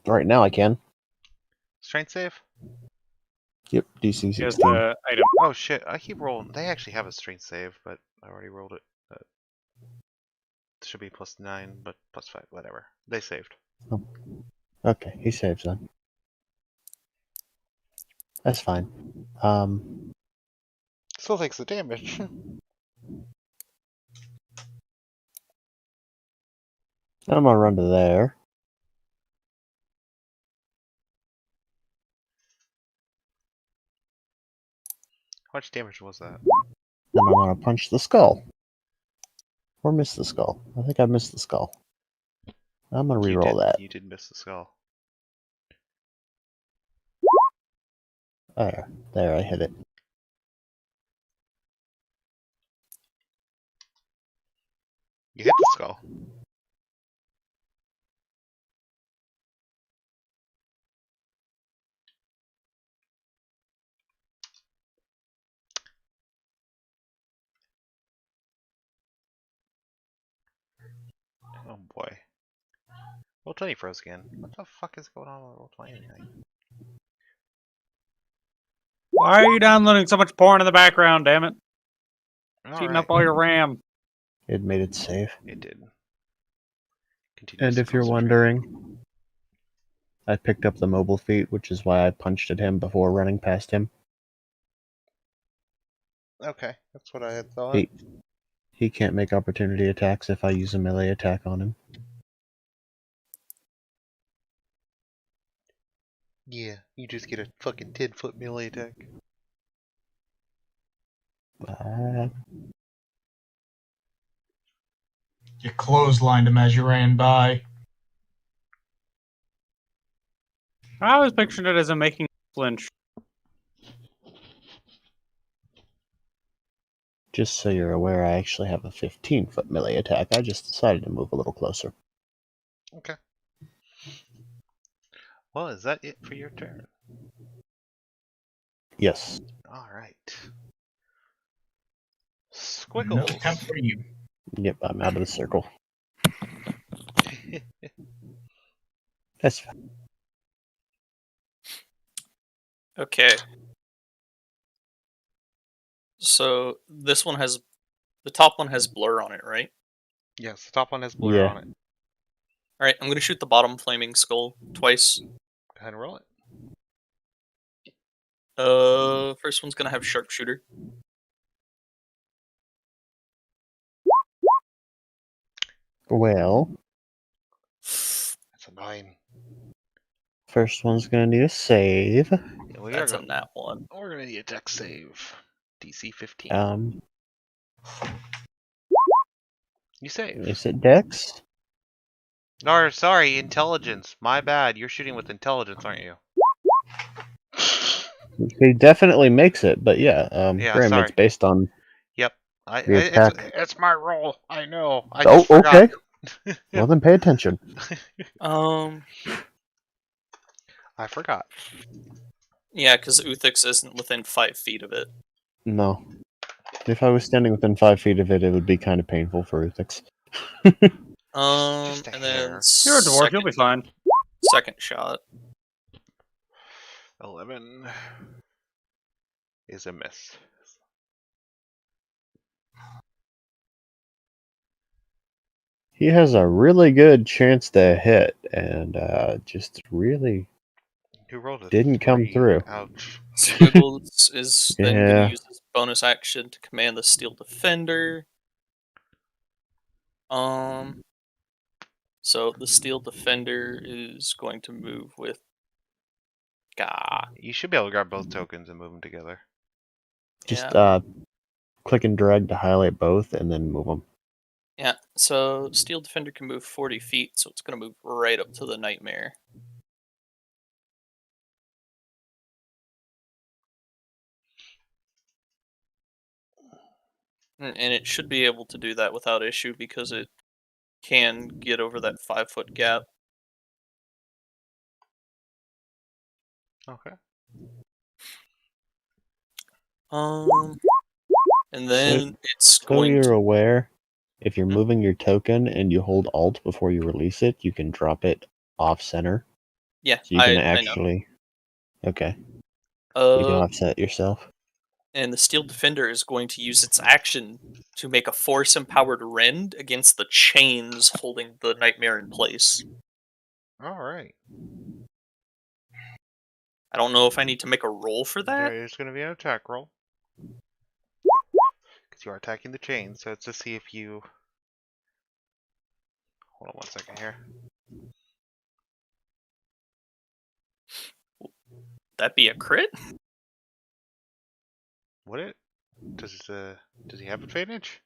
Right now I can. Strength save? Yep, DC Here's 16. the item. Oh shit, I keep rolling. They actually have a strength save, but I already rolled it. It should be +9, but +5, whatever. They saved. Oh. Okay, he saves then. That's fine. Still takes the damage. I'm gonna run to there. How much damage was that? And I'm gonna punch the skull. Or miss the skull. I think I missed the skull. I'm gonna reroll that. You did miss the skull. There, I hit it. You hit the skull. Oh boy. Roll20 froze again. What the fuck is going on with Roll20 thing? Why are you downloading so much porn in the background, damn it? It's eating Alright. up all your RAM. It made it save. It did. And if you're wondering, I picked up the mobile feat, which is why I punched at him before running past him. Okay, that's what I had thought. He can't make opportunity attacks if I use a melee attack on him. Yeah, you just get a fucking 10-foot melee attack. You clotheslined him as you ran by. I always pictured it as a making flinch. Just so you're aware, I actually have a 15-foot melee attack. I just decided to move a little closer. Okay. Well, is that it for your turn? Yes. All right. No Squiggles. attempt for you. Yep, I'm out of the circle. That's fine. Okay. So this one has the top one has blur on it, right? Yes, the top one has blur Yeah. on it. All right, I'm gonna shoot the bottom flaming skull twice. Go ahead and roll it. First one's gonna have sharpshooter. Well, That's a 9. first one's gonna need a save. Yeah, That's a nat one. we're gonna need a dex save. DC 15. You save. Is it Dex? No, sorry, intelligence. My bad. You're shooting with intelligence, aren't you? He definitely makes it, but yeah, Yeah, Graham, sorry. it's based on Yep. the attack. It's my roll. I know. I Oh, just forgot. okay. Well, then pay attention. Um, I forgot. yeah, because Uthix isn't within 5 feet of it. No. If I was standing within 5 feet of it, it would be kind of painful for Uthix. Just a And then hair. You're a dwarf. You'll be fine. second shot. 11 is a miss. He has a really good chance to hit, and just really You rolled a didn't come 3. through. Ouch. Squiggles is then going Yeah. to use his bonus action to command the Steel Defender. So the Steel Defender is going to move with. Gah. You should be able to grab both tokens and move them together. Just Yeah. click and drag to highlight both, and then move them. Yeah. So Steel Defender can move 40 feet, so it's going to move right up to the Nightmare. And it should be able to do that without issue because it can get over that 5-foot gap. Okay. And then it's So going you're to. aware, if you're moving your token and you hold Alt before you release it, you can drop it off center. Yeah, So you can I know. actually. Okay. You can offset yourself. And the Steel Defender is going to use its action to make a force-empowered rend against the chains holding the Nightmare in place. Alright. I don't know if I need to make a roll for that. There's going to be an attack roll. Because you are attacking the chain, so it's to see if you... Hold on 1 second here. That'd be a crit? Would it? Does he have advantage?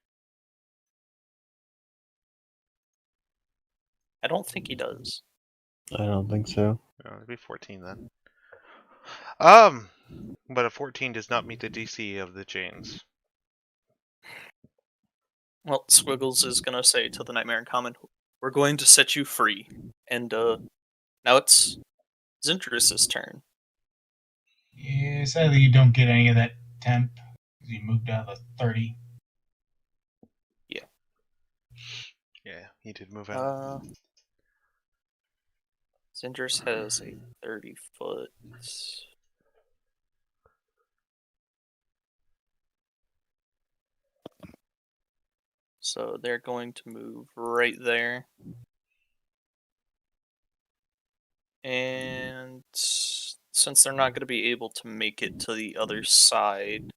I don't think he does. I don't think so. Oh, it'd be 14 then. But a 14 does not meet the DC of the chains. Well, Squiggles is gonna say to the Nightmare in common, "We're going to set you free." And now it's Zintrus's turn. Yeah, sadly you don't get any of that temp because you moved out of the 30. Yeah, he did move out. Zintrus has a 30-foot. So they're going to move right there. And since they're not going to be able to make it to the other side,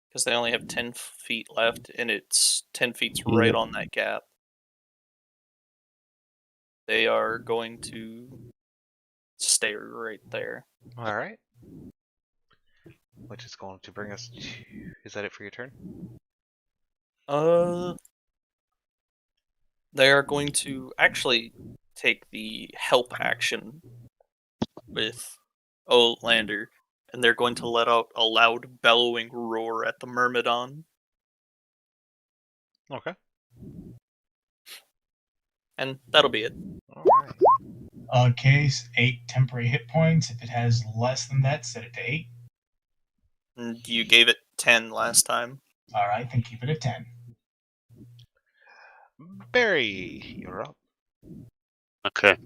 because they only have 10 feet left, and it's 10 feet's right Yep. on that gap, they are going to stay right there. Alright. Which is going to bring us to... Is that it for your turn? They are going to actually take the help action with Olander and they're going to let out a loud bellowing roar at the Myrmidon. Okay. And that'll be it. All right. Case 8 temporary hit points. If it has less than that, set it to 8. And you gave it 10 last time. Alright, then keep it at 10. Barry, you're up. Okay.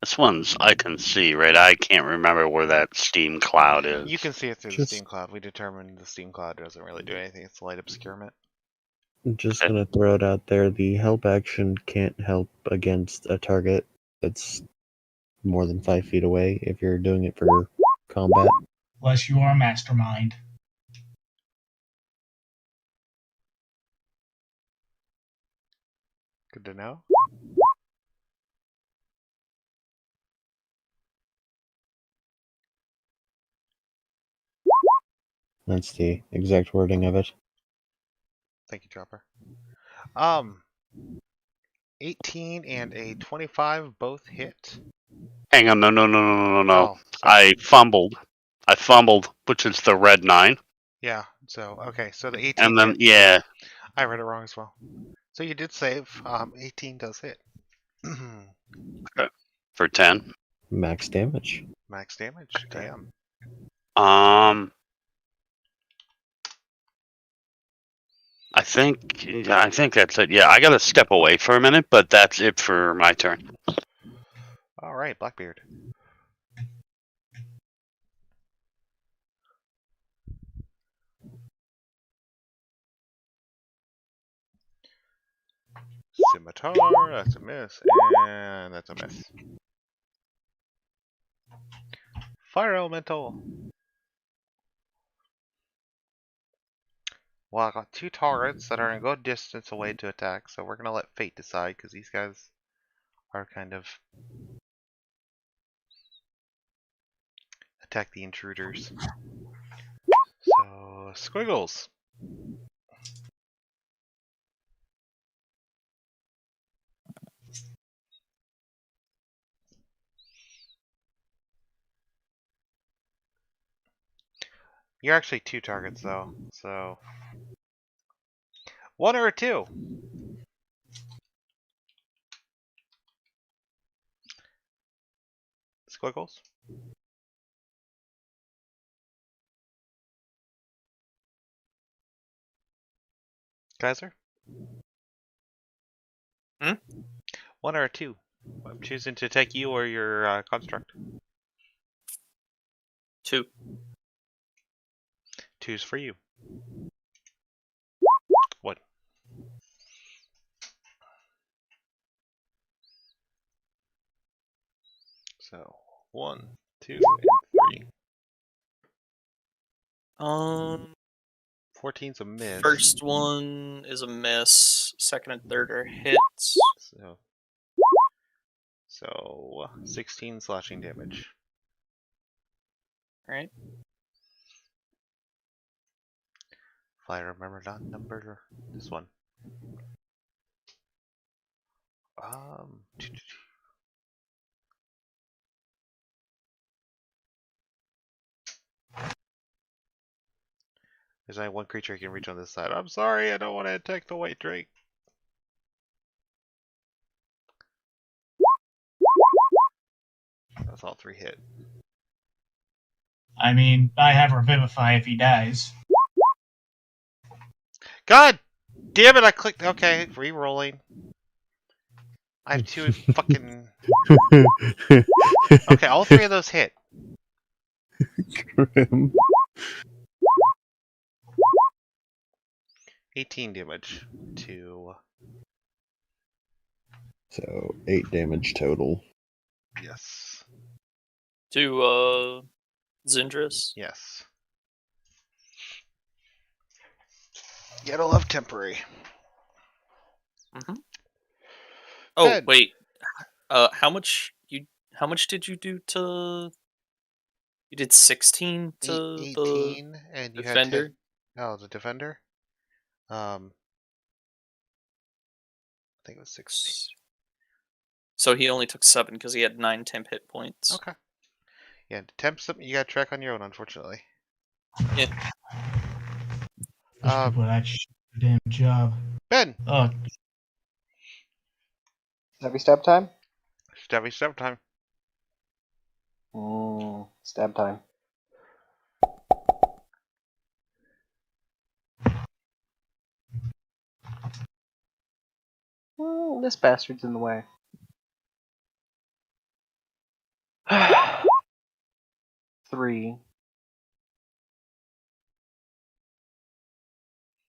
This one's I can see, right? I can't remember where that steam cloud is. You can see it through the Just- steam cloud. We determined the steam cloud doesn't really do anything. It's light obscurement. I'm just gonna throw it out there. The help action can't help against a target that's more than 5 feet away if you're doing it for combat. Unless you are a mastermind. Good to know. That's the exact wording of it. Thank you, Dropper. 18 and a 25 both hit. Hang on, no. Oh, sorry. I fumbled, which is the red 9. Yeah, so, okay, so the 18 And then, hit. yeah. I read it wrong as well. So you did save. 18 does hit. For 10. Max Max damage. damage, damn. I think that's it. Yeah, I gotta step away for a minute, but that's it for my turn. All right, Blackbeard. Scimitar, that's a miss, and that's a miss. Fire Elemental. Well, I got 2 targets that are in a good distance away to attack, so we're gonna let fate decide, because these guys are kind of attack the intruders. So, Squiggles. You're actually 2 targets, though, so... 1 or a 2? Squiggles? Kaiser? Hmm? 1 or a 2? I'm choosing to take you or your construct. 2. 2's for you. What? So, 1, 2, and 3. 14's a miss. First one is a miss. Second and third are hits. So 16 slashing damage. Right. If I remember that number, this one. There's only one creature I can reach on this side. I'm sorry, I don't want to attack the white drake. That's all 3 hit. I mean, I have Revivify if he dies. God damn it, I clicked. Okay, re-rolling. I have 2 fucking. Okay, all 3 of those hit. Grim. 18 damage to. So 8 damage total. Yes. To Zindris. Yes. You gotta love temporary. Mm-hmm. Oh Good. wait, how much did you do to? You did 16 to 18, and you defender. had 10. Oh, the defender. I think it was 16. So he only took 7 because he had 9 temp hit points. Okay. Yeah, attempt something you gotta track on your own, unfortunately. Those people that damn job. Ben! Oh, Heavy stab time? Stabby step time. Stab time. This bastard's in the way. Three.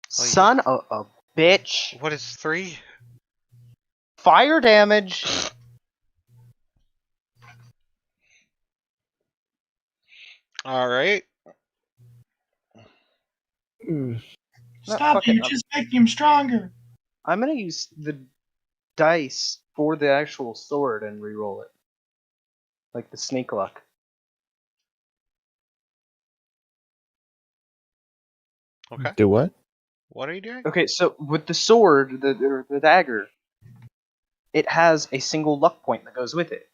Son of a bitch. What is 3? Fire damage. Alright. stop! You just make him stronger. I'm gonna use the dice for the actual sword and re-roll it. Like the sneak luck. Okay. Do what? What are you doing? Okay, so with the sword, the dagger, it has a single luck point that goes with it.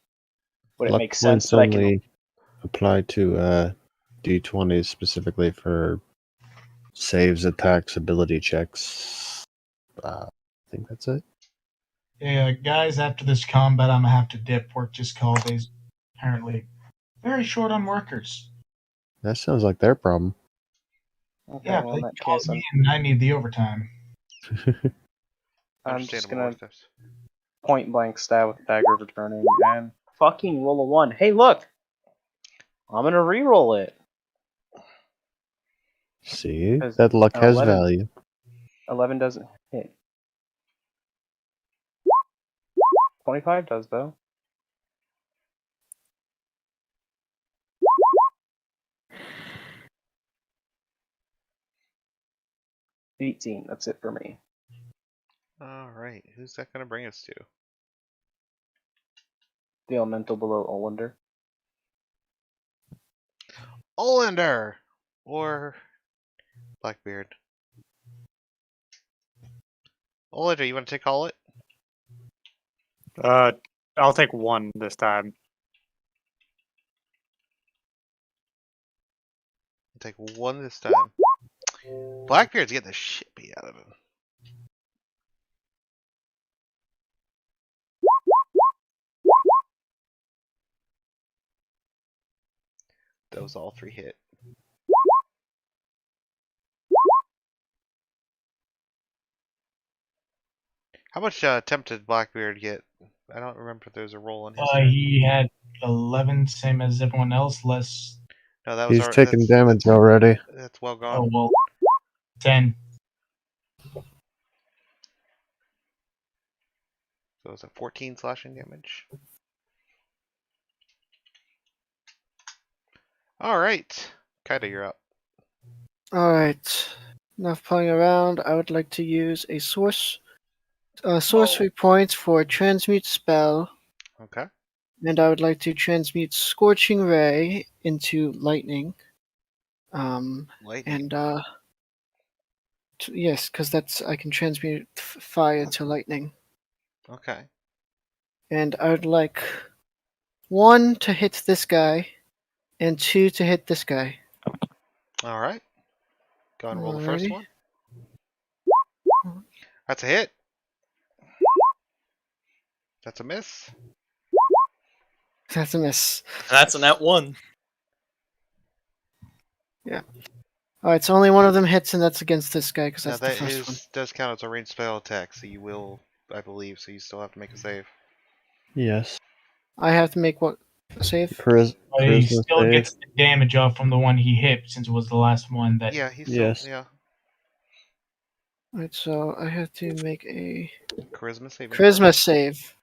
Would it Luck make sense points that I can... only apply to D20s specifically for saves, attacks, ability checks. I think that's it. Yeah, guys. After this combat, I'm gonna have to dip. Work just called. Is apparently very short on workers. That sounds like their problem. Okay, Yeah, well, in they that called case, me, and I need the overtime. I'm just Understandable, gonna Warsteps. point blank stab with the dagger returning and fucking roll a 1. Hey, look! I'm gonna re-roll it. See? 'Cause That luck has 11 value. 11 doesn't hit. 25 does, though. $18, that's it for me. Alright, who's that gonna bring us to? The elemental below Olander. Olander! Or Blackbeard. Olander, you wanna take all it? I'll take 1 this time. Take 1 this time. Blackbeard's getting the shit beat out of him. Those all 3 hit. How much attempt did Blackbeard get? I don't remember if there was a roll on his turn. He had 11, same as everyone else. Less. No, that was He's taking damage already. That's well Oh gone. well. 10. So it's a 14 slashing damage. Alright. Kaida, you're up. Alright. Enough playing around. I would like to use a sorcery point for a transmute spell. Okay. And I would like to transmute Scorching Ray into lightning. Lightning. And yes, because I can transmute fire to lightning. Okay. And I would like 1 to hit this guy, and 2 to hit this guy. Alright. Go and roll the first Alrighty. one. That's a hit. That's a miss. That's a miss. That's a nat 1. Alright, so only one of them hits, and that's against this guy, because Now that's the that first one. does count as a ranged spell attack, so you will, I believe, so you still have to make a save. Yes. I have to make what? A save? He Charisma still save. gets the damage off from the one he hit, since it was the last one that. Yeah, he's still, Yes. yeah. Alright, so I have to make a Charisma save. charisma save.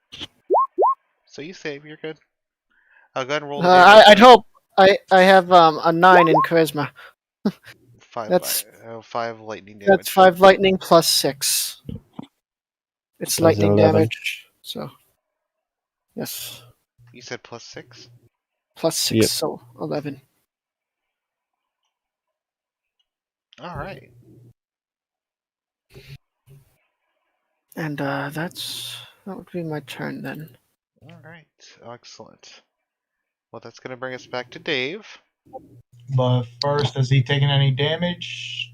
So you save, you're good. I'll go ahead and roll the I'd hope. I have a 9 in charisma. 5, that's- 5 lightning damage. That's 5 lightning plus 6. It's That's lightning 11. damage, so yes, You said plus 6? plus 6, Yep. so 11. Alright. And that would be my turn then. Alright. Excellent. Well, that's going to bring us back to Dave. But first, has he taken any damage?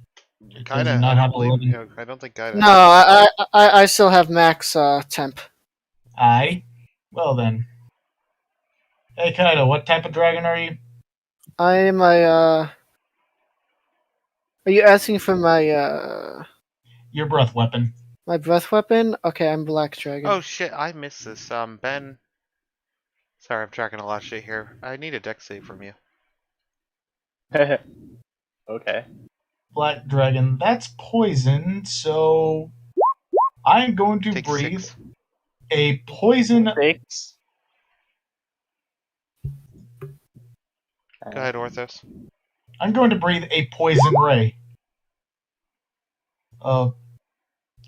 Does he Kaida, I not don't have believe. 11? No, I don't think Kaida. No, I still have max temp. Aye. Well then. Hey Kaido, what type of dragon are you? I am a. Are you asking for my Your breath weapon. my breath weapon? Okay, I'm black dragon. Oh shit, I missed this. Ben. Sorry, I'm tracking a lot of shit here. I need a deck save from you. Okay. Black dragon. That's poison, so I'm going to Take breathe 6. a poison. 6. Go ahead, Orthos. I'm going to breathe a poison ray.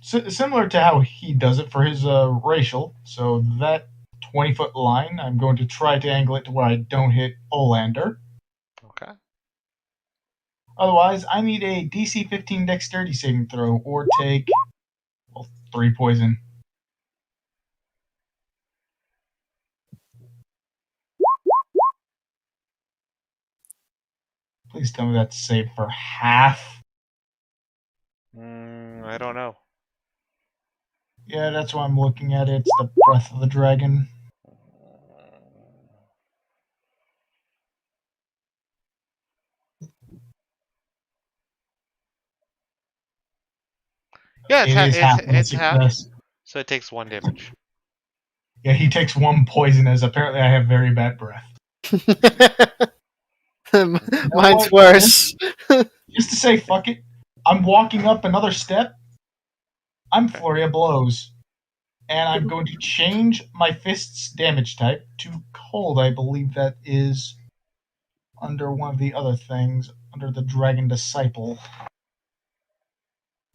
Similar to how he does it for his racial. So that 20-foot line, I'm going to try to angle it to where I don't hit Olander. Okay. Otherwise, I need a DC 15 dexterity saving throw or take 3 poison. Please tell me that's saved for half. I don't know. Yeah, that's why I'm looking at it. It's the breath of the dragon. Yeah, It is half on a it's half. success. So it takes 1 damage. Yeah, he takes 1 poison as apparently I have very bad breath. Mine's what? worse. Just to say, fuck it. I'm walking up another step. I'm Flurry of Blows. And I'm going to change my fist's damage type to cold. I believe that is under one of the other things, under the Dragon Disciple.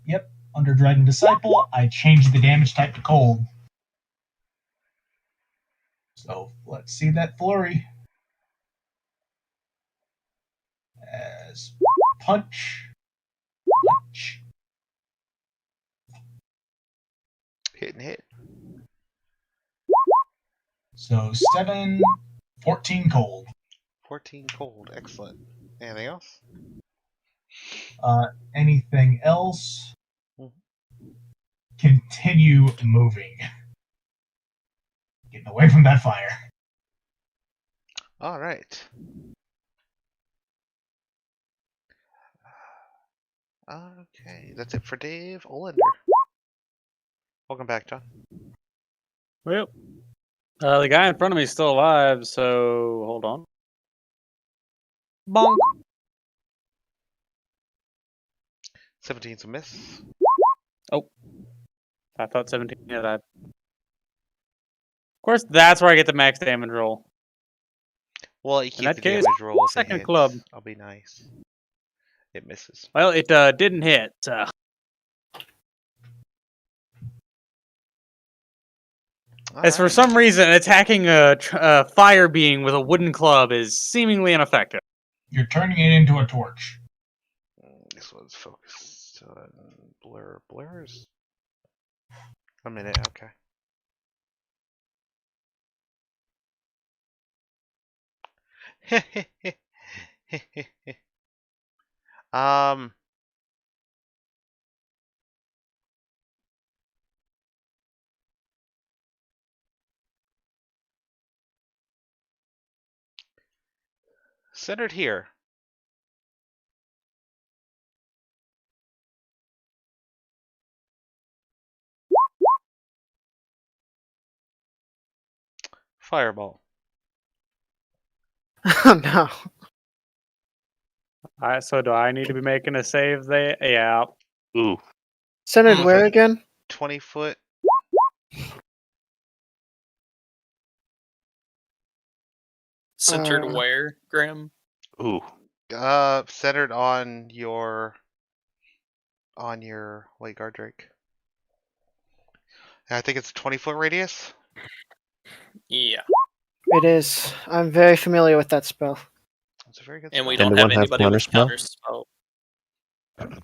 Yep, under Dragon Disciple, I changed the damage type to cold. So let's see that flurry. As punch. Punch. Hit and hit. So 7, 14 cold. 14 cold. Excellent. Anything else? Anything else? Continue moving. Getting away from that fire. All right. Okay, that's it for Dave Olander. Welcome back, John. Well, the guy in front of me is still alive, so hold on. Bonk. 17's a miss. Oh, I thought 17 had died. Of course, that's where I get the max damage roll. Well, you keep that the case, damage roll if it second hits. club. I'll be nice. It misses. Well, it didn't hit. As for some reason, attacking a fire being with a wooden club is seemingly ineffective. You're turning it into a torch. This one's focused on blur. Blurs? A minute, okay. um. Centered here. Fireball. Oh no. Alright, so do I need to be making a save there? Yeah. Ooh. Centered where again? 20 foot. Centered where, Graham? Ooh. Centered on your White Guard Drake. I think it's a 20-foot radius. Yeah. It is. I'm very familiar with that spell. It's a very good And spell. we Can don't anyone have have anybody with counterspell? counterspell.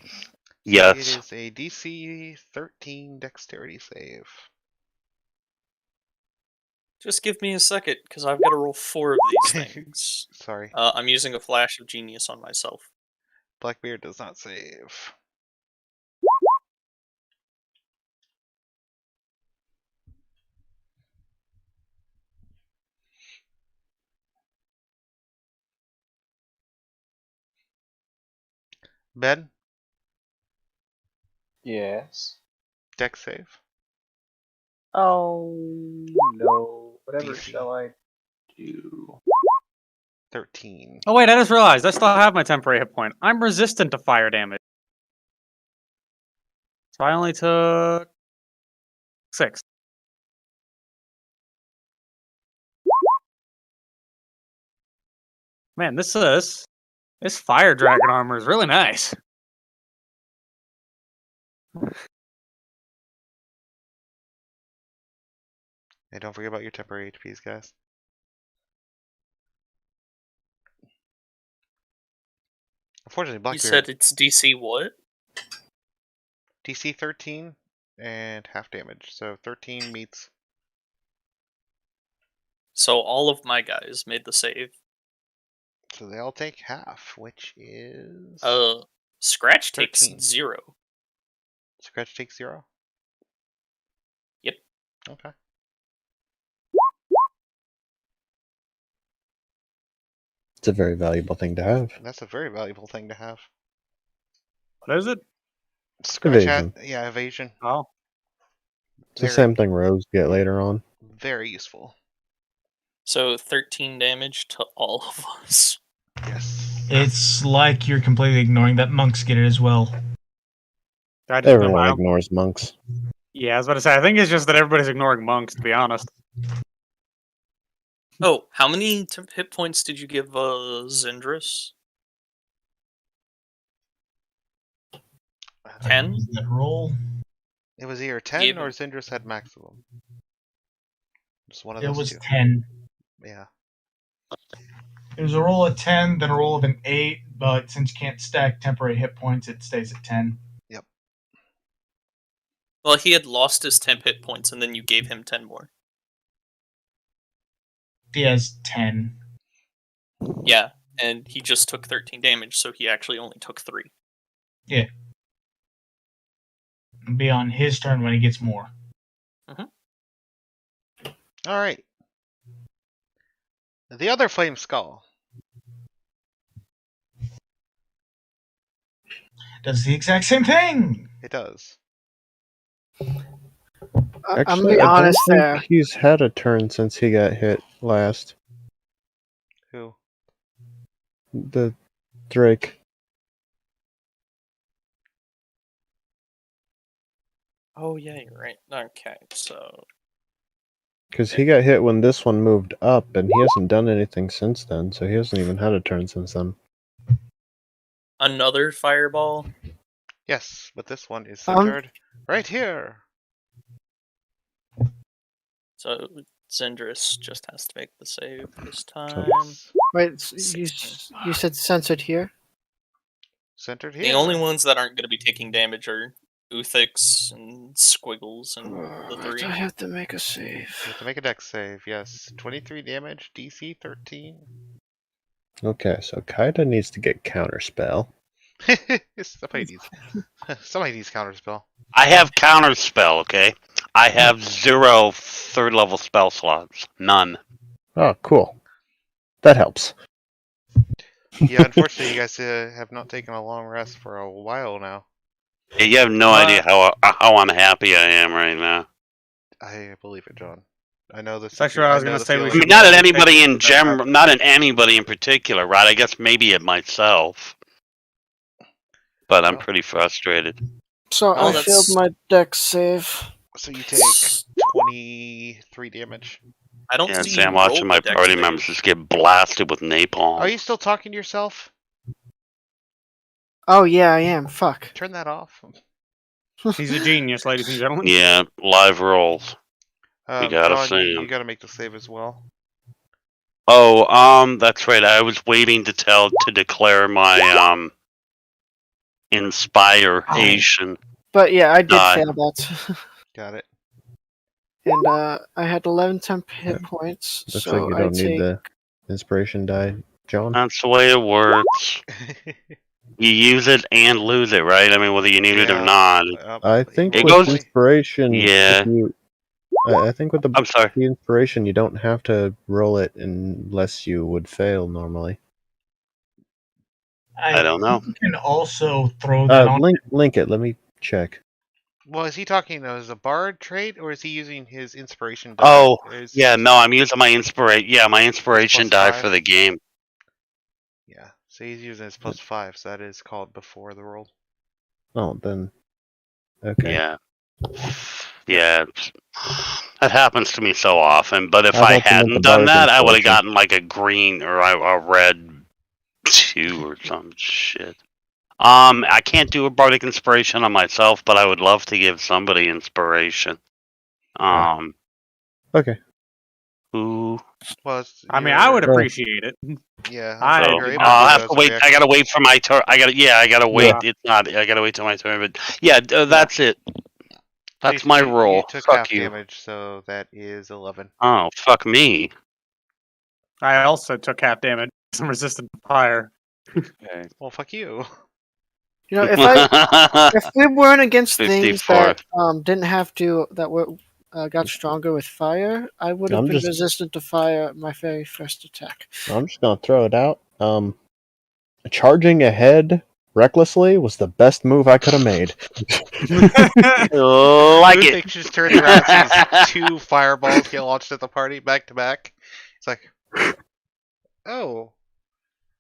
Yes. It is a DC 13 dexterity save. Just give me a second, because I've got to roll 4 of these things. Sorry. I'm using a flash of genius on myself. Blackbeard does not save. Ben, Yes. deck save. Oh no. Whatever DC. shall I do? 13. Oh wait, I just realized I still have my temporary hit point. I'm resistant to fire damage. So I only took 6. Man, this fire dragon armor is really nice. Hey, don't forget about your temporary HPs, guys. Unfortunately, You Blackbeard. said it's DC what? DC 13 and half damage. So 13 meets. So all of my guys made the save. So they all take half, which is. Scratch takes 13. 0. Scratch takes 0? Yep. Okay. It's a very valuable thing to have. That's a very valuable thing to have. What is it? Scratch Evasion. yeah, evasion. Oh. It's the same thing rogues get later on. Very useful. So 13 damage to all of us. Yes. It's like you're completely ignoring that monks get it as well. I just Everyone ignores monks. Yeah, I was about to say, I think it's just that everybody's ignoring monks, to be honest. Oh, how many hit points did you give Zindris? 10? That roll. It was either 10 Gave or him- Zindris had maximum. Just one of It those was two. 10. Yeah. It was a roll of 10, then a roll of an 8, but since you can't stack temporary hit points, it stays at 10. Yep. Well, he had lost his 10 hit points, and then you gave him 10 more. He has 10. Yeah, and he just took 13 damage, so he actually only took 3. Yeah. It'll be on his turn when he gets more. Alright. The other flame skull. Does the exact same thing! It does. I'm gonna Actually, be I don't honest think there. he's had a turn since he got hit last. Who? The Drake. Oh, yeah, you're right. Okay, so... Because he got hit when this one moved up, and he hasn't done anything since then, so he hasn't even had a turn since then. Another fireball? Yes, but this one is centered right here. So Zindris just has to make the save this time. Yes. Wait, you said censored here? Centered here. The only ones that aren't going to be taking damage are Uthix and Squiggles and the I 3. have to make a save. You have to make a dex save, yes. 23 damage, DC 13. Okay, so Kaida needs to get counterspell. Somebody needs counterspell. I have counterspell, okay? I have 0 third level spell slots. None. Oh, cool. That helps. Yeah, unfortunately, you guys have not taken a long rest for a while now. Yeah, you have no idea how unhappy I am right now. I believe it, John. I know this. That's what I was gonna say, we I feeling. mean, not at anybody in general, not at anybody in particular, right? I guess maybe at myself. But I'm pretty frustrated. So Oh, I that's- failed my dex save. So you take 23 damage. I don't Yeah, see Sam, you watching roll my the dex party save. members just get blasted with napalm. Are you still talking to yourself? Oh yeah, I am. Fuck. Turn that off. He's a genius, ladies and gentlemen. Yeah, live rolls. You gotta John, see you 'em. gotta make the save as well. Oh, that's right. I was waiting to declare my inspiration. But yeah, I did No, fail that. Got it. And I had 11 temp hit points, Looks so like you I don't need take. the inspiration die, John. That's the way it works. You use it and lose it, right? I mean, whether you need it or Yeah. not. I think It with goes- inspiration, Yeah. if you, I think with I'm sorry. the inspiration, you don't have to roll it unless you would fail normally. I don't know. You can also throw that on. Link it. Let me check. Well, is he talking as a bard trait, or is he using his inspiration die? Oh, Or is yeah, his- no, I'm using my inspiration. Yeah, my inspiration plus die 5? for the game. Yeah, so he's using his plus 5, so that is called before the roll. Oh, then. Okay. Yeah. Yeah. That happens to me so often, but if I I thought you meant the hadn't done bard that, I would have inspiration. gotten like a green or a red 2 or some shit. I can't do a bardic inspiration on myself, but I would love to give somebody inspiration. Okay. Who? Well, I mean, I would you're- appreciate it. Yeah, I- so So, you're able I'll to have do to those wait. I reactions. gotta wait for my turn. I gotta wait. Yeah. It's not. I gotta wait till my turn. But yeah, that's it. That's my You roll. took Fuck half you. damage, so that is 11. Oh, fuck me. I also took half damage. I'm resistant to fire. Okay. Well, fuck you. You know, if we weren't against things 54. that didn't have to that were got stronger with fire, I would have I'm been just- resistant to fire my very first attack. I'm just gonna throw it out. Charging ahead recklessly was the best move I could have made. Like Luthik it. just turns around, sees 2 fireballs get launched at the party back to back. It's like, oh.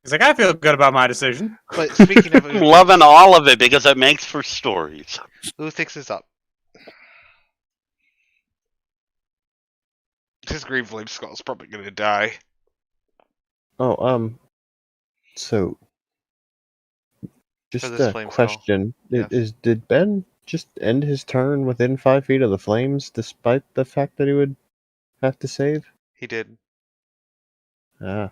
He's like, I feel good about my decision. But speaking of I'm loving all of it because it makes for stories. Luthix is up. His Green Flame Skull's probably gonna die. Oh, so just this a flame skull. question: Yes. did Ben just end his turn within 5 feet of the flames, despite the fact that he would have to save? He did. Ah,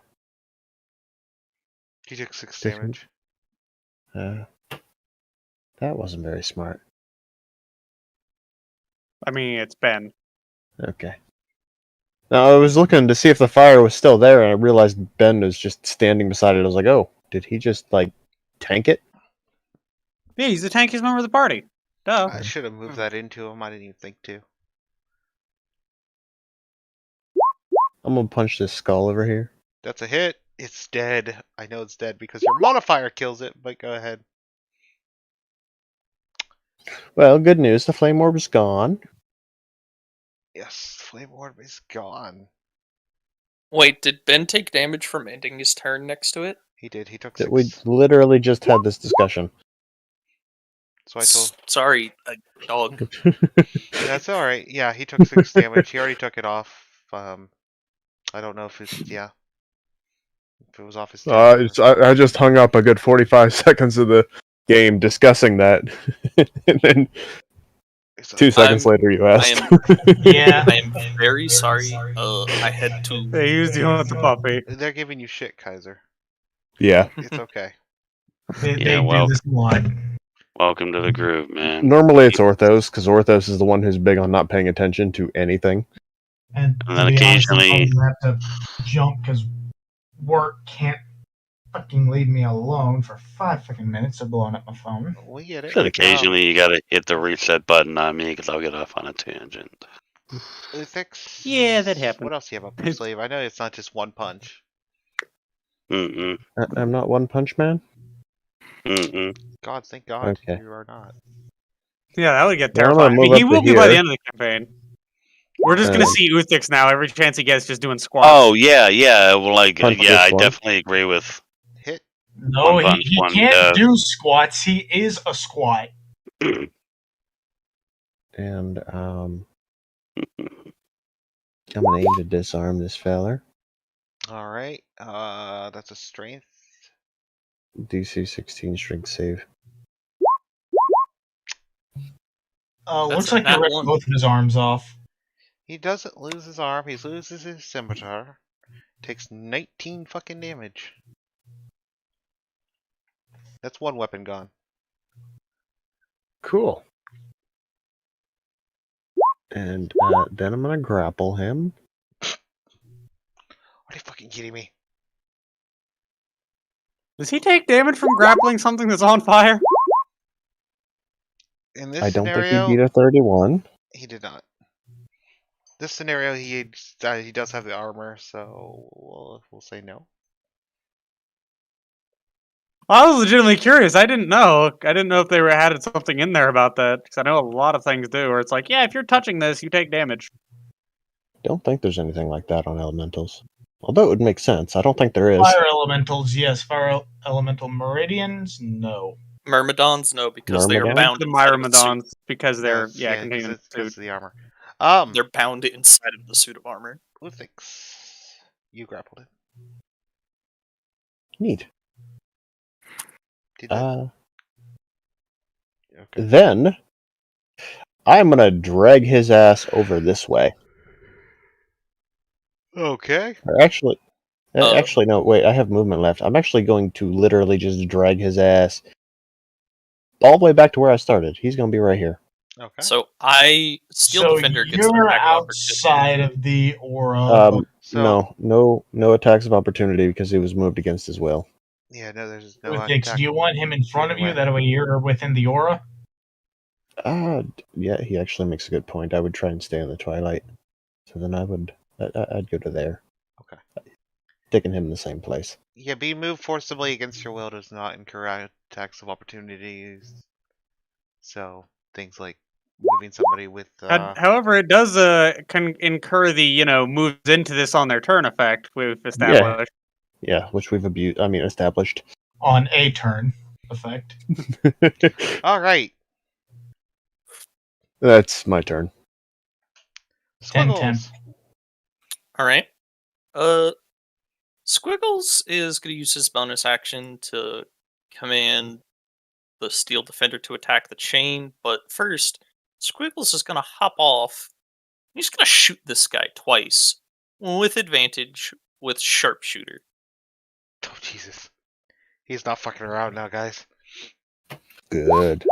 He took 6 Six- damage. that wasn't very smart. I mean, it's Ben. Okay. Now I was looking to see if the fire was still there, and I realized Ben was just standing beside it. I was like, "Oh, did he just like tank it?" Yeah, he's the tankiest member of the party. Duh. I should have moved that into him. I didn't even think to. I'm gonna punch this skull over here. That's a hit. It's dead. I know it's dead because your modifier kills it, but go ahead. Well, good news. The flame orb is gone. Yes, Flame Orb is gone. Wait, did Ben take damage from ending his turn next to it? He did. He took That 6. we literally just had this discussion. So I told. Sorry, a dog. That's alright. Yeah, he took 6 damage. He already took it off. I don't know if it's. Yeah. If it was off his. turn or- I just hung up a good 45 seconds of the game discussing that, and then It's 2 seconds later you asked. Yeah. I am very sorry. I had to. They used you with the puppy. They're giving you shit, Kaiser. Yeah. It's okay. They Yeah, do well. this a lot. Welcome to the groove, man. Normally it's Orthos, because Orthos is the one who's big on not paying attention to anything. And And to then be honest, I'm occasionally- probably gonna have to jump because work can't fucking leave me alone for 5 fucking minutes of blowing up my phone. We get it. But occasionally you gotta hit the reset button on me because I'll get off on a tangent. Luthix. Yeah, that happened. What else do you have up your sleeve? I know it's not just one punch. Mm-mm. I'm not One Punch Man? Mm-mm. God, thank God Okay. you are not. Yeah, that would get Well, I'm terrifying. gonna I mean, move he up will to be by the here. end of the campaign. We're just gonna Um, see Uthix now every chance he gets just doing squats. Oh yeah. Well, like Punch yeah, this I one. definitely agree with. Hit. No, One punch, he one can't death. do squats. He is a squat. And I'm gonna aim to disarm this feller. Alright. That's a strength. DC 16 strength save. That's Looks a like he nat ripped one. both of his arms off. He doesn't lose his arm, he loses his scimitar. Takes 19 fucking damage. That's one weapon gone. Cool. And then I'm gonna grapple him. Are you fucking kidding me? Does he take damage from grappling something that's on fire? In this I don't think he scenario, beat a 31. he did not. This scenario, he does have the armor, so we'll say no. I was legitimately curious. I didn't know. I didn't know if they had something in there about that, because I know a lot of things do, where it's like, yeah, if you're touching this, you take damage. Don't think there's anything like that on elementals. Although it would make sense. I don't think there is. Fire elementals, yes. Fire elemental meridians, no. Myrmidons, no, because they are Myrmidon? bound The inside of the suit. Myrmidons, because they're, Because contained in the because suit. of the armor. They're bound inside of the suit of armor. Who thinks you grappled it? Neat. Did that? Okay. Then I'm gonna drag his ass over this way. Okay. Or actually, no. Wait, I have movement left. I'm actually going to literally just drag his ass all the way back to where I started. He's gonna be right here. Okay. So Steel Defender gets an you're attack of opportunity. outside of the aura. So No attacks of opportunity because he was moved against his will. yeah, no, there's no Uthlix, attack. do you want him in front of you? Anyway. That way you're within the aura. Yeah, he actually makes a good point. I would try and stay in the twilight, so then I'd go to there. Okay. Sticking him in the same place. Yeah, being moved forcibly against your will does not incur attacks of opportunities. So things like moving somebody with. However, it does can incur the moves into this on their turn effect we've established. Yeah, which we've established. On a turn effect. All right. That's my turn. 10-10. Squiggles. All right. Squiggles is going to use his bonus action to command the Steel Defender to attack the chain, but first, Squiggles is going to hop off. He's going to shoot this guy twice with advantage with Sharpshooter. Oh Jesus. He's not fucking around now, guys. Good.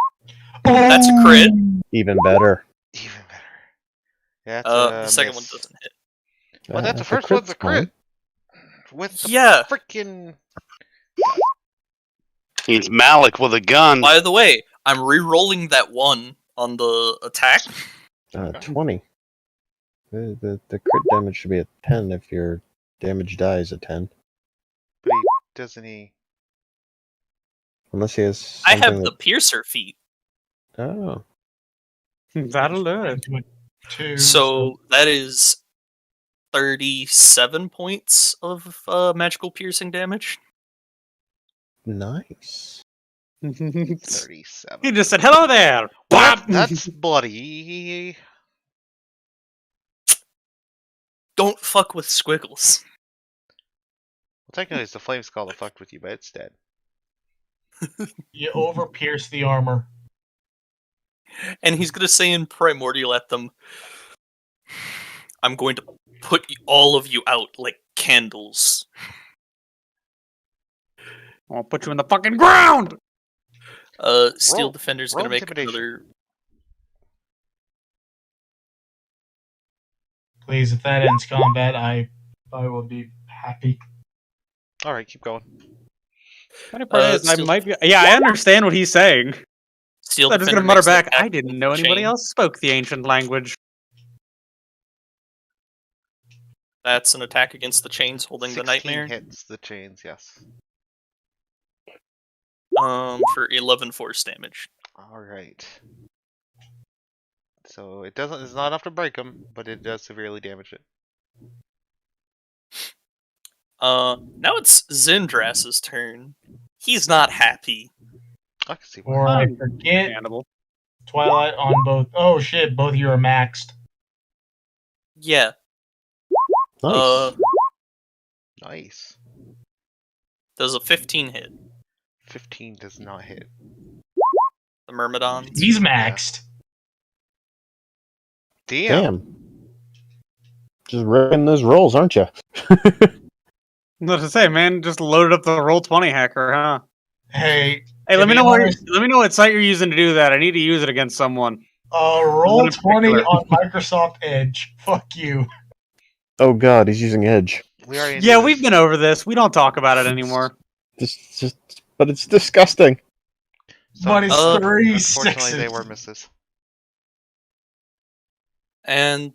That's a crit. Even better. Even better. Yeah, The second one miss. doesn't hit. Well, that's the The first one's a crit's fine. crit. With the Yeah. freaking. He's Malik with a gun. By the way, I'm re-rolling that 1 on the attack. 20. The crit damage should be a 10 if your damage die is a 10. But doesn't he? Unless he has. I have something the Piercer feat. Oh. That'll do it. Into a 2, So that is 37 points of magical piercing damage. Nice. 37. He just said, "Hello there." Well, Bop! that's bloody. Don't fuck with Squiggles. Well, technically, it's the flame skull that fucked with you, but it's dead. you over pierce the armor. And he's going to say in Primordial at them, I'm going to put all of you out like candles. I'll put you in the fucking ground. Steel Roll- Defender's roll going to make intimidation. another... Please, if that ends combat, I will be happy. All right, keep going. Funny part is, I Steel- might be. Yeah, I understand what he's saying. Steel I'm just Defender gonna mutter makes an back. attack I didn't with know the anybody chain. else spoke the ancient language. That's an attack against the chains holding the 16 nightmare. hits the chains, yes. For 11 force damage. All right. So it doesn't. It's not enough to break them, but it does severely damage it. Now it's Zindras's turn. He's not happy. I can see why. Or I Fine. forget Understandable. Twilight on both. Oh shit, both of you are maxed. Yeah. Nice. Nice. Does a 15 hit? 15 does not hit. The Myrmidon. He's maxed. Damn. Just ripping those rolls, aren't you? What to say, man? Just loaded up the Roll20 hacker, huh? Hey, Hey, To let me be know honest- let me know what site you're using to do that. I need to use it against someone. Roll in 20 particular. on Microsoft Edge. Fuck you. Oh god, he's using Edge. We already Yeah, knew we've this. been over this. We don't talk about it anymore. But it's disgusting. But it's Uh, 3 Unfortunately, they sixes. were misses. And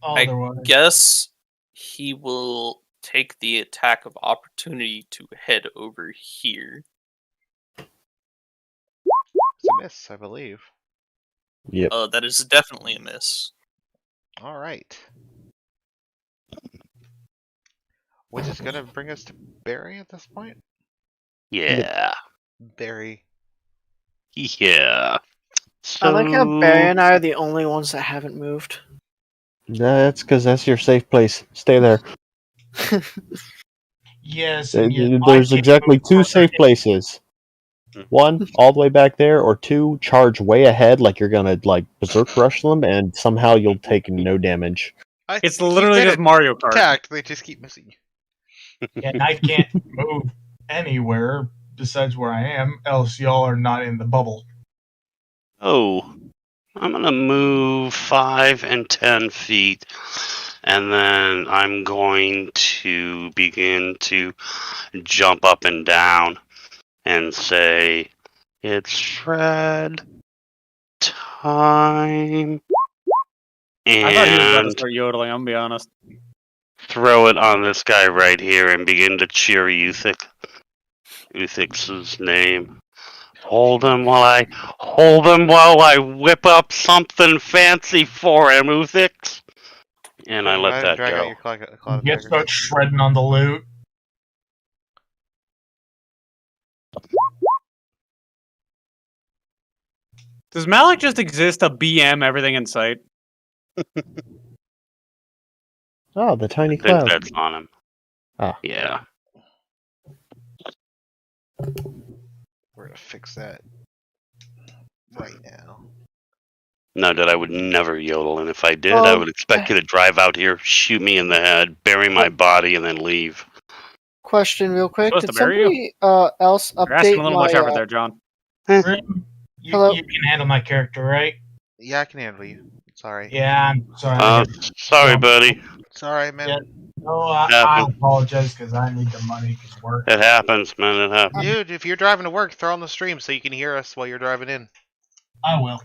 I Otherwise. guess he will take the attack of opportunity to head over here. It's a miss, I believe. Yep. That is definitely a miss. All right. Which is going to bring us to Barry at this point. Yeah. Barry. Yeah. I like how So Barry and I are the only ones that haven't moved. That's because that's your safe place. Stay there. Yes, and yet I There's can't exactly move 2 further. safe places. 1, all the way back there, or 2, charge way ahead like you're gonna like berserk rush them, and somehow you'll take no damage. It's literally just Mario Kart. Attacked. They just keep missing. Yeah, Knife can't move anywhere besides where I am, else y'all are not in the bubble. Oh, I'm gonna move 5 and 10 feet, and then I'm going to begin to jump up and down and say, "It's shred time," I thought he was about to and start yodeling, I'm gonna be honest. throw it on this guy right here and begin to cheer Uthix. Uthix's name. Hold him while I whip up something fancy for him, Uthix. And I Go let ahead and that drag out go. your cloud of Get daggers. start shredding on the loot. Does Malik just exist to BM everything in sight? Oh, the I tiny think cloud. that's on him. Ah. Yeah. We're gonna fix that right now. No, that I would never yodel, and if I did, I would expect you to drive out here, shoot me in the head, bury my body, and then leave. Question, real quick. Supposed Did to bury you? somebody else You're asking a update little my? much effort there, John. Grim, Hello? you can handle my character, right? Yeah, I can handle you. Sorry. Yeah, I'm sorry. I Sorry, got- buddy. It's alright, man. Yeah. No, I Happened. apologize because I need the money because work. It happens, man. It happens. Dude, if you're driving to work, throw on the stream so you can hear us while you're driving in. I will.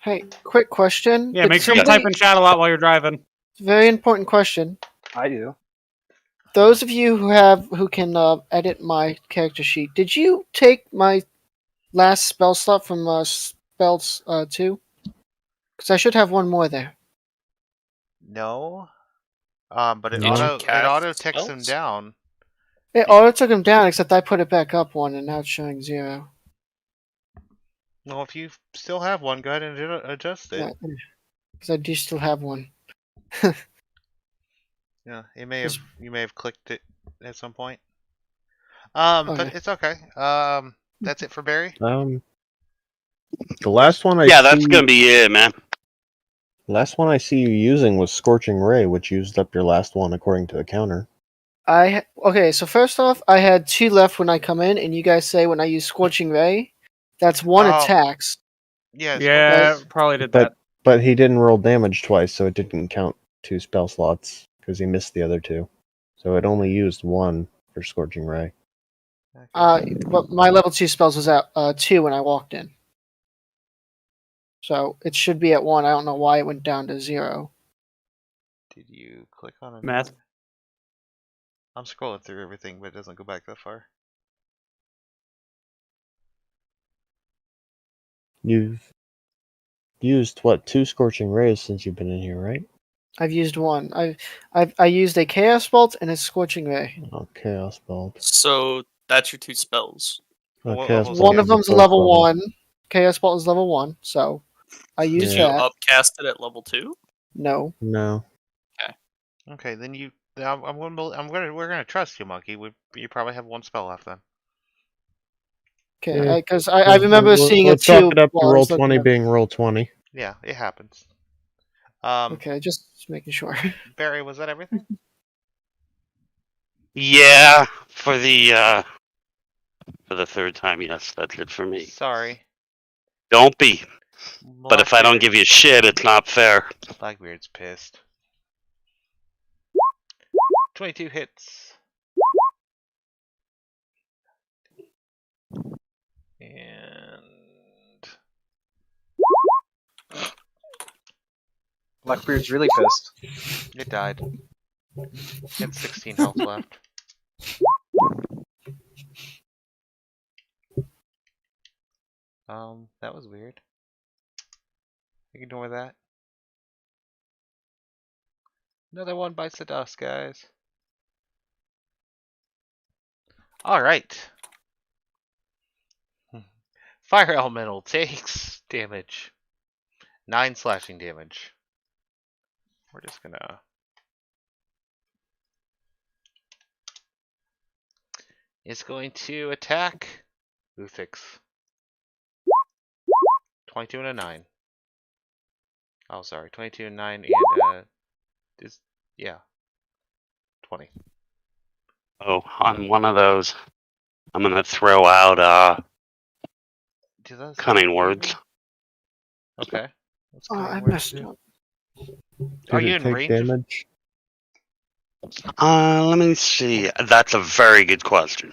Hey, quick question. Yeah, Did make sure you somebody- type in chat a lot while you're driving. Very important question. I do. Those of you who can edit my character sheet, did you take my last spell slot from spells 2? Because I should have one more there. No. But it Did you auto takes them spells? down. It auto took him down, except I put it back up 1, and now it's showing 0. Well, if you still have one, go ahead and adjust it. Because I do still have one. Yeah, you may have clicked it at some point. Okay. But it's okay. That's it for Barry. The last one Yeah, that's gonna be it, man. Last one I see you using was Scorching Ray, which used up your last one according to the counter. Okay, so first off, I had 2 left when I come in, and you guys say when I use Scorching Ray, that's 1 Oh. attacks. Yeah. Yeah, Okay. probably did But- that. But he didn't roll damage twice, so it didn't count 2 spell slots because he missed the other 2. So it only used 1 for Scorching Ray. But my level 2 spells was at 2 when I walked in. So it should be at 1. I don't know why it went down to 0. Did you click on it? Math. I'm scrolling through everything, but it doesn't go back that far. You've used what 2 Scorching Rays since you've been in here, right? I've used 1. I used a Chaos Bolt and a Scorching Ray. Oh, Chaos Bolt. So that's your 2 spells. Oh, What Chaos level's Bolt One of is the them's first level 1. Chaos Bolt is level 1, so I used Did Yeah. you that. upcast it at level 2? No. No. Okay, then we're gonna trust you, Monkey. You probably have 1 spell left then. Okay, Yeah. because I remember We'll- seeing we'll a 2. chalk it up to while I roll was looking 20 at- being roll 20. Yeah, it happens. Okay, just making sure. Barry, was that everything? Yeah, for the 3rd time, yes, that's it for me. Sorry. Don't be. But if I don't give you shit, it's not fair. Blackbeard's pissed. 22 hits. And Blackbeard's really pissed. it died. It had 16 health left. That was weird. Ignore that. Another one bites the dust, guys. Alright. Fire Elemental takes damage. 9 slashing damage. We're just gonna... It's going to attack Uthix. 22 and a 9. Oh, sorry. 22 and 9 and, yeah. 20. Oh, on one of those, I'm gonna throw out cunning words. Okay. What's Oh, cunning I words messed do? up. Are Did you it in take range? damage? Let me see. That's a very good question.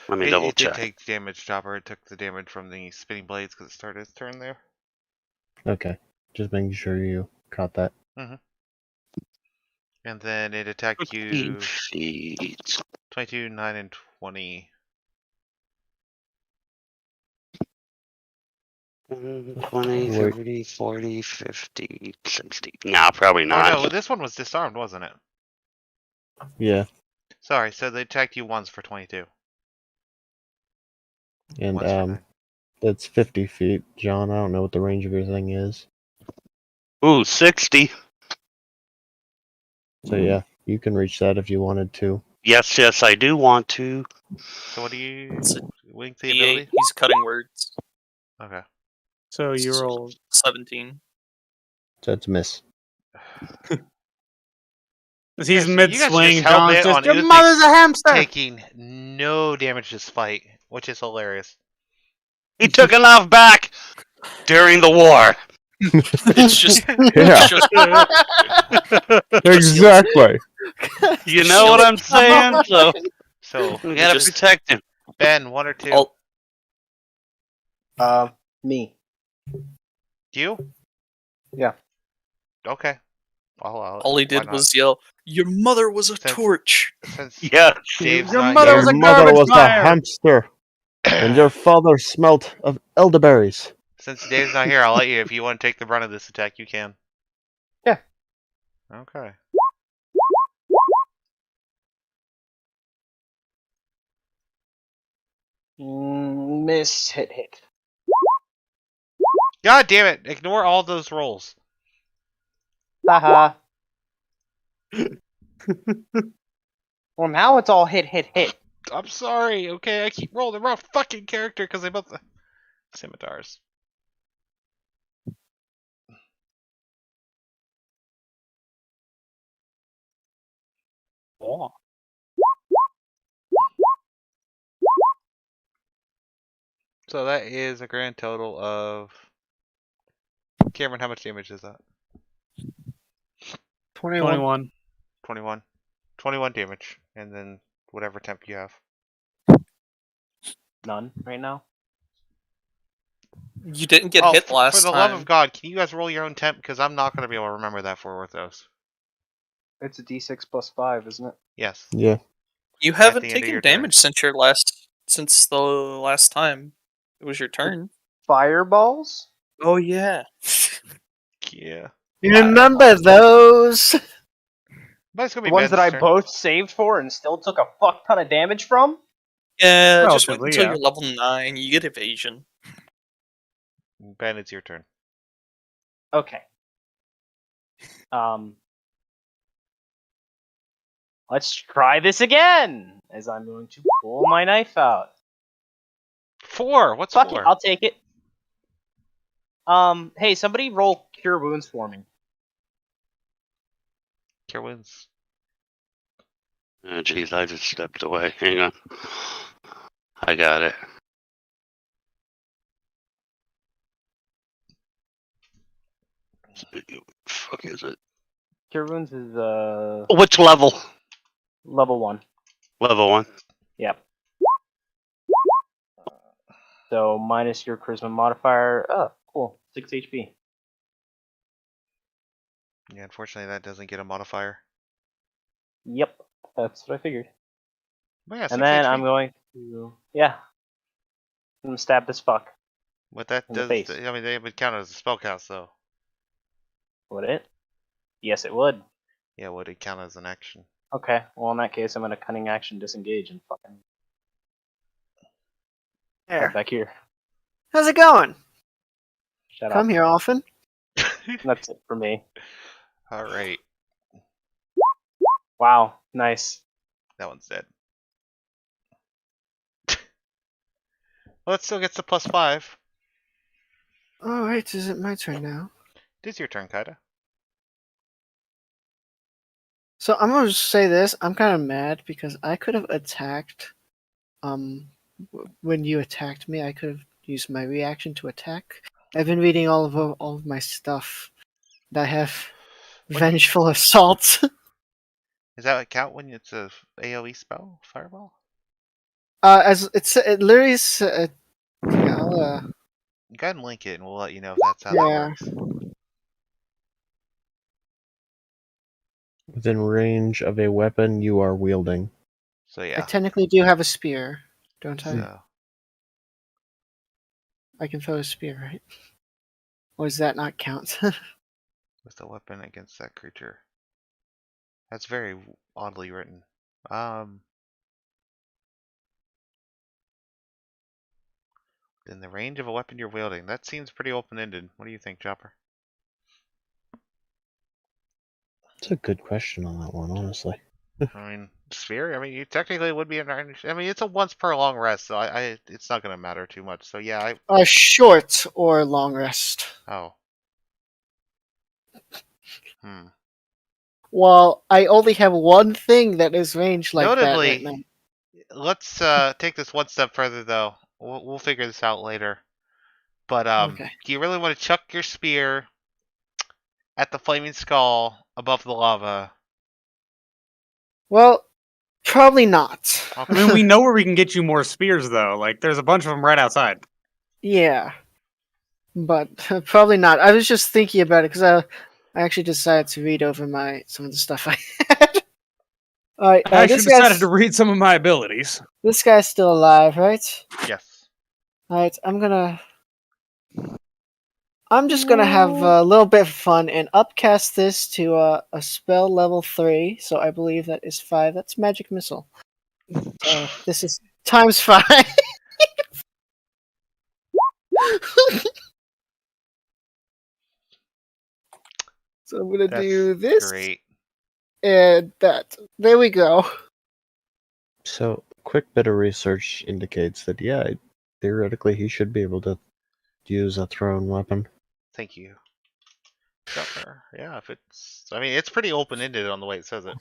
Let me double It did check. take damage, Chopper. It took the damage from the spinning blades because it started its turn there. Okay, just making sure you caught that. And then it attacked 15 you feet. 22, 9, and 20. 20, Wait. 30, 40, 50, 60. Nah, probably Oh not. no, this one was disarmed, wasn't it? Yeah, Sorry, so they attacked you once for 22. and Once for 9. that's 50 feet. John, I don't know what the range of your thing is. Ooh, 60. So yeah, you can reach that if you wanted to. Yes, I do want to. So what do you... It's a Wink the D8. ability? He's cutting words. Okay. So you roll 17. So it's miss. as he's You mid guys just swing. hell John's bent just on your Uthix mother's a hamster. taking no damage this fight, which is hilarious. He took enough back during the war. It's just, Yeah, it's just exactly. You know what I'm saying? So So, we gotta Just- protect him. Ben, 1 or 2? all, Me. You? Yeah. Okay. I'll allow it. all he Why did not? was yell, "Your mother was a Since- torch." Since Yeah. Dave's Your not mother here, was a Your mother garbage was fire. a hamster, and your father smelt of elderberries. since Dave's not here, I'll let you. If you want to take the brunt of this attack, you can. Yeah. Okay. Miss hit. God damn it! Ignore all those rolls. Haha. Well, now it's all hit. I'm sorry. Okay, I keep rolling the wrong fucking character because they both scimitars. Oh. So that is a grand total of. Cameron, how much damage is that? 21. 21. 21. 21 damage, and then whatever temp you have. None right now. You didn't get Oh, hit last for the time. love of God, can you guys roll your own temp? Because I'm not going to be able to remember that for Orthos. It's a D6 plus 5, isn't it? Yes. Yeah, You the haven't end of taken your turn. damage since the last time it was your turn. Fireballs? Oh yeah. Yeah. You remember those? But it's going to The be ones that I Ben's turn. both saved for and still took a fuck ton of damage from? Yeah, just wait Relatively, until yeah. you're level 9. You get evasion. Ben, it's your turn. Okay. Let's try this again, as I'm going to pull my knife out. 4! What's Fuck 4? it, I'll take it. Hey, somebody roll Cure Wounds for me. Cure wounds. Oh, jeez, I just stepped away. Hang on. I got it. Fuck is it? Cure Wounds is Which level? level 1. Level 1. Yep. So minus your charisma modifier. Oh, cool. 6 HP. Yeah, unfortunately, that doesn't get a modifier. Yep. That's what I figured. But yeah, And 6 then HP. I'm going to I'm gonna stab this fuck What that in the does, face. I mean, they would count as a spellcast, though. Would it? Yes, it would. Yeah, would it count as an action? Okay. Well, in that case, I'm gonna cunning action disengage and fucking There. head back here. How's it going? Shut Come up. here often. That's it for me. All right, Wow. Nice. that one's dead. Well, it still gets the +5. All right, is it my turn now? It is your turn, Kaida. So I'm gonna just say this. I'm kind of mad because I could have attacked. When you attacked me, I could have used my reaction to attack. I've been reading all of my stuff. And I have vengeful assault. Is that what count when it's a AOE spell? Fireball? As it literally yeah, I'll, Go ahead and link it, and we'll let you know if that's how that Yeah. works. Within range of a weapon you are wielding. So I yeah. technically do have a spear, don't I? So I can throw a spear, right? Or does that not count? with the weapon against that creature. That's very oddly written. In the range of a weapon you're wielding. That seems pretty open-ended. What do you think, Chopper? That's a good question on that one, honestly. I mean, sphere. I mean, you technically would be in range. I mean, it's a once per long rest, so it's not gonna matter too much. So yeah, A short or long rest. Oh. Hmm. Well, I only have one thing that is ranged like Notably, that right now. let's take this one step further, though. We'll figure this out later. But Okay. do you really want to chuck your spear at the flaming skull above the lava? Well, probably not. I mean, we know where we can get you more spears, though. Like, there's a bunch of them right outside. Yeah. But probably not. I was just thinking about it because I actually decided to read over some of the stuff I had. All right, I actually decided to read some of my abilities. This guy's still alive, right? Yes. All right, I'm just gonna have a little bit of fun and upcast this to a spell level 3. So I believe that is 5. That's magic missile. So this is times 5. So I'm gonna do this Great. and that. There we go. So, quick bit of research indicates that, yeah, theoretically he should be able to use a thrown weapon. Thank you. Chopper. Yeah, if it's. I mean, it's pretty open-ended on the way it says it.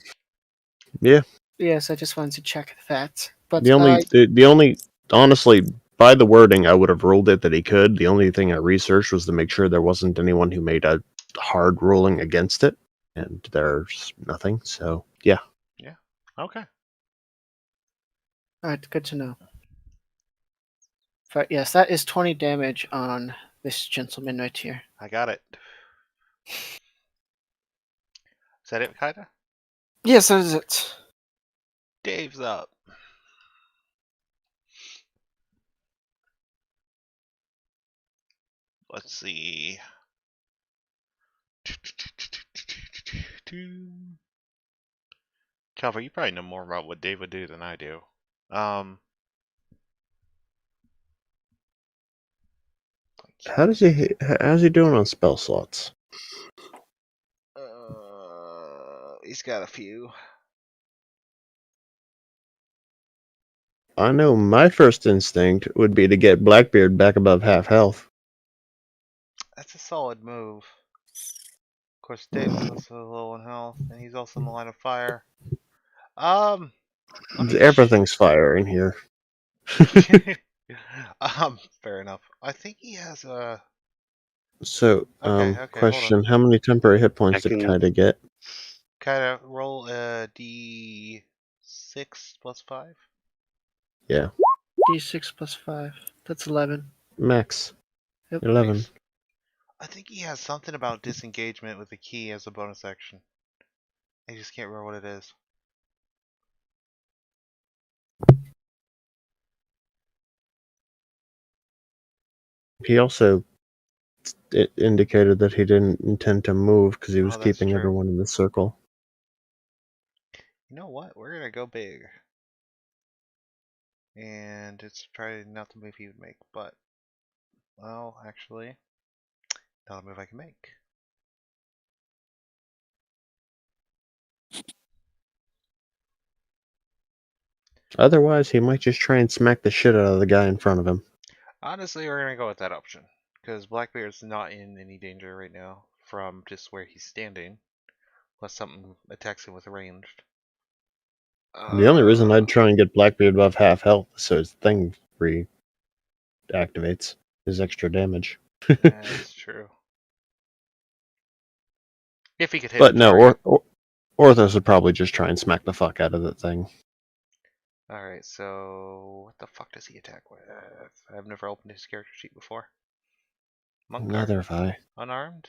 Yeah. Yes, I just wanted to check that. But The only, honestly, by the wording, I would have ruled it that he could. The only thing I researched was to make sure there wasn't anyone who made a hard ruling against it, and there's nothing. So, yeah. Yeah. Okay. all right, good to know. But yes, that is 20 damage on this gentleman right here. I got it. Is that it, Kaida? Yes, that is it. Dave's up. Let's see. Chopper, you probably know more about what Dave would do than I do. How's he doing on spell slots? He's got a few. I know my first instinct would be to get Blackbeard back above half health. That's a solid move. Of course, Dave is also low in health, and he's also in the line of fire. Everything's fire in here. Fair enough. I think he has a. So, Okay, hold question: on. how many temporary hit points I did can- Kaida get? Kinda roll a d6 plus 5. Yeah, D6 plus 5. That's 11. max Yep. 11. Nice. I think he has something about disengagement with the key as a bonus action. I just can't remember what it is. He also it indicated that he didn't intend to move because he was Oh, that's keeping true. everyone in the circle. You know what? We're gonna go big. And it's probably not the move he would make, but... Well, actually... Not a move I can make. Otherwise, he might just try and smack the shit out of the guy in front of him. Honestly, we're gonna go with that option. Because Blackbeard's not in any danger right now from just where he's standing. Unless something attacks him with ranged. The only reason I'd try and get Blackbeard above half health is so his thing reactivates his extra damage. That's true. If he could hit But a no, target. Orthos would probably just try and smack the fuck out of that thing. Alright, so what the fuck does he attack with? I've never opened his character sheet before. Monk card? Neither have I. Unarmed?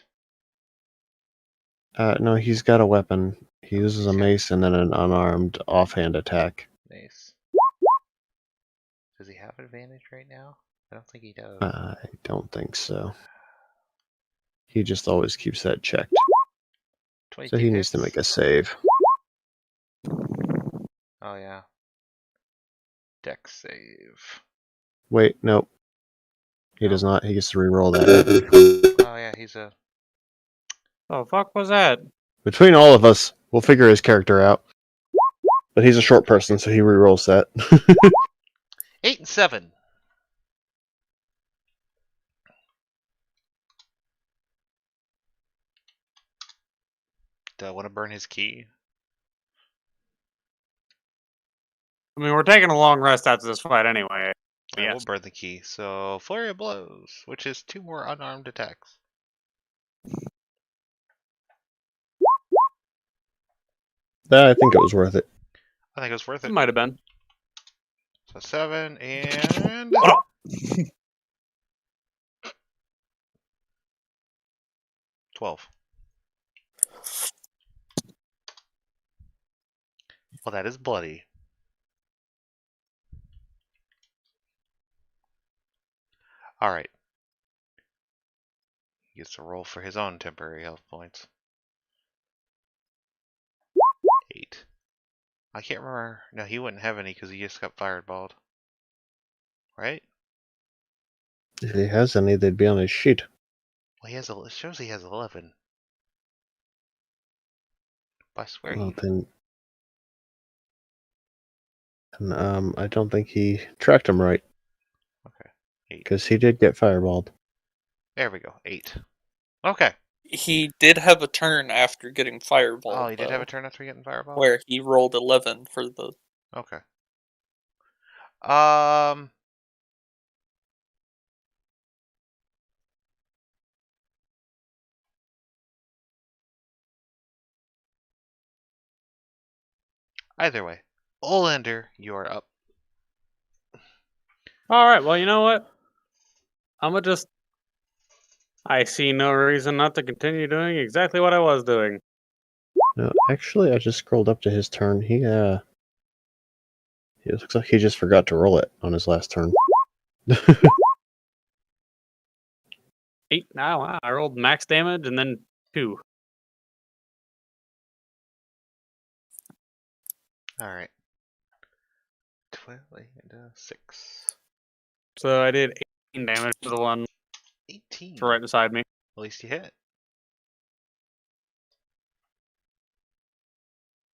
No, he's got a weapon. He Oh, uses he's a got- mace and then an unarmed offhand attack. Nice. Does he have advantage right now? I don't think he does. I don't think so. He just always keeps that checked. 22 So he needs to hits? make a save. Oh yeah. Dex save. Wait, nope. He No? does not. He gets to reroll that. Oh yeah, he's a... Oh, fuck was that? Between all of us, we'll figure his character out. But he's a short person, so he rerolls that. 8 and 7. Do I want to burn his key? I mean, we're taking a long rest after this fight anyway. I will Yes. burn the key. So, Flurry of Blows, which is 2 more unarmed attacks. I think it was worth it. I think it was worth It it. might have been. So 7 and... 12. Well, that is bloody. Alright. He gets to roll for his own temporary health points. 8. I can't remember. No, he wouldn't have any because he just got fireballed. Right? If he has any, they'd be on his sheet. Well, it shows he has 11. But I swear Well, he... then, I don't think he tracked him right. Okay. 8. Because he did get fireballed. There we go. 8. Okay. He did have a turn after getting fireball. Oh, he did have a turn after getting fireballed? Where he rolled 11 for the... Okay. Either way. Olander, you are up. All right. Well, you know what? I'm gonna just. I see no reason not to continue doing exactly what I was doing. No, actually, I just scrolled up to his turn. It looks like he just forgot to roll it on his last turn. 8. Now, wow, I rolled max damage and then 2. Alright. 12 and 6. So I did 18 damage to the one 18. right beside me. At least you hit.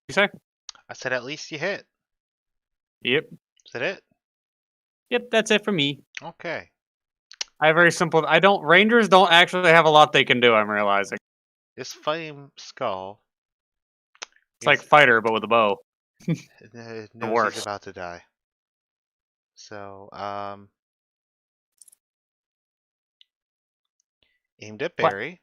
You say? I said at least you hit. Yep. Is that it? Yep. That's it for me. Okay. I have very simple. Rangers don't actually have a lot they can do. I'm realizing This Flame Skull it's like fighter but with a bow. knows worst. he's about to die. So, Aimed at What? Barry.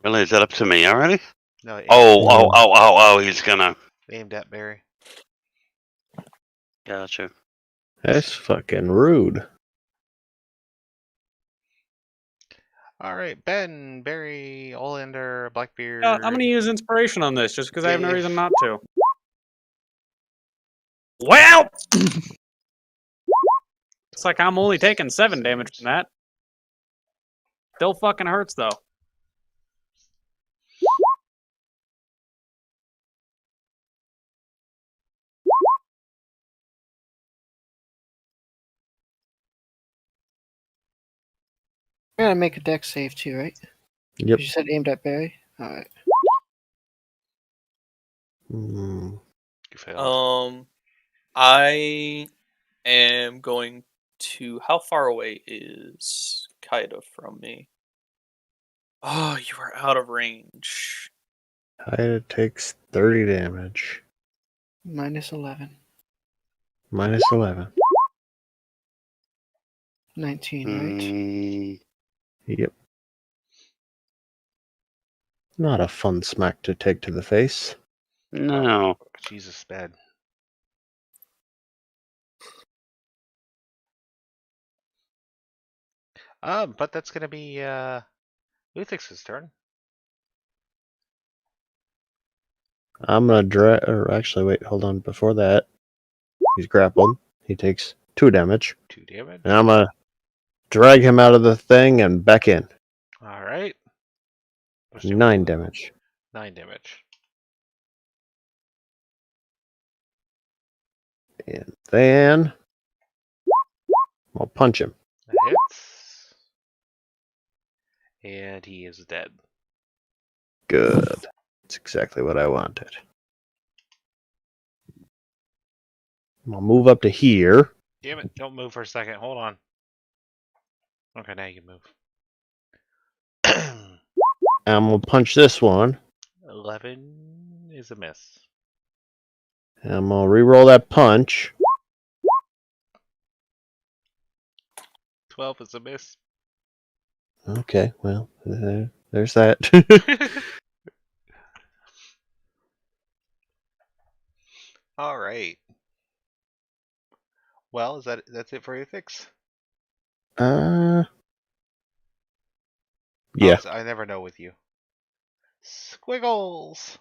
Really, is that up to me already? No, aimed, Oh, he's gonna. aimed at Barry. Gotcha. That's fucking rude. All right, Ben, Barry, Olander, Blackbeard. I'm going to use inspiration on this just because I have no Dave. reason not to. Well! It's like I'm only taking 7 damage from that. Still fucking hurts, though. I gotta make a dex save too, right? Yep. You said aimed at Barry. All right. Mm, You failed. I am going to. How far away is Kaida from me? Oh, you are out of range. Kaida takes 30 damage. Minus 11. Minus 11. 19, right? Mm, Yep. Not a fun smack to take to the face. no. Jesus, bad. But that's gonna be Luthix's turn. I'm gonna or actually, wait, hold on. Before that, he's grappled. He takes 2 damage. 2 damage. And I'm gonna drag him out of the thing and back in. All right. 9 damage. 9 damage. And then I'll punch him. That hits. And he is dead. Good. That's exactly what I wanted. I'll move up to here. Damn it! Don't move for a second. Hold on. Okay, now you can move. And I'm gonna punch this one. 11 is a miss. And I'm gonna re-roll that punch. 12 is a miss. Okay, well, there's that. All right. Well, that's it for Luthix? Yeah. I never know with you. Squiggles.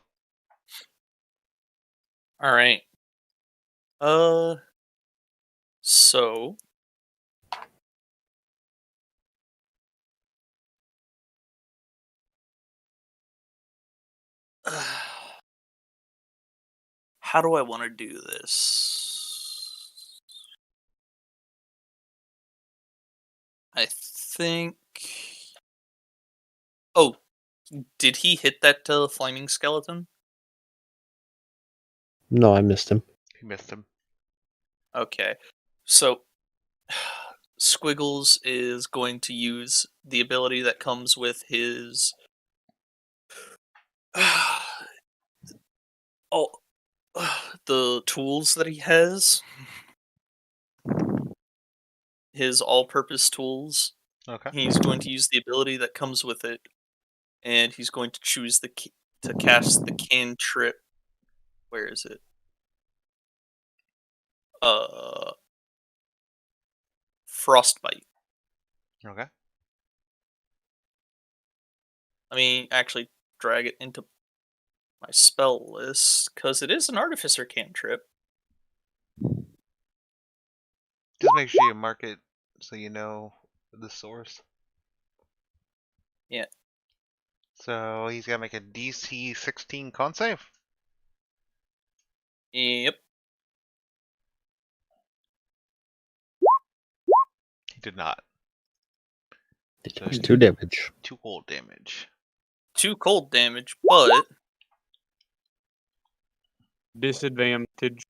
All right. So how do I want to do this? I think. Oh, did he hit that flaming skeleton? No, I missed him. He missed him. Okay, so Squiggles is going to use the ability that comes with his oh the tools that he has, his all-purpose tools. Okay. He's going to use the ability that comes with it, and he's going to choose to cast the cantrip. Where is it? Frostbite. Okay. Let me actually drag it into my spell list, because it is an artificer cantrip. Just make sure you mark it so you know the source. Yeah. So he's got to make a DC 16 con save. Yep. He did not. So It's 2 damage. 2 cold damage. 2 cold damage, but Disadvantage.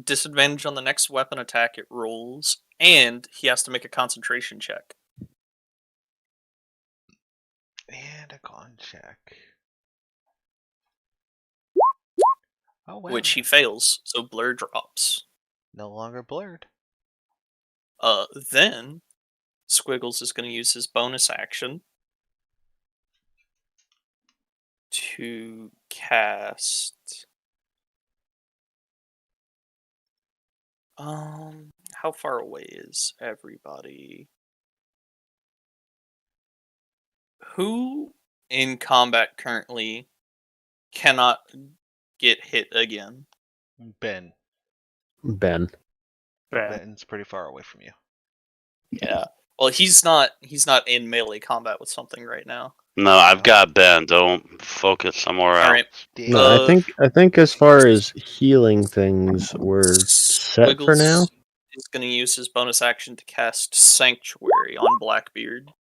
disadvantage on the next weapon attack it rolls, and he has to make a concentration check. And a con check. Oh, wow. Which he fails, so blur drops. No longer blurred. Then Squiggles is going to use his bonus action to cast. How far away is everybody? Who in combat currently cannot get hit again? Ben. Ben. Ben's pretty far away from you. Yeah. Well, he's not in melee combat with something right now. No, I've got Ben. Don't focus somewhere else. All right. Dave. No, I think as far as healing things, we're set for now. Squiggles is going to use his bonus action to cast Sanctuary on Blackbeard.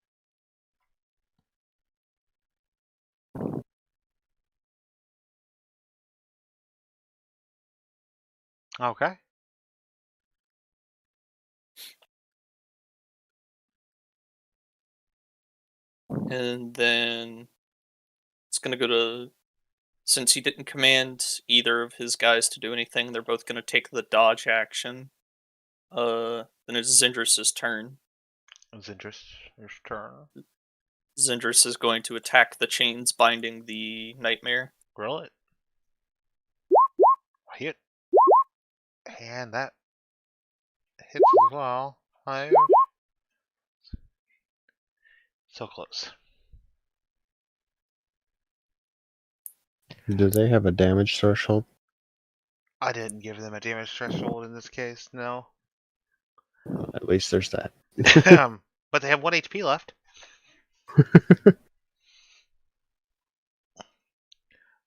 Okay. And then it's going to go to, since he didn't command either of his guys to do anything, they're both going to take the dodge action. Then it's Zindris' turn. Zindris' turn. Zindris is going to attack the chains binding the nightmare. Grill it. Hit. And that hits as well. 5. So close. Do they have a damage threshold? I didn't give them a damage threshold in this case, no. At least there's that. But they have 1 HP left.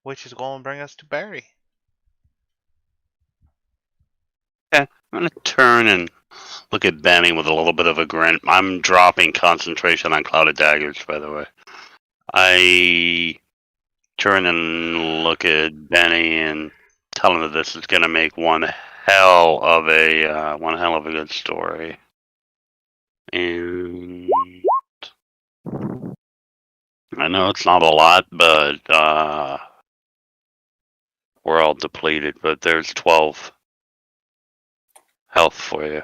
Which is going to bring us to Barry. I'm going to turn and look at Benny with a little bit of a grin. I'm dropping concentration on Clouded Daggers, by the way. I turn and look at Benny and tell him that this is going to make one hell of a good story. And I know it's not a lot, but we're all depleted. But there's 12 health for you.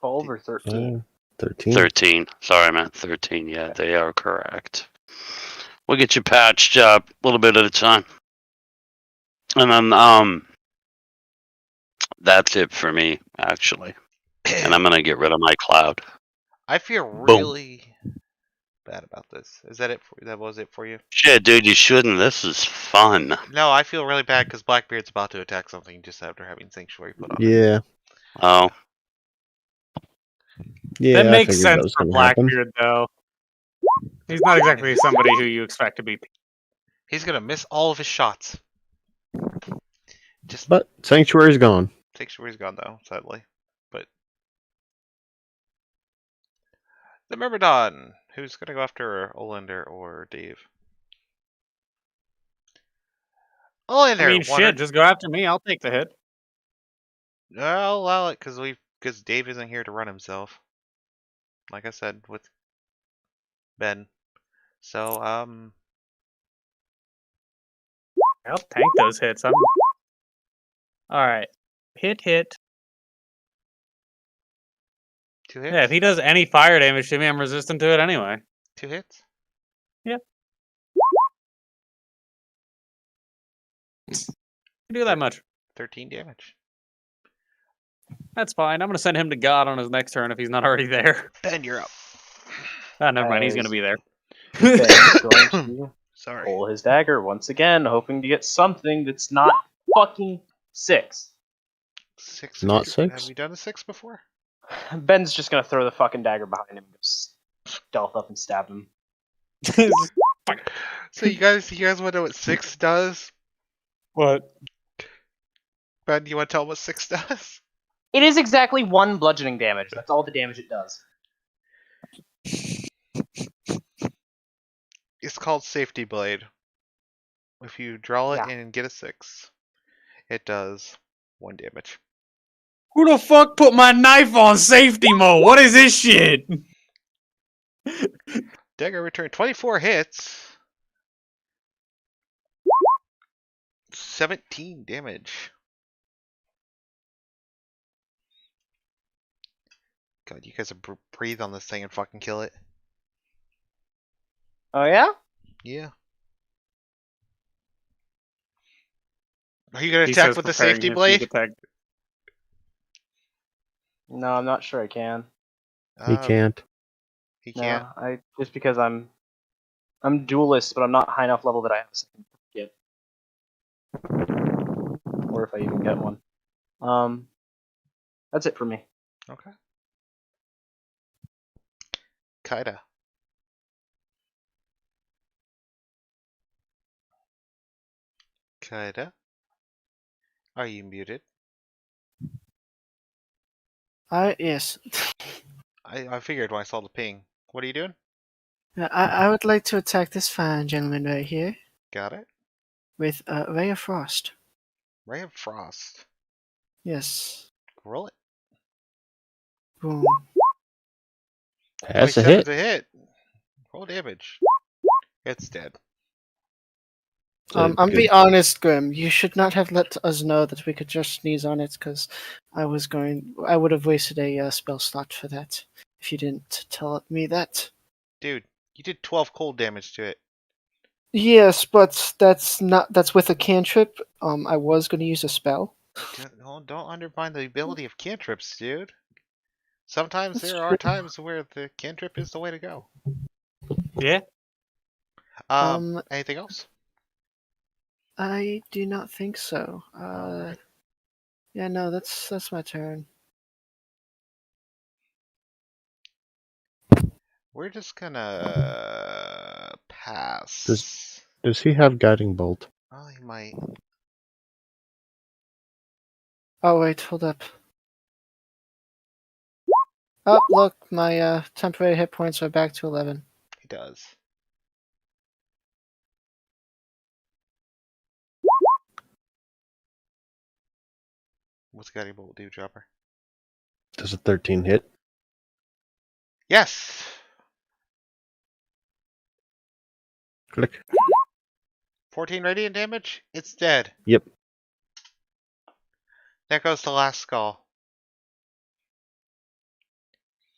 12 or 13? 13. 13. Sorry, I meant 13. Yeah, they are correct. We'll get you patched up a little bit at a time. And then, that's it for me, actually. And I'm going to get rid of my cloud. I feel really bad about this. Is that it? That was it for you? Shit, dude, you shouldn't. This is fun. No, I feel really bad because Blackbeard's about to attack something just after having Sanctuary put on him. Yeah. Oh. Yeah, That makes I figured sense that was for gonna happen. Blackbeard, though. He's not exactly somebody who you expect to be. He's going to miss all of his shots. But Sanctuary's gone. Sanctuary's gone, though, sadly. But the Myrmidon, who's going to go after Olander or Dave? Olander! I mean, shit, just go after me. I'll take the hit. I'll allow it because Dave isn't here to run himself. Like I said, with Ben. So, I'll tank those hits. Alright. Hit. 2 hits? Yeah, if he does any fire damage to me, I'm resistant to it anyway. 2 hits? Yep. Do that much. 13 damage. That's fine. I'm going to send him to God on his next turn if he's not already there. Ben, you're up. Ah, never mind. He's going to be there. Ben's going to Sorry. pull his dagger once again, hoping to get something that's not fucking 6. 6? Not Have 6? we done a 6 before? Ben's just gonna throw the fucking dagger behind him and just stealth up and stab him. So you guys want to know what 6 does? What? Ben, you want to tell them what 6 does? It is exactly 1 bludgeoning damage. That's all the damage it does. It's called Safety Blade. If you draw it Yeah. and get a 6, it does 1 damage. Who the fuck put my knife on safety mode? What is this shit? Dagger returned 24 hits. 17 damage. God, you guys breathe on this thing and fucking kill it. Oh yeah? Yeah. Are you gonna He attack says with the preparing safety his blade? sneak attack. No, I'm not sure I can. He can't. He No, can't. just because I'm duelist, but I'm not high enough level that I have a second get. Or if I even get one. That's it for me. Okay. Kaida. Kaida. Are you muted? Yes. I figured when I saw the ping. What are you doing? I would like to attack this fine gentleman right here Got it. with a Ray of Frost. Ray of Frost. Yes. Roll it. Boom. That's a 27's hit. a hit. Roll damage. It's dead. I'm Good. be honest, Grim. You should not have let us know that we could just sneeze on it, because I would have wasted a spell slot for that if you didn't tell me that. Dude, you did 12 cold damage to it. Yes, but that's with a cantrip. I was going to use a spell. Don't undermine the ability of cantrips, dude. Sometimes That's there are true. times where the cantrip is the way to go. Yeah. Anything else? I do not think so. Alright. Yeah, no, that's my turn. We're just gonna pass. Does he have guiding bolt? Oh, he might. Oh wait, hold up. Oh, look, my temporary hit points are back to 11. He does. What's guiding bolt do, Dropper? Does a 13 hit? Yes! Click. 14 radiant damage? It's dead. Yep. There goes the last skull.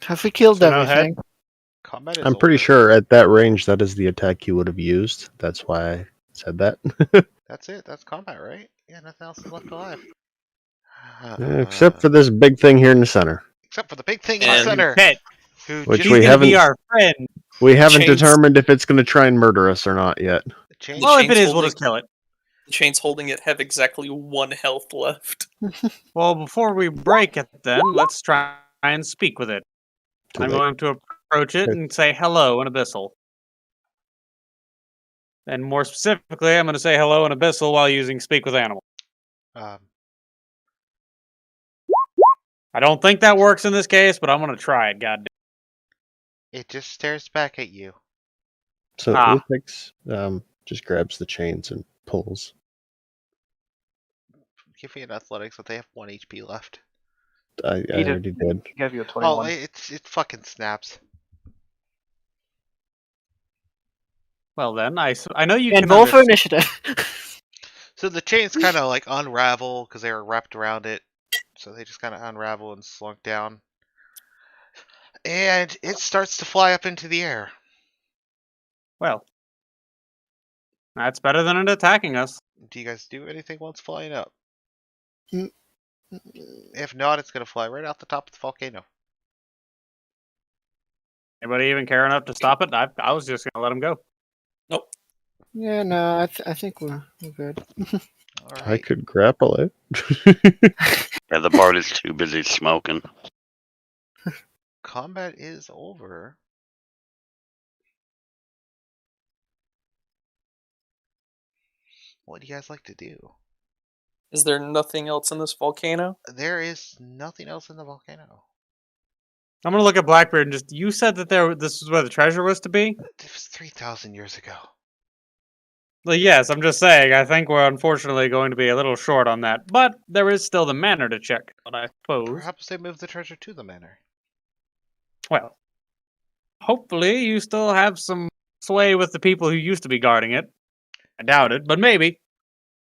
Have we killed So no head? everything? Combat is I'm pretty over. sure at that range that is the attack you would have used. That's why I said that. That's it. That's combat, right? Yeah, nothing else is left alive. Except for this big thing here in the center, Except for the big thing in the And- center. Pet. Who Which just He's we gonna be haven't- our friend. we haven't Chains- determined if it's going to try and murder us or not yet. changed. Well, if it chains is, we'll holding- just kill it. The chains holding it have exactly 1 health left. Well, before we break it, then let's try and speak with it. Too I'm late. going to approach it and say hello in Abyssal. And more specifically, I'm going to say hello in Abyssal while using Speak with Animal. I don't think that works in this case, but I'm going to try it. Goddamn. It just stares back at you. So Ah. Uthix just grabs the chains and pulls. Give me an athletics, but they have 1 HP left. I He already did. Give you a Oh, 21. it fucking snaps. Well, then, I know you And can roll for understand. initiative. So the chains kind of like unravel because they were wrapped around it. So they just kind of unravel and slunk down. And it starts to fly up into the air. Well, that's better than it attacking us. Do you guys do anything while it's flying up? Mm. If not, it's going to fly right off the top of the volcano. Anybody even care enough to stop it? I was just going to let him go. Yeah, no, I think we're good. All I right. could grapple it. Yeah, the bard is too busy smoking. Combat is over. What do you guys like to do? Is there nothing else in this volcano? There is nothing else in the volcano. I'm going to look at Blackbeard and just, you said that this is where the treasure was to be? It was 3,000 years ago. Well, yes, I'm just saying, I think we're unfortunately going to be a little short on that. But there is still the manor to check, I suppose. Perhaps they moved the treasure to the manor. Well, hopefully you still have some sway with the people who used to be guarding it. I doubt it, but maybe.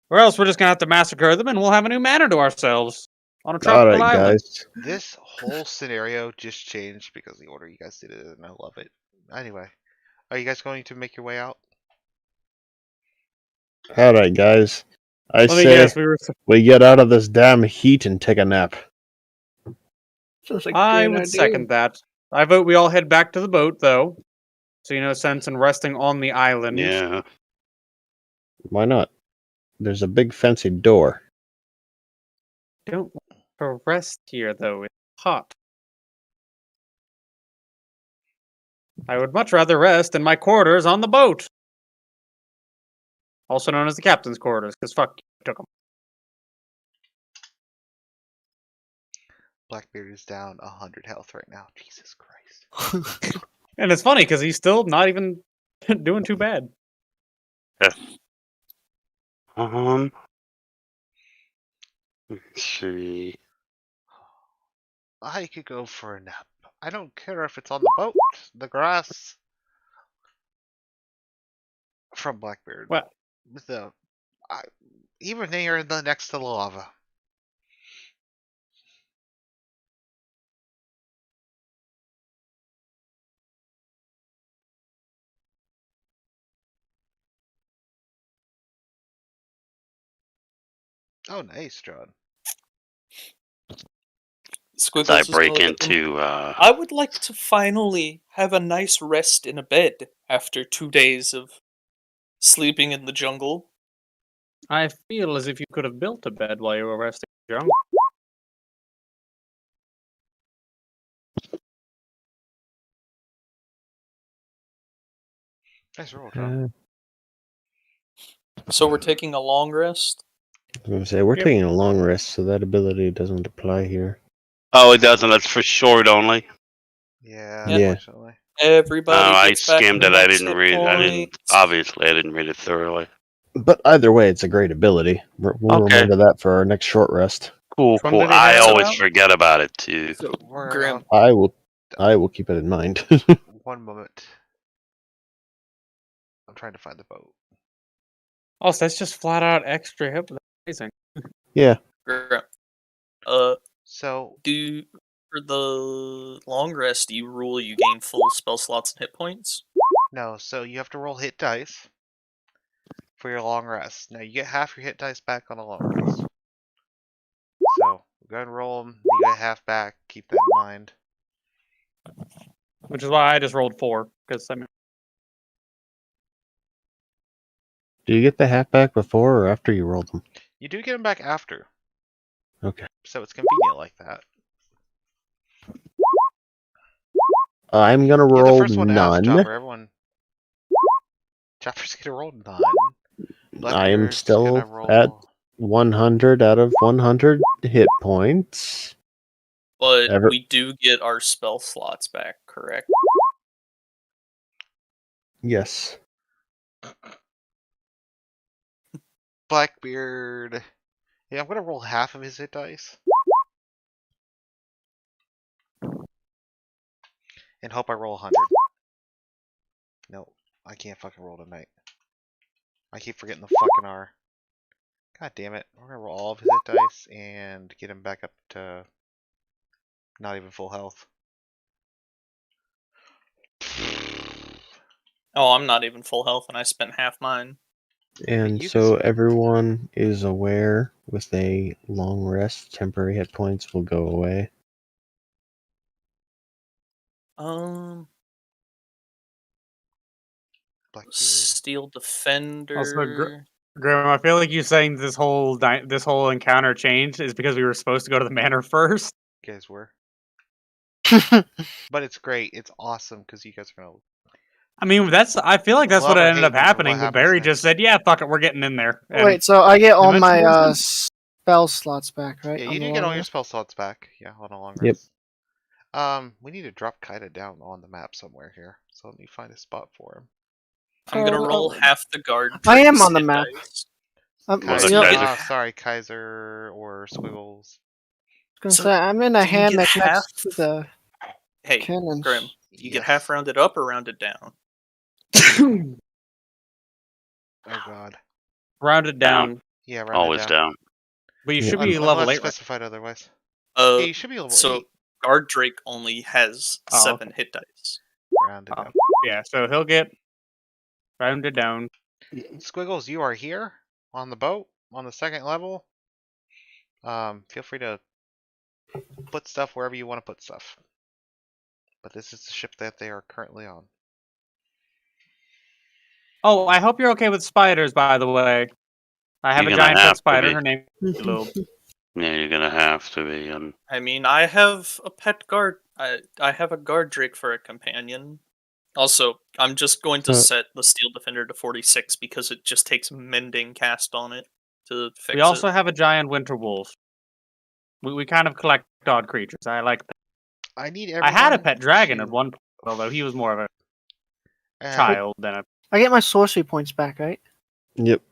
Or else we're just going to have to massacre them and we'll have a new manor to ourselves. on a tropical Alright, island. guys. This whole scenario just changed because of the order you guys did it, and I love it. Anyway, are you guys going to make your way out? Alright, guys. I Let me say guess. we get out of this damn heat and take a nap. Sounds like a I great would idea. second that. I vote we all head back to the boat, though. So no sense in resting on the island. Yeah. Why not? There's a big fancy door. Don't want to rest here, though. It's hot. I would much rather rest in my quarters on the boat. Also known as the captain's quarters, because fuck you, took them. Blackbeard is down 100 health right now. Jesus Christ. And it's funny, because he's still not even doing too bad. Let's see. I could go for a nap. I don't care if it's on the boat, the grass. From Blackbeard. Well, Even near the next to the lava. Oh, nice, John. Squiggles As I is gonna break look at them. into I would like to finally have a nice rest in a bed after 2 days of sleeping in the jungle. I feel as if you could have built a bed while you were resting in the jungle. Nice roll, John. So we're taking a long rest. I was gonna say we're Yep. taking a long rest, so that ability doesn't apply here. Oh, it doesn't. That's for short only. Yeah, Yeah. unfortunately. Everybody I gets back skimmed it. I max didn't hit read. I didn't. points. Obviously, I didn't read it thoroughly. But either way, it's a great ability. We'll Okay. remember that for our next short rest. Cool, Which one cool. did he I have always out? forget about it too. So, We're Grim, I will keep it in mind. one moment. I'm trying to find the boat. Oh, so that's just flat out extra hit. That's amazing. Yeah. Grim. So For the long rest, do you rule you gain full spell slots and hit points? no, so you have to roll hit dice for your long rest. Now you get half your hit dice back on a long rest. So go ahead and roll them. You get half back. Keep that in mind. Which is why I just rolled 4. Because I mean, Do you get the half back before or after you roll them? You do get them back after, Okay. so it's convenient like that. I'm gonna Yeah, the roll first one to ask none. Chopper. Everyone. Chopper's gonna roll none. I am Blackbeard's still gonna roll. at 100 out of 100 hit points. But we do get our spell slots back, correct? Yes. Blackbeard. Yeah, I'm gonna roll half of his hit dice. And hope I roll 100. No, I can't fucking roll tonight. I keep forgetting the fucking R. God damn it. We're gonna roll all of his hit dice and get him back up to not even full health. Oh, I'm not even full health, and I spent half mine. And You so can- everyone is aware with a long rest, temporary hit points will go away. Blackbeard. Steel Defender. Also, Grim, I feel like you saying this whole encounter changed is because we were supposed to go to the manor first. You guys were. But it's great. It's awesome because you guys are gonna. I mean, I feel like that's Love what or ended hate up me for what happening. But happens Barry next. just said, "Yeah, fuck it, we're getting in there." And Wait, so I get all Dimension my wisdom? spell slots back, right? Yeah, on you the do get all long your rest? spell slots back. Yeah, on a long Yep. rest. We need to drop Kaida down on the map somewhere here. So let me find a spot for him. I'm gonna roll half the guard. I am troops on the hit map. dice. Was you know, it I Kaiser? Sorry, Kaiser or Squiggles. was So, gonna say I'm in a do you get hammock half? next to the Hey, cannons. Grim, do you get Yes. half rounded up or rounded down? Oh god. rounded down. Yeah, round Always it down. down. But you Yeah. should be level Unless 8 right specified otherwise. Yeah, you should be level So 8. Guard Drake only has Oh, 7 hit dice. Rounded Oh. up. Yeah, so he'll get rounded down. Squiggles, you are here on the boat on the second level. Feel free to put stuff wherever you want to put stuff. But this is the ship that they are currently on. Oh, I hope you're okay with spiders, by the way. I have You're a gonna giant have pet to spider. be. Her name is Lube. Yeah, you're gonna have to be. I mean, I have a pet guard. I have a Guard Drake for a companion. Also, I'm just going to So- set the Steel Defender to 46 because it just takes Mending Cast on it to fix We also it. have a giant winter wolf. We kind of collect odd creatures. I like that. I need I everyone had a pet dragon to, at one point, although he was more of a uh, child than a. I get my sorcery points back, right? Yep.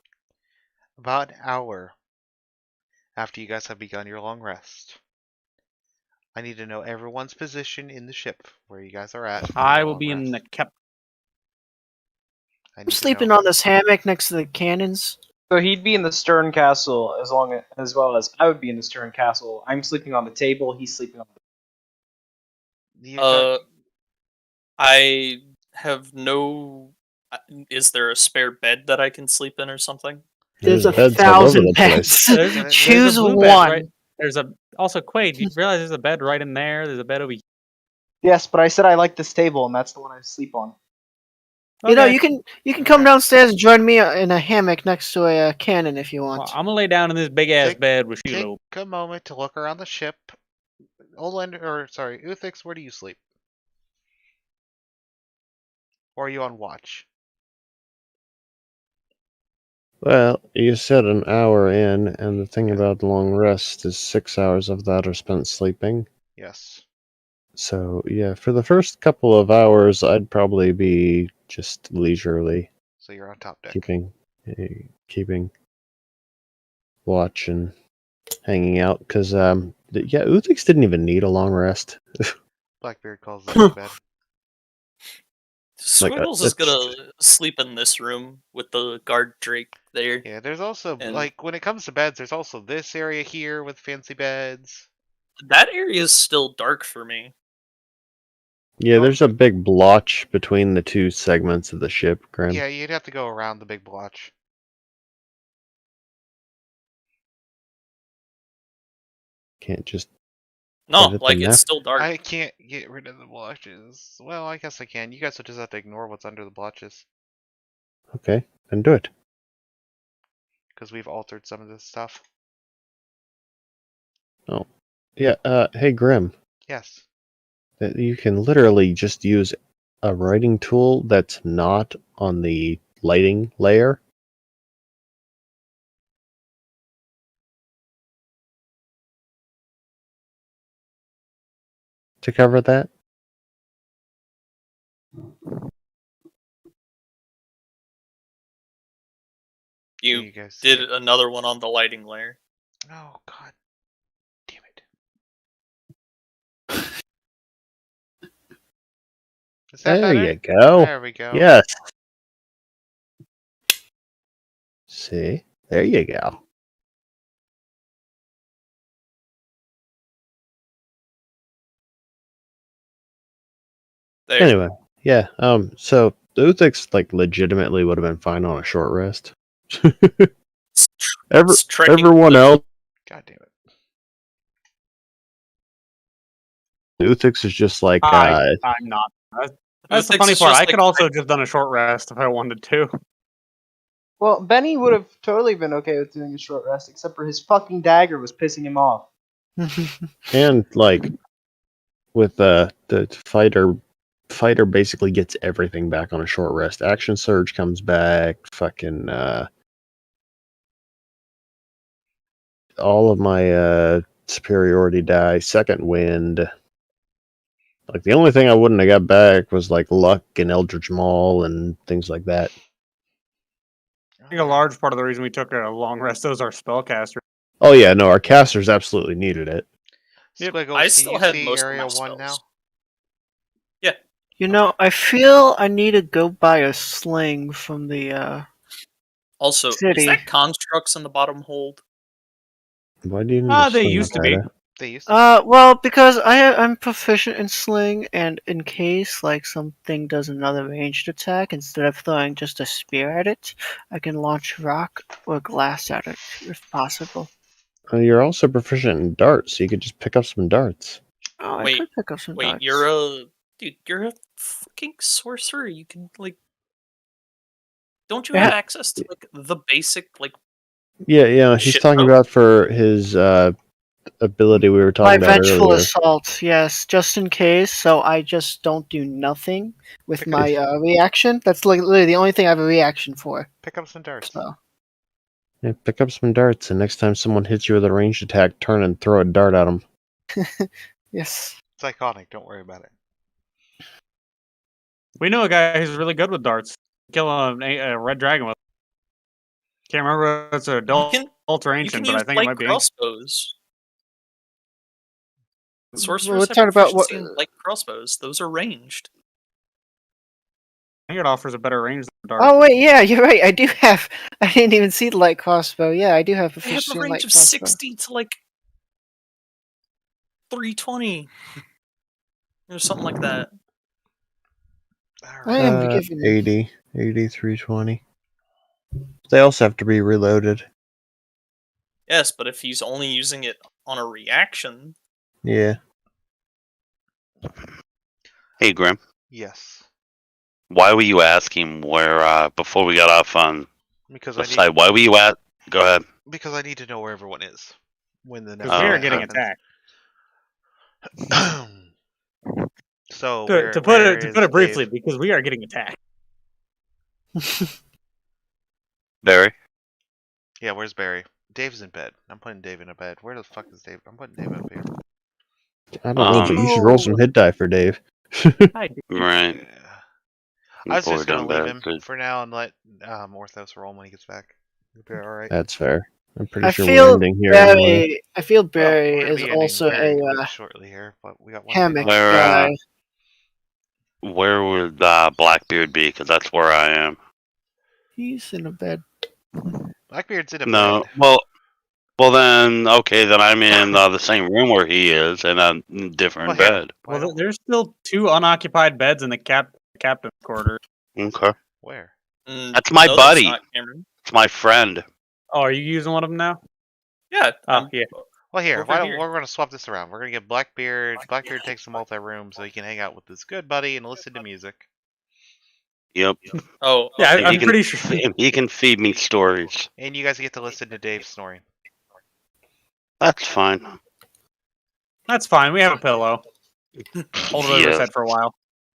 About an hour after you guys have begun your long rest. I need to know everyone's position in the ship, where you guys are at. for I your will long be in the rest. cap. I I'm need to sleeping know. on this hammock next to the cannons. So he'd be in the stern castle as well as I would be in the stern castle. I'm sleeping on the table. He's sleeping on the. You got- I have no. Is there a spare bed that I can sleep in or something? There's a beds all over 1,000 the place. beds. There's a Choose blue bed, one. right? There's a also Quaid. You realize there's a bed right in there. There's a bed over. Yes, but I said I like this table, and that's the one I sleep on. You know, Okay. you can come downstairs and join me in a hammock next to a cannon if you want. Well, I'm gonna lay down in this big ass Take- bed with you, Take Lube. a moment to look around the ship. Uthix, where do you sleep? Or are you on watch? Well, you said an hour in, and the thing about the long rest is 6 hours of that are spent sleeping. Yes. So, yeah, for the first couple of hours, I'd probably be just leisurely So you're on top deck. keeping watch and hanging out. Because, Uthix didn't even need a long rest. Blackbeard calls this a bed. Squiggles is gonna sleep in this room with the Guard Drake there. Yeah, there's also, And- like, when it comes to beds, there's also this area here with fancy beds. That area is still dark for me. Yeah, there's a big blotch between the two segments of the ship, Grim. Yeah, you'd have to go around the big blotch. Can't just... No, Edit like the it's map. still dark. I can't get rid of the blotches. Well, I guess I can. You guys will just have to ignore what's under the blotches. Okay, then do it. Because we've altered some of this stuff. Yeah, hey, Grim. Yes. That you can literally just use a writing tool that's not on the lighting layer. To cover that. You guys did see it? another one on the lighting layer. Oh, god. Damn it. Is that There better? you go. There we go. Yes. See? There you go. There. Anyway, yeah. So the Uthix legitimately would have been fine on a short rest. It's trekking Everyone the- else, God damn it. Uthix is just like I'm not. That's the Uthix funny is part. just I like could also just done a short rest if I wanted to. Well, Benny would have totally been okay with doing a short rest, except for his fucking dagger was pissing him off. and with the fighter basically gets everything back on a short rest. Action surge comes back, fucking all of my superiority die, second wind. Like the only thing I wouldn't have got back was like luck and Eldritch Maul and things like that. I think a large part of the reason we took a long rest is our spellcaster. Oh yeah, no, our casters absolutely needed it. Yep. Squiggles, I can still you had see most of area my 1 now? spells. You know, I feel I need to go buy a sling from the Also, City. is that constructs in the bottom hold? Why do you need a They sling used to be. attack? They used to. Well, because I'm proficient in sling, and in case like something does another ranged attack, instead of throwing just a spear at it, I can launch rock or glass at it if possible. You're also proficient in darts, so you could just pick up some darts. Oh, I Wait, could pick up some Wait, darts. you're a fucking sorcerer. You can like, don't you have access to like the basic like? Yeah, he's Shit, talking bro. about for his ability we were My talking about vengeful earlier. assault, yes, just in case. So I just don't do nothing with Pick my up- reaction. That's like literally the only thing I have a reaction for. Pick up some darts. So Yeah, pick up some darts, and next time someone hits you with a ranged attack, turn and throw a dart at them. yes. It's iconic. Don't worry about it. We know a guy who's really good with darts. Kill a red dragon with. Can't remember if it's a You ultra can ancient, but use I think it light might be. crossbows. We're Sorcerers have talking about proficiency in light crossbows. Those are ranged. I think it offers a better range than dart. Oh wait, yeah, you're right. I do have. I didn't even see the light crossbow. Yeah, I do have They have proficiency a in light range of crossbow. 60 to like 320 or something like that. I am given. 80, 320. They also have to be reloaded. Yes, but if he's only using it on a reaction, Yeah. Hey, Grim. Yes. Why were you asking where, before we got off on Because the I need. side, why were you at? Go ahead. Because I need to know where everyone is when the next. Because we are Oh, event getting happens. attacked. So To put where it is briefly, Dave? because we are getting attacked. Barry? Yeah, where's Barry? Dave's in bed. I'm putting Dave in a bed. Where the fuck is Dave? I'm putting Dave up here. I don't know, but you should roll some hit die for Dave. Hi, Dave. Right. Yeah. I was Before just we're gonna done leave bad, him good. for now and let Orthos roll when he gets back. He'll be all right. That's fair. I'm pretty I sure we're feel ending here anyway. I feel Well, Barry we're gonna is be ending also very a shortly here, but we got one hammock thing left. Where, guy. Where would Blackbeard be? Because that's where I am. He's in a bed. Blackbeard's in a No, bed. well then, okay, then I'm in the same room where he is, in a different Well, here. bed. Why Well, don't- there's still 2 unoccupied beds in the captain's quarters. Okay. Where? That's my no, buddy. That's not Cameron. It's my friend. Oh, are you using one of them now? Yeah. Oh, yeah. Well, here. Over Why don't here. we're gonna swap this around? We're gonna get Blackbeard. Blackbeard takes the multi-room so he can hang out with his good buddy and listen to music. Yep. Oh, Yeah, okay. I'm pretty sure. He can feed me stories. And you guys get to listen to Dave snoring. That's fine. That's fine. We have a pillow. Hold it over his Yes. head for a while.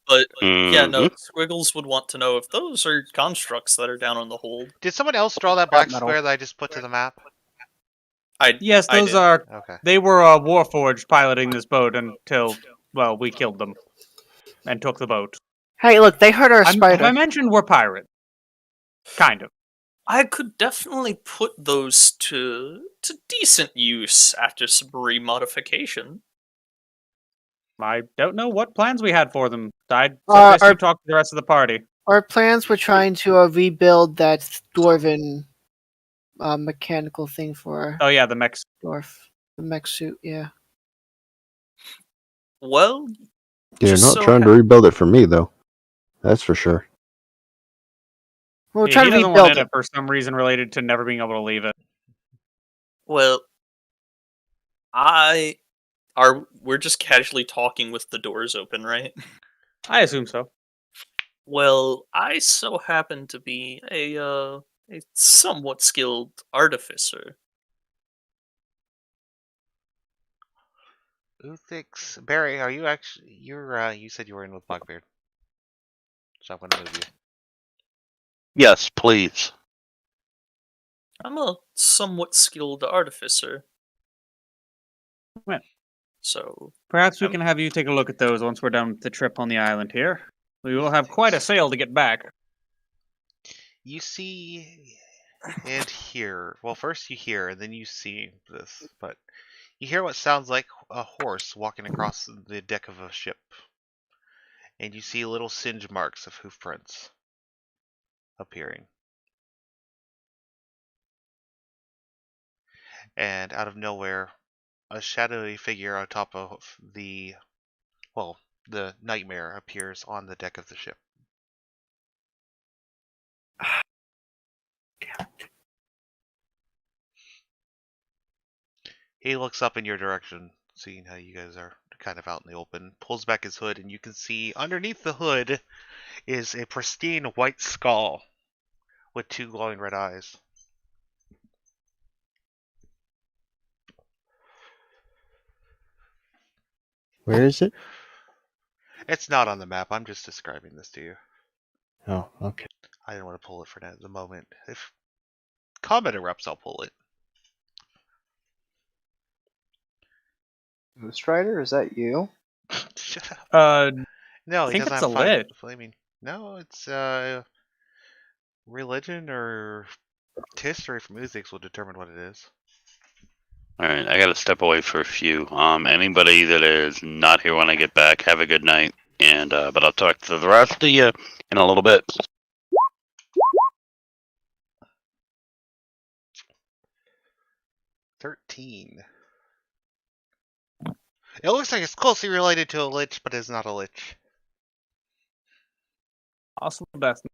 But yeah, no, Mhm. Squiggles would want to know if those are constructs that are down on the hold. Did someone else draw that black metal. square that I just put to the map? Yes, I those did. are. Okay. They were Warforged piloting this boat until, well, we killed them and took the boat. Hey, look, they heard our Have spider. I mentioned we're pirates? Kind of. I could definitely put those to decent use after some remodification. I don't know what plans we had for them. I'd Our- suggest you talk to the rest of the party. Our plans were trying to rebuild that dwarven mechanical thing for Oh yeah, the mechs. dwarf, the mech suit. Yeah. Well, You're just not so trying to rebuild it for me, though. That's for sure. Well, we're Yeah, trying he to doesn't rebuild want it. it for some reason related to never being able to leave it. well, we're just casually talking with the doors open, right? I assume so. Well, I so happen to be a somewhat skilled artificer. Uthix, Barry, are you actually? You said you were in with Blackbeard. So I'm gonna move you. Yes, please. I'm a somewhat skilled artificer. Well. So, Perhaps we can have you take a look at those once we're done with the trip on the island here. We will have quite a sail to get back. You see and hear. Well, first you hear, and then you see this. But you hear what sounds like a horse walking across the deck of a ship, and you see little singe marks of hoof prints appearing. and out of nowhere, a shadowy figure on top of the nightmare appears on the deck of the ship. He looks up in your direction, seeing how you guys are kind of out in the open, pulls back his hood, and you can see underneath the hood is a pristine white skull with 2 glowing red eyes. Where is it? It's not on the map. I'm just describing this to you. Oh, okay. I didn't want to pull it for the moment. If combat erupts, I'll pull it. Ghost Rider, is that you? Shut up. I No, he think doesn't it's have a 5 lit. flaming. No, it's religion or history from Uzix will determine what it is. All right, I gotta step away for a few. Anybody that is not here when I get back, have a good night. And but I'll talk to the rest of you in a little bit. 13. It looks like it's closely related to a lich, but is not a lich. Also the best.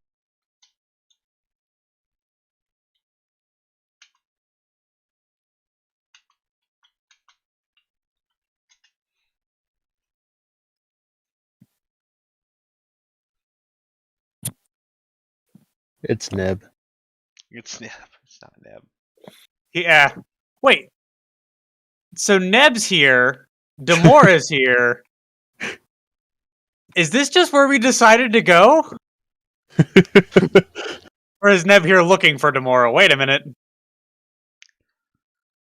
It's Neb. It's Neb. It's not Neb. Yeah. Wait. So Neb's here. Demora's here. Is this just where we decided to go? Or is Neb here looking for Demora? Wait a minute.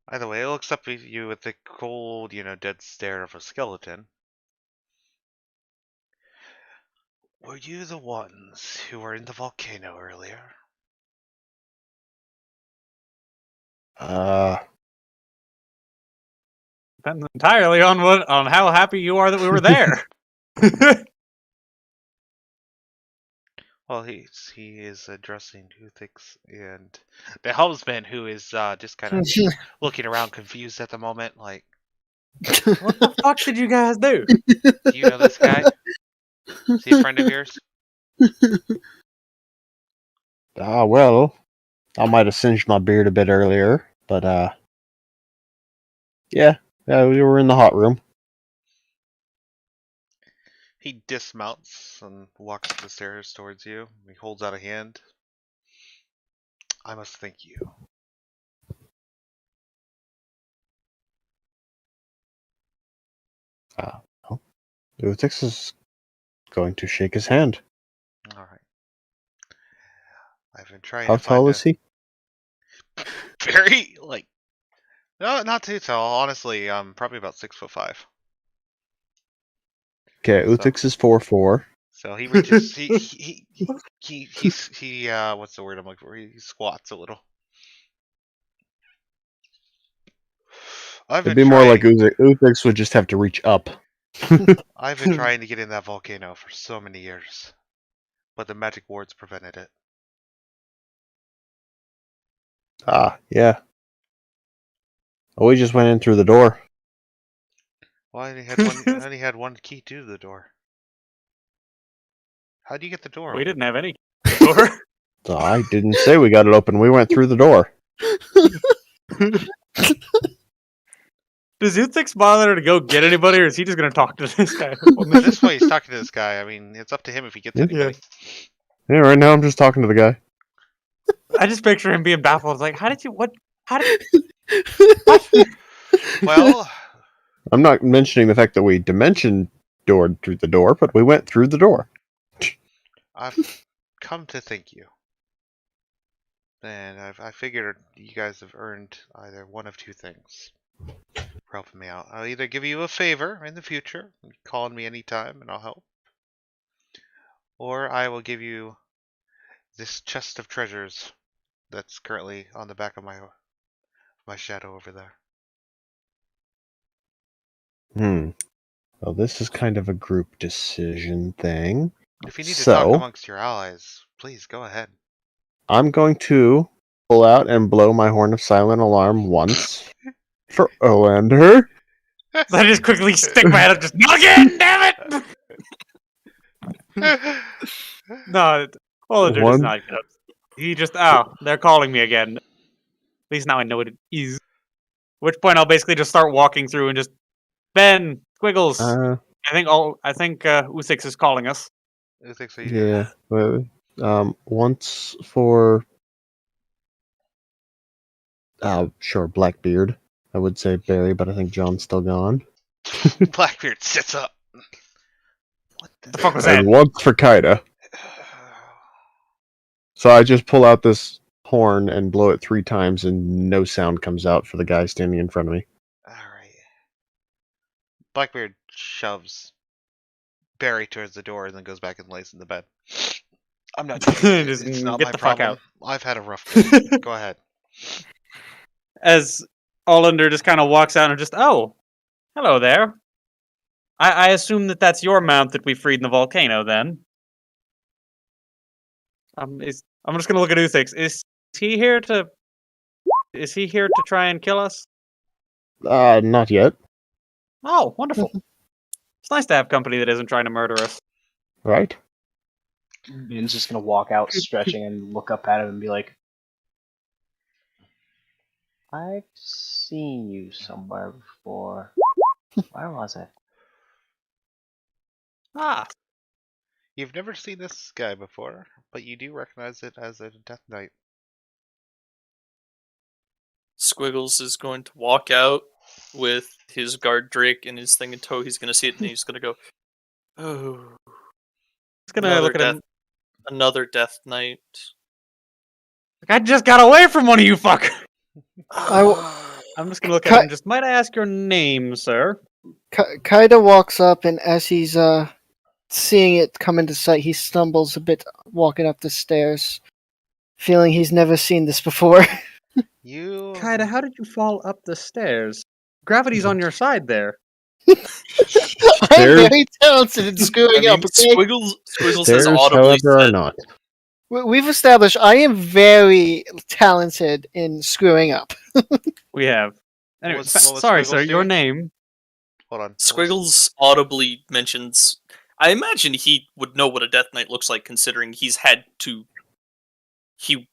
Either way, it looks up at you with the cold, dead stare of a skeleton. Were you the ones who were in the volcano earlier? Depends entirely on how happy you are that we were there. Well, he is addressing Uthix and the helmsman, who is just kind of looking around confused at the moment, like, What the fuck did you guys do? do you know this guy? Is he a friend of yours? Well, I might have singed my beard a bit earlier, but yeah, we were in the hot room. He dismounts and walks up the stairs towards you. He holds out a hand. I must thank you. Utix is going to shake his hand. All right. I've been trying How to find tall is he? very, no, not too tall. Honestly, probably about 6'5". Okay, Utix is 4'4". So he reaches. he what's the word I'm looking for? He squats a little. It'd be more like Utix would just have to reach up. I've been trying to get in that volcano for so many years, but the magic wards prevented it. Yeah. Oh, we just went in through the door. Well, I only had one key to the door. How do you get the door? We open? didn't have any door. So I didn't say we got it open. We went through the door. Does Uthix bother to go get anybody, or is he just going to talk to this guy? At this point, he's talking to this guy. I mean, it's up to him if he gets anybody. Yeah, right now I'm just talking to the guy. I just picture him being baffled. Like, what? Well, I'm not mentioning the fact that we dimension doored through the door, but we went through the door. I've come to thank you. And I figured you guys have earned either one of two things for helping me out. I'll either give you a favor in the future, you can call on me anytime and I'll help, or I will give you this chest of treasures that's currently on the back of my shadow over there. Well, this is kind of a group decision thing. If you need to talk amongst your allies, please go ahead. I'm going to pull out and blow my horn of silent alarm once. For Olander. So I just quickly stick my head up, just not again, damn it! No, Olander does One- not get up. He just, oh, they're calling me again. At least now I know what it is. At which point I'll basically just start walking through and just, Ben, Squiggles. I think Usix is calling us. Uthics, are you doing? yeah. Once for sure, Blackbeard. I would say Barry, but I think John's still gone. Blackbeard sits up. What The fuck was And that? once for Kaida. So I just pull out this horn and blow it 3 times, and no sound comes out for the guy standing in front of me. Alright. Blackbeard shoves Barry towards the door and then goes back and lays in the bed. I'm not doing it. Just It's not get my the fuck problem. out. I've had a rough day. Go ahead. As Olander just kind of walks out and just, oh, hello there. I assume that's your mount that we freed in the volcano, then. I'm just gonna look at Uthix. Is he here to try and kill us? Not yet. Oh, wonderful. It's nice to have company that isn't trying to murder us. Right? Ben's just gonna walk out stretching and look up at him and be like, I've seen you somewhere before. Where was it? Ah, You've never seen this guy before, but you do recognize it as a Death Knight. Squiggles is going to walk out with his guard Drake and his thing in tow. He's going to see it and he's going to go, oh. just gonna look at him. Another Death Knight. I just got away from one of you fuck. I I'm just gonna look at him. Just might I ask your name, sir? Kaida walks up, and as he's seeing it come into sight, he stumbles a bit walking up the stairs, feeling he's never seen this before. You. Kaida, how did you fall up the stairs? Gravity's on your side there. I'm Stairs- very talented in screwing up. Okay? Squiggles Stairs, has audibly however, are said, not. We've established I am very talented in screwing up. We have. Anyway, What was sorry, Squiggles sir. Your doing? name? Hold on. Squiggles audibly mentions, I imagine he would know what a Death Knight looks like considering he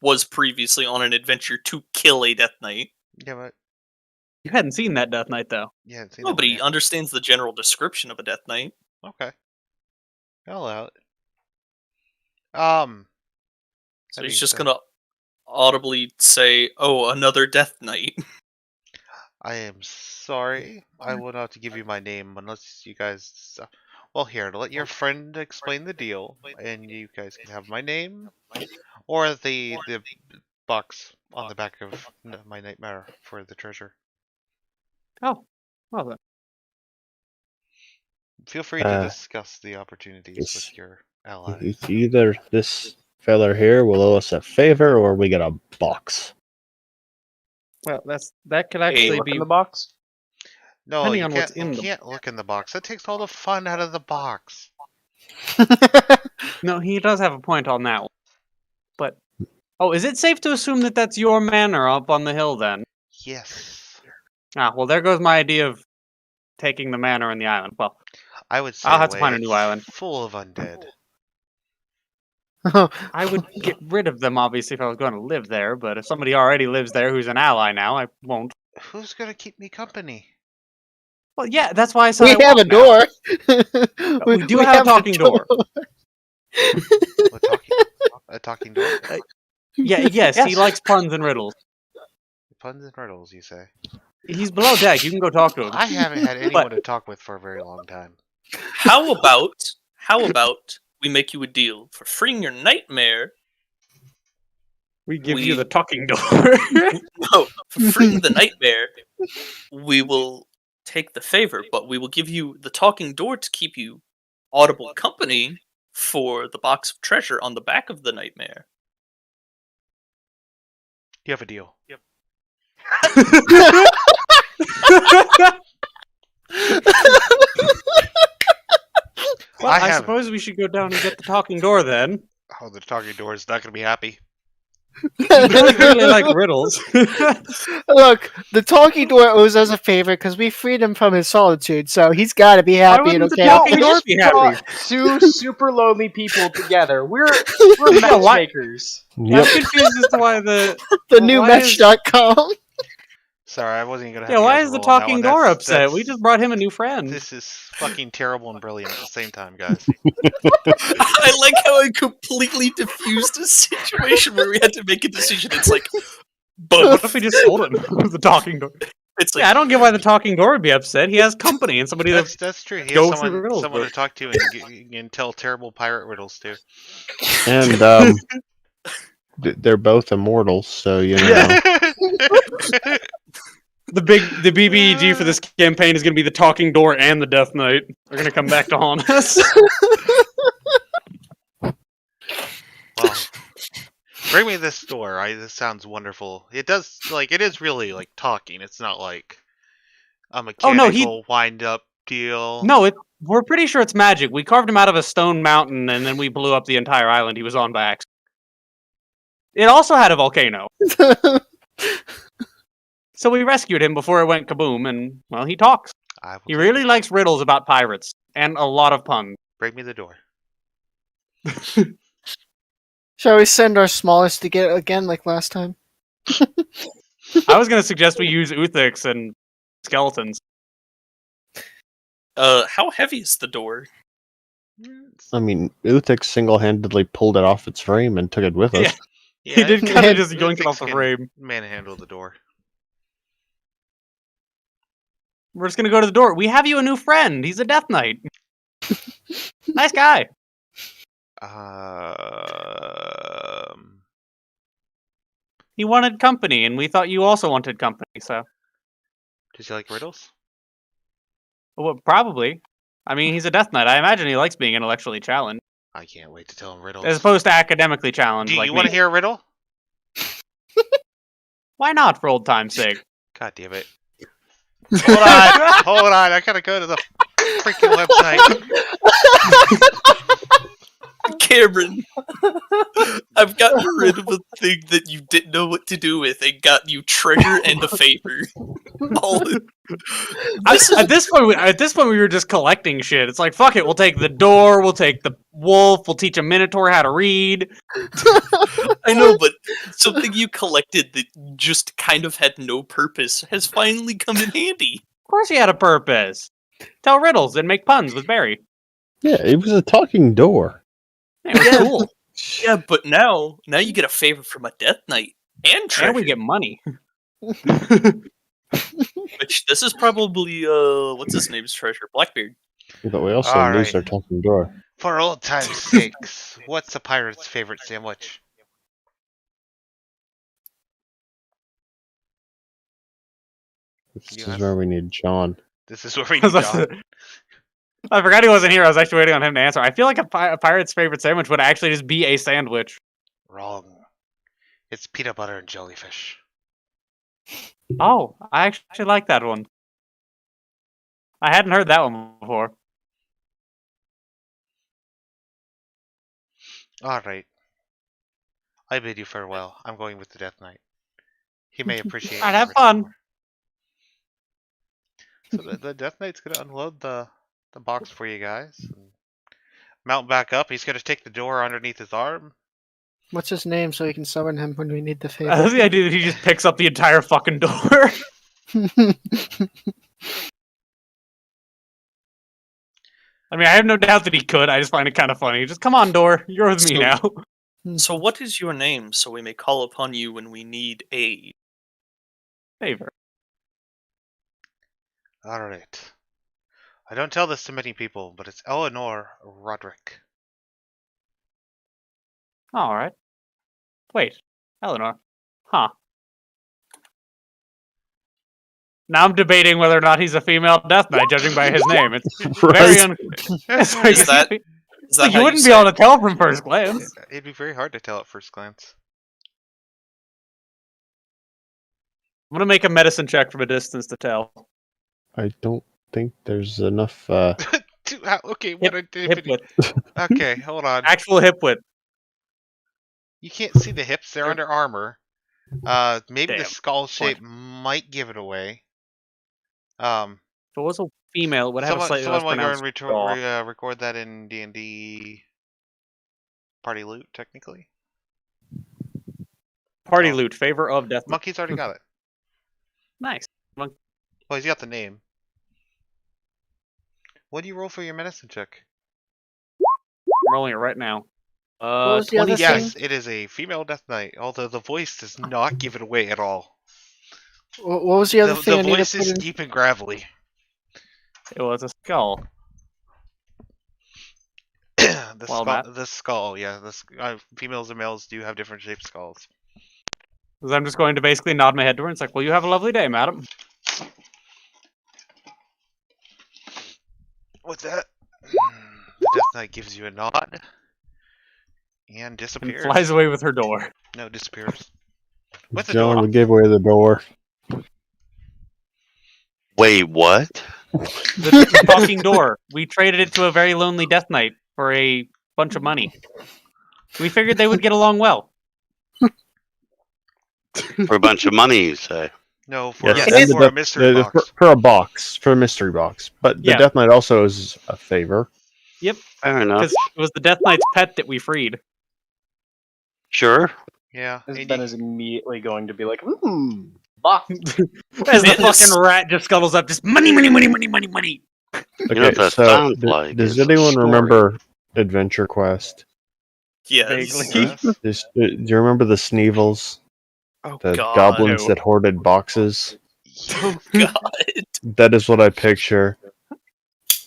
was previously on an adventure to kill a Death Knight. Yeah, but You hadn't seen that Death Knight, though. you hadn't seen No, that but one he yet. understands the general description of a Death Knight. Okay. I'll allow it. So That he's being just said, gonna audibly say, oh, another Death Knight. I am sorry. I will not give you my name unless you guys. Well, here, let your friend explain the deal, and you guys can have my name or the box on the back of my nightmare for the treasure. Oh, well then. Feel free to Uh, discuss the opportunities it's- with your ally. It's either this feller here will owe us a favor, or we get a box. Well, that could Hey, actually look be. in the box. No, Depending you on can't, what's in you the- can't look in the box. That takes all the fun out of the box. No, he does have a point on that one. But is it safe to assume that that's your manor up on the hill then? Yes. Ah, well, there goes my idea of taking the manor and the island. Well, I would say I'll have to find a new island. full of undead. I would get rid of them obviously if I was going to live there. But if somebody already lives there who's an ally now, I won't. Who's gonna keep me company? Well, yeah, that's why I said We I have a won't now. door. We do have a talking door. A talking door? Yeah, yes, he Yes. likes puns and riddles. Puns and riddles, you say? He's below deck. You can go talk to him. I haven't had anyone to talk with for a very long time. How about we make you a deal for freeing your nightmare? We give we- you the talking door. No, for freeing the nightmare, we will take the favor, but we will give you the talking door to keep you audible company for the box of treasure on the back of the nightmare. You have a deal. Well, I I have- suppose we should go down and get the talking door then. Oh, the talking door is not gonna be happy. He does really like riddles. Look, the talking door owes us a favor because we freed him from his solitude, so he's got to be happy and wouldn't the okay. talking we door just be happy? brought two super lonely people together. We're Yeah, why- matchmakers. I'm Yep. confused as to why the The new why is- Match.com. Sorry, I wasn't gonna have Yeah, you why guys is the roll on that talking one. door That's- upset? We that's- just brought him a new friend. This is fucking terrible and brilliant at the same time, guys. I like how I completely diffused a situation where we had to make a decision. It's like, What both. if we just told him the talking door? It's like, Yeah, I don't get why the talking door would be upset. He has company and somebody that That's true. He Go has through riddles someone to with. talk to and tell terrible pirate riddles to. And they're both immortals, so you know. the BBEG for this campaign is going to be the talking door and the Death Knight. They're going to come back to haunt us. Well, bring me this door. This sounds wonderful. It does, it is really talking. It's not like a mechanical wind up deal. No, we're pretty sure it's magic. We carved him out of a stone mountain and then we blew up the entire island he was on by accident. It also had a volcano. So we rescued him before it went kaboom, and, well, he talks. He really likes riddles about pirates, and a lot of puns. Bring me the door. Shall we send our smallest to get it again like last time? I was going to suggest we use Uthix and skeletons. how heavy is the door? I mean, Uthix single-handedly pulled it off its frame and took it with us. Yeah, He did kind Yeah, of just yoink it off the can frame. manhandle the door. We're just going to go to the door. We have you a new friend. He's a Death Knight. Nice guy. He wanted company, and we thought you also wanted company, so... Does he like riddles? Well, probably. I mean, he's a Death Knight. I imagine he likes being intellectually challenged. I can't wait to tell him riddles. As opposed to academically challenged. Do like you want to me. hear a riddle? Why not, for old time's sake? God damn it. Hold on. Hold on. I gotta go to the freaking website. Cameron, I've gotten rid of a thing that you didn't know what to do with and got you treasure and a favor. All in. At this point, we were just collecting shit. It's like, fuck it, we'll take the door, we'll take the wolf, we'll teach a minotaur how to read. I know, but something you collected that just kind of had no purpose has finally come in handy. Of course he had a purpose. Tell riddles and make puns with Barry. Yeah, it was a talking door. It was cool. Yeah, but now you get a favor from a Death Knight and treasure. And we get money. Which this is probably what's his name's treasure? Blackbeard. But we also All lose right. our talking door. For old time's sakes, what's a pirate's favorite sandwich? This Yes. is where we need John. This is where we need John. I forgot he wasn't here. I was actually waiting on him to answer. I feel like a pirate's favorite sandwich would actually just be a sandwich. Wrong. It's peanut butter and jellyfish. Oh, I actually like that one. I hadn't heard that one before. Alright. I bid you farewell. I'm going with the Death Knight. He may appreciate Alright, my have riddle fun. more. So the Death Knight's gonna unload the box for you guys. And mount back up. He's gonna take the door underneath his arm. What's his name so we can summon him when we need the I favor? love the idea that he just picks up the entire fucking door. I mean, I have no doubt that he could. I just find it kind of funny. Just come on, door. You're with me So- now. So what is your name so we may call upon you when we need aid? Favor. Alright. I don't tell this to many people, but it's Eleanor Roderick. All right. Wait, Eleanor. Huh. Now I'm debating whether or not he's a female Death Knight, judging by his name. It's very Right. it's like, Is that- Is that like how you wouldn't say be it? able to tell from first glance. It'd be very hard to tell at first glance. I'm gonna make a medicine check from a distance to tell. I don't think there's enough. Okay, what Hip a width. Okay, hold on. Actual hip width. You can't see the hips; they're They're- under armor. Maybe the Damn. skull shape might give it away. If it was a female, it would have a slightly Someone less might go and pronounced jaw. record that in D&D party loot, technically. Party Oh. loot, favor of death. Monkey's already got it. Nice. Well, he's got the name. What do you roll for your medicine check? I'm rolling it right now. What was the other 26. thing? Yes, it is a female death knight, although the voice does not give it away at all. What was the other thing The I need voice to put is in? deep and gravelly. It was a skull. Well, Matt. The skull, yeah. Females and males do have different shaped skulls. Because I'm just going to basically nod my head to her and it's like, well, you have a lovely day, madam. With that, the death knight gives you a nod and And disappears. flies away with her door. No, disappears. With the John, door. we gave away the door. Wait, what? The talking door. We traded it to a very lonely death knight for a bunch of money. We figured they would get along well. For a bunch of money, you say? No, for, Yes, and for a mystery box. for a box, for a mystery box. But the Yeah. Death Knight also is a favor. Fair enough. Because it was the death knight's pet that we freed. Sure. Yeah. This and Ben you- is immediately going to be like, box. As the Yes. fucking rat just scuttles up, just money, money, money, money, money, money. You know what that sounds like does is a anyone story. remember Adventure Quest? Yes. Vaguely. Yes. Do you remember the Sneevils? Oh The god. goblins No. that hoarded boxes? Oh god. That is what I picture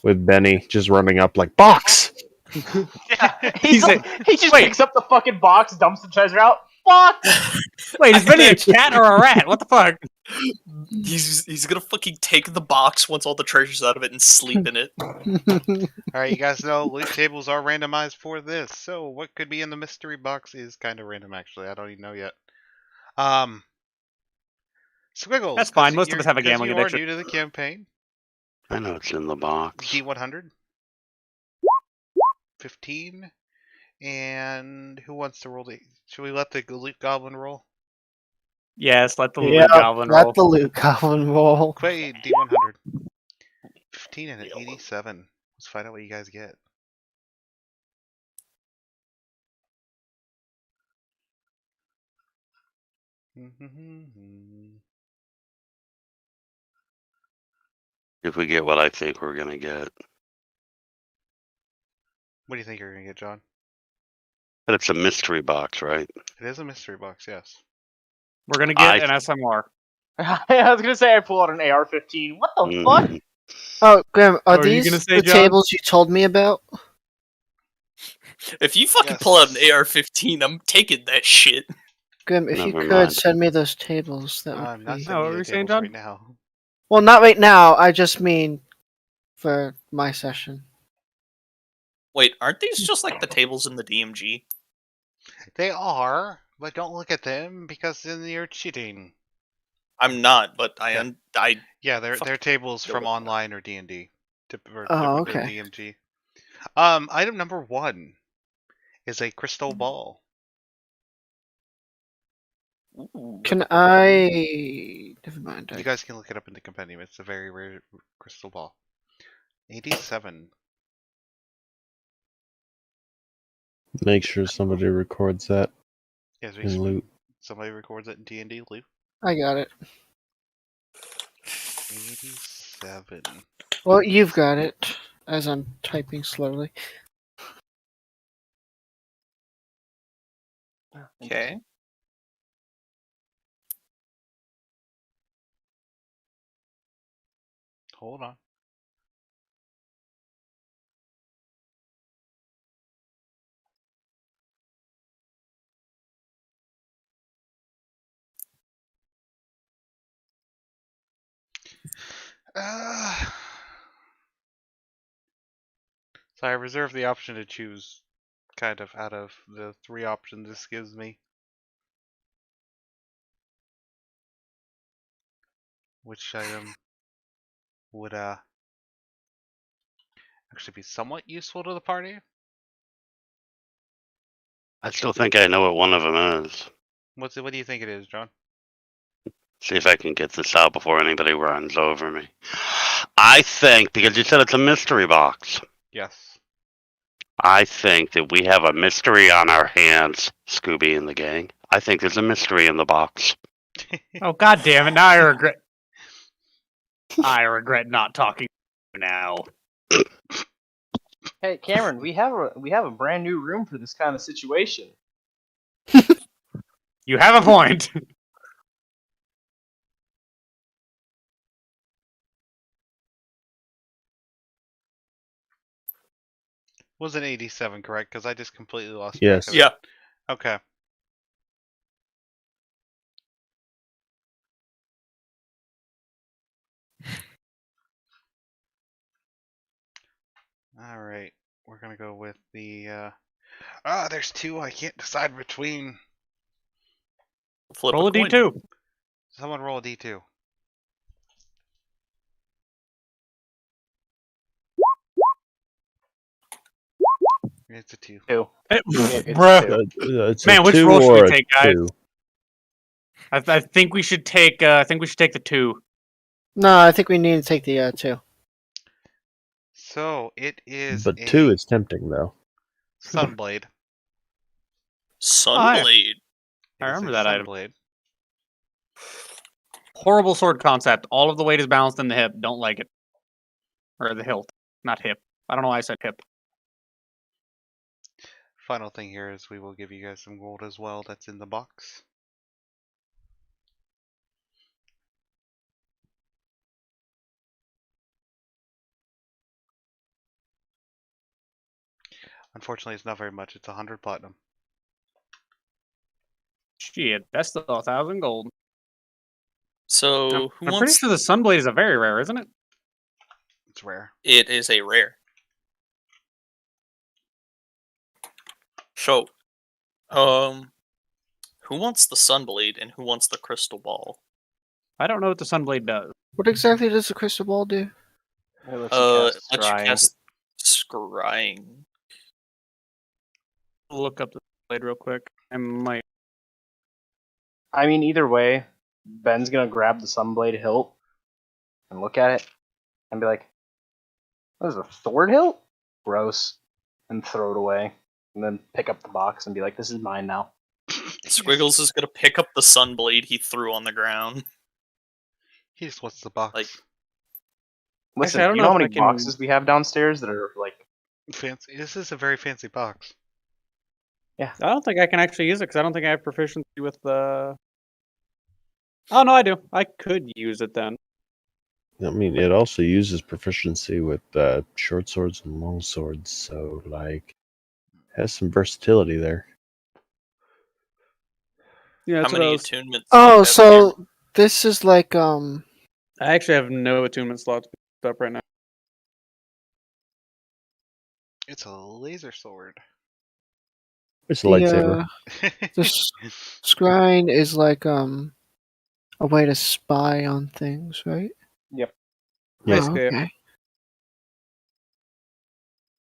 with Benny just running up like, box! He's like, he just wait. picks up the fucking box, dumps the treasure out. Box. Wait, is Benny a cat or a rat? What the fuck? He's gonna fucking take the box once all the treasure's out of it and sleep in it. Alright, you guys know loot tables are randomized for this. So what could be in the mystery box is kind of random, actually. I don't even know yet. Squiggles. That's fine, 'cause most of us have a 'cause gambling you are addiction. new to the campaign. I know it's in the box. D100. 15. And who wants to roll the... Should we let the loot goblin roll? Yes, let the Yeah, loot goblin roll. let the loot goblin roll. Quay, D100. 15 and an 87. Let's find out what you guys get. If we get what I think we're gonna get. What do you think you're going to get, John? But it's a mystery box, right? It is a mystery box, yes. We're gonna get I- an SMR. I was gonna say I pull out an AR-15. What the fuck? Mhm. Oh, Graham, are What were you these gonna say, the John? tables you told me about? If you fucking Yes. pull out an AR-15, I'm taking that shit. Graham, if you Never could mind. send me those tables, that would I'm not be... sending what you were the you saying, tables John? right now. Well, not right now. I just mean for my session. Wait, aren't these just like the tables in the DMG? They are, but don't look at them because then you're cheating. I'm not, but Yeah. I Yeah, they're Fuck. tables Go from with that. online or D&D. Oh, The okay. DMG. Item number 1 is a crystal ball. Ooh. Can I... Never mind. You guys can look it up in the compendium. It's a very rare crystal ball. 87. Hmm. Make sure somebody records that Yes, in loot. somebody records it in D&D loot. I got it. 87. Well, you've got it, as I'm typing slowly. Okay. Hold on. So I reserve the option to choose kind of out of the 3 options this gives me. Which item would actually be somewhat useful to the party. I still think I know what one of them is. What do you think it is, John? See if I can get this out before anybody runs over me. I think, because you said it's a mystery box, Yes. I think that we have a mystery on our hands, Scooby and the gang. I think there's a mystery in the box. Oh, god damn it. Now I regret. I regret not talking now. Hey, Cameron, we have a brand new room for this kind of situation. You have a point. Was it 87 correct? Because I just completely lost track Yes. of it. Yeah. Okay. All right. We're gonna go with the. There's two I can't decide between. Flip Roll a coin. d2. Someone roll a d2. It's a 2. Two. It's Bruh. two. It's Man, a which 2 roll should we or a take, guys? 2. I think we should take. I think we should take the 2. No, I think we need to take the 2. So it is But a 2 is tempting, though. Sunblade. Sunblade. I It is remember a that item. Sunblade. Horrible sword concept. All of the weight is balanced in the hip. Don't like it. Or the hilt, not hip. I don't know why I said hip. Final thing here is we will give you guys some gold as well. That's in the box. Unfortunately, it's not very much. It's 100 platinum. Shit, that's still 1,000 gold. So who I'm pretty wants? sure the Sunblade is a very rare, isn't it? It's rare. It is a rare. So, who wants the Sunblade and who wants the crystal ball? I don't know what the Sunblade does. What exactly does the crystal ball do? It lets you Let cast you scrying. cast scrying. I'll look up the blade real quick. I might. I mean, either way, Ben's gonna grab the Sunblade hilt and look at it and be like, "What is a sword hilt? Gross," and throw it away. And then pick up the box and be like, "This is mine now." Squiggles is gonna pick up the Sunblade he threw on the ground. He just wants the box. Like- Listen, I don't you know know how if I many can- boxes we have downstairs that are like, Fancy. This is a very fancy box. I don't think I can actually use it because I don't think I have proficiency with the. Oh no, I do. I could use it then. I mean, it also uses proficiency with short swords and long swords, so, like, has some versatility there. Yeah, How that's what I many was. attunements? do you Oh, have so this is like I actually have no attunement slots up right now. It's a laser sword. It's a lightsaber. the scrying is like a way to spy on things, right? "Yep." Yeah. Basically, okay.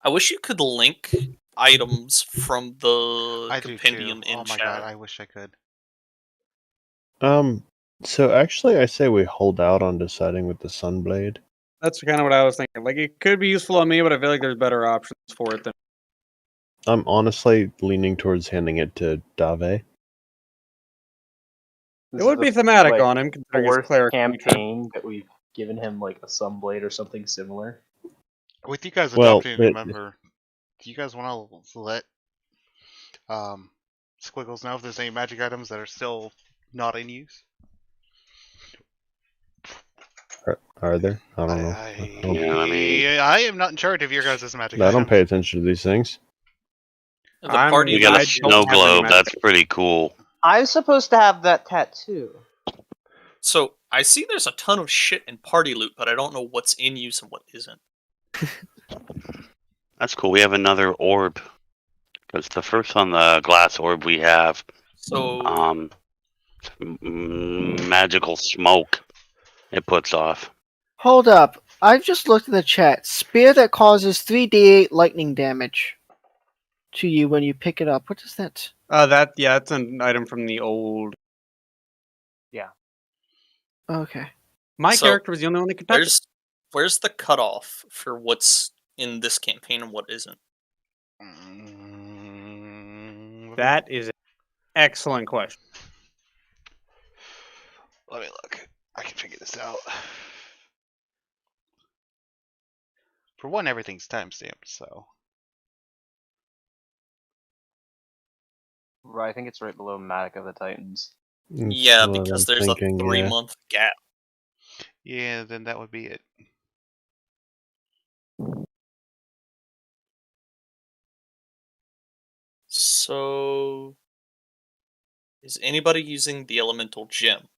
I wish you could link items from the I do too. compendium in Oh my chat. god, I wish I could. So actually, I say we hold out on deciding with the Sunblade. that's kind of what I was thinking. Like, it could be useful on me, but I feel like there's better options for it than. I'm honestly leaning towards handing it to Dave. This It is would the, be thematic like, on him, considering his fourth cleric nature. campaign that we've given him like a Sunblade or something similar. With you guys Well, adopting a member, do you guys want to let Squiggles know if there's any magic items that are still not in use? Are there? I don't know. Yeah, I mean- I am not in charge of your guys' magic I don't items. pay attention to these things. The I'm- party You got I a don't snow have any globe. magic. That's pretty cool. I'm supposed to have that tattoo. So I see there's a ton of shit in party loot, but I don't know what's in use and what isn't. That's cool. We have another orb. Because the first on the glass orb we have, So magical smoke it puts off. Hold up. I just looked in the chat. Spear that causes 3d8 lightning damage. to you when you pick it up. What is that? That's an item from the old. Okay. My So, character was the only one that could touch it. Where's the cutoff for what's in this campaign and what isn't? That is an excellent question. Let me look. I can figure this out. For one, everything's timestamped, so. Right, I think it's right below Matic of the Titans. Yeah, That's what because I'm there's thinking, a yeah. 3-month gap. Yeah, then that would be it. So, is anybody using the elemental gem?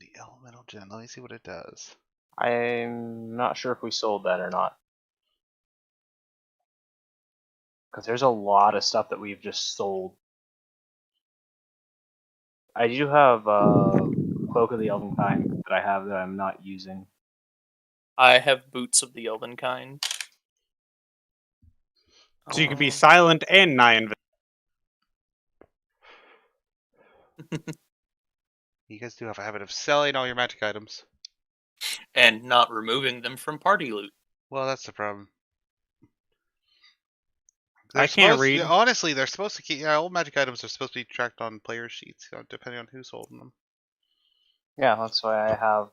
The elemental gem. Let me see what it does. I'm not sure if we sold that or not. Because there's a lot of stuff that we've just sold. I do have Cloak of the Elven Kind that I have that I'm not using. I have boots of the elven kind. So you could be Um, silent and nigh invisible. You guys do have a habit of selling all your magic items. and not removing them from party loot. Well, that's the problem. I can't read. Honestly, they're supposed to keep. Yeah, all magic items are supposed to be tracked on player sheets, depending on who's holding them. Yeah, that's why I have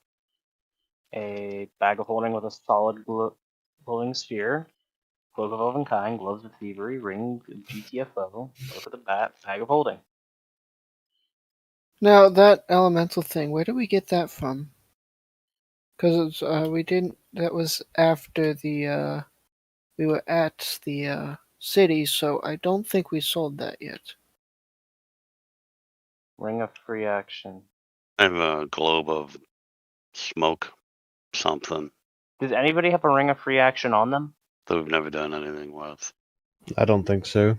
a bag of holding with a solid glowing sphere, Cloak of Elven Kind, Gloves of Thievery, Ring, GTFO, Cloak of the Bat, bag of holding. Now that elemental thing, where do we get that from? Because we didn't. That was after the we were at the city, so I don't think we sold that yet. Ring of Free Action. I have a globe of smoke, something Does anybody have a Ring of Free Action on them? that we've never done anything with. I don't think so.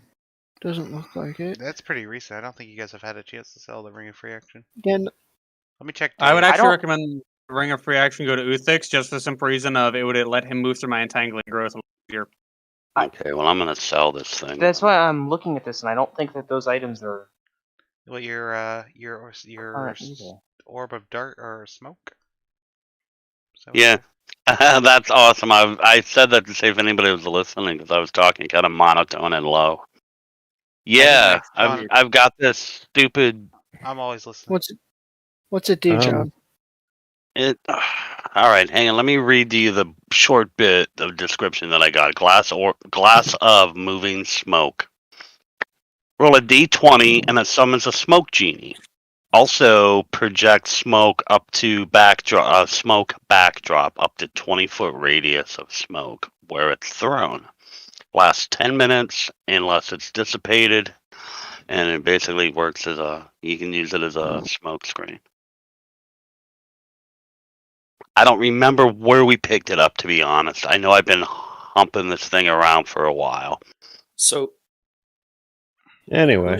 Doesn't look like it. That's pretty recent. I don't think you guys have had a chance to sell the Ring of Free Action. Again, Let me check. I would Dave. actually don't- recommend Ring of Free Action go to Uthix just for the simple reason of it would let him move through my entangling growth a little easier. Okay, well I'm gonna sell this thing. That's why I'm looking at this, and I don't think that those items are Well, your current either. orb of dart or smoke. So, Yeah, that's awesome. I said that to see if anybody was listening because I was talking kind of monotone and low. Yeah, next time. I've got this stupid. I'm always listening. what's it do, John? It. All right, hang on. Let me read to you the short bit of description that I got. Glass of moving smoke. Roll a d20 and it summons a smoke genie. Also project smoke up to smoke backdrop up to 20-foot radius of smoke where it's thrown. Lasts 10 minutes unless it's dissipated, and it basically works as you can use it as a smoke screen. I don't remember where we picked it up, to be honest. I know I've been humping this thing around for a while. So, Anyway,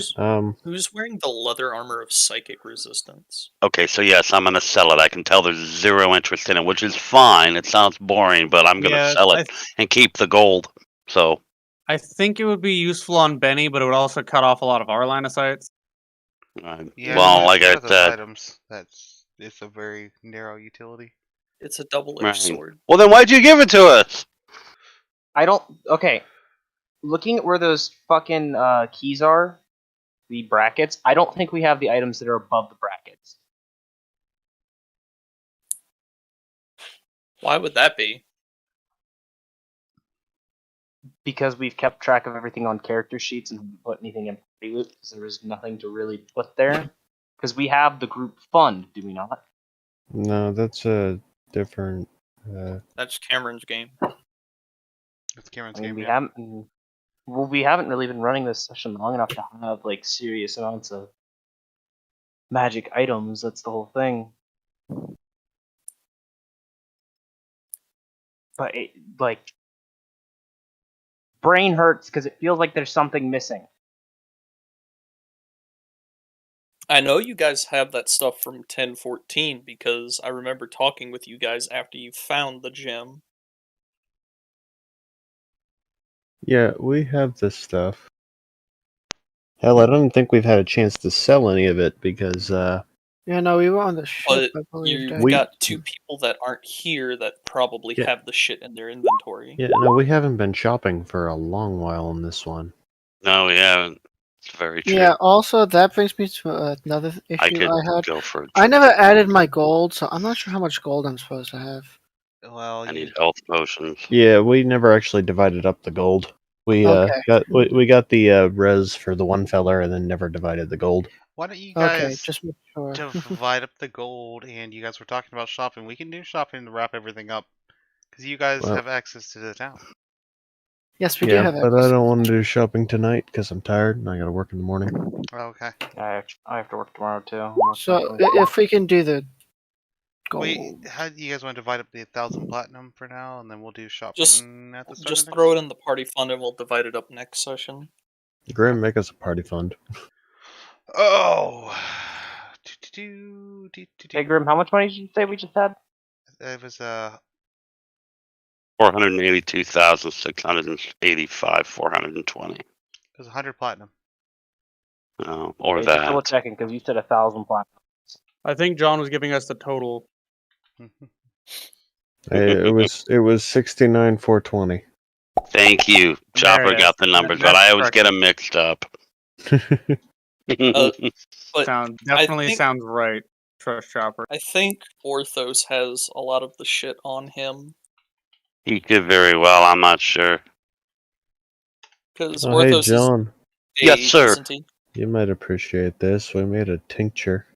who's wearing the leather armor of psychic resistance? Okay, so yes, I'm gonna sell it. I can tell there's zero interest in it, which is fine. It sounds boring, but I'm gonna sell it and keep the gold. So I think it would be useful on Benny, but it would also cut off a lot of our line of sights. Yeah, well, like I with those said, items, it's a very narrow utility. It's a double-edged right. sword. Well, then why'd you give it to us? I don't. Okay, looking at where those fucking keys are, the brackets. I don't think we have the items that are above the brackets. Why would that be? Because we've kept track of everything on character sheets and haven't put anything in party loot because there was nothing to really put there. Because we have the group fund, do we not? no, that's a different. That's Cameron's game. It's Cameron's I mean, game. we Yeah. haven't. Well, we haven't really been running this session long enough to have like serious amounts of magic items. That's the whole thing. But it, like, brain hurts because it feels like there's something missing. I know you guys have that stuff from 1014 because I remember talking with you guys after you found the gem. Yeah, we have this stuff. Hell, I don't think we've had a chance to sell any of it because Yeah, no, we were on the ship, But I believe. you've Dad. got 2 people that aren't here that probably Yeah. have the shit in their inventory. yeah, no, we haven't been shopping for a long while on this one. No, we haven't. It's very true. Yeah, also, that brings me to another I issue could I had. go for a I drink. never added my gold, so I'm not sure how much gold I'm supposed to have. Well, I you, need health potions. Yeah, we never actually divided up the gold. We Okay. we got the res for the one feller and then never divided the gold. why don't you Okay, guys just make sure. divide up the gold? And you guys were talking about shopping. We can do shopping to wrap everything up because you guys Well- have access to the town. Yes, we do Yeah, have but I access. don't want to do shopping tonight because I'm tired and I gotta work in the morning. Okay. I have to work tomorrow too. So, if we can do the gold. How do you guys want to divide up the 1,000 platinum for now, and then we'll do shopping Just- at the start Just of next? throw it in the party fund and we'll divide it up next session. Grim, make us a party fund. Oh. Hey Grim, how much money did you say we just had? It was 482,685, 420. 100 platinum. Or Okay, just that. double checking because you said 1,000 platinum. I think John was giving us the total. It was 69,420. Thank you. Chopper it got is. the numbers, That's but I always correct. get them mixed up. But Definitely think- sounds right. Trust Chopper. I think Orthos has a lot of the shit on him. He could very well. I'm not sure. Because Oh, hey, Orthos John. is Yes, a, sir. isn't he? You might appreciate this. We made a tincture.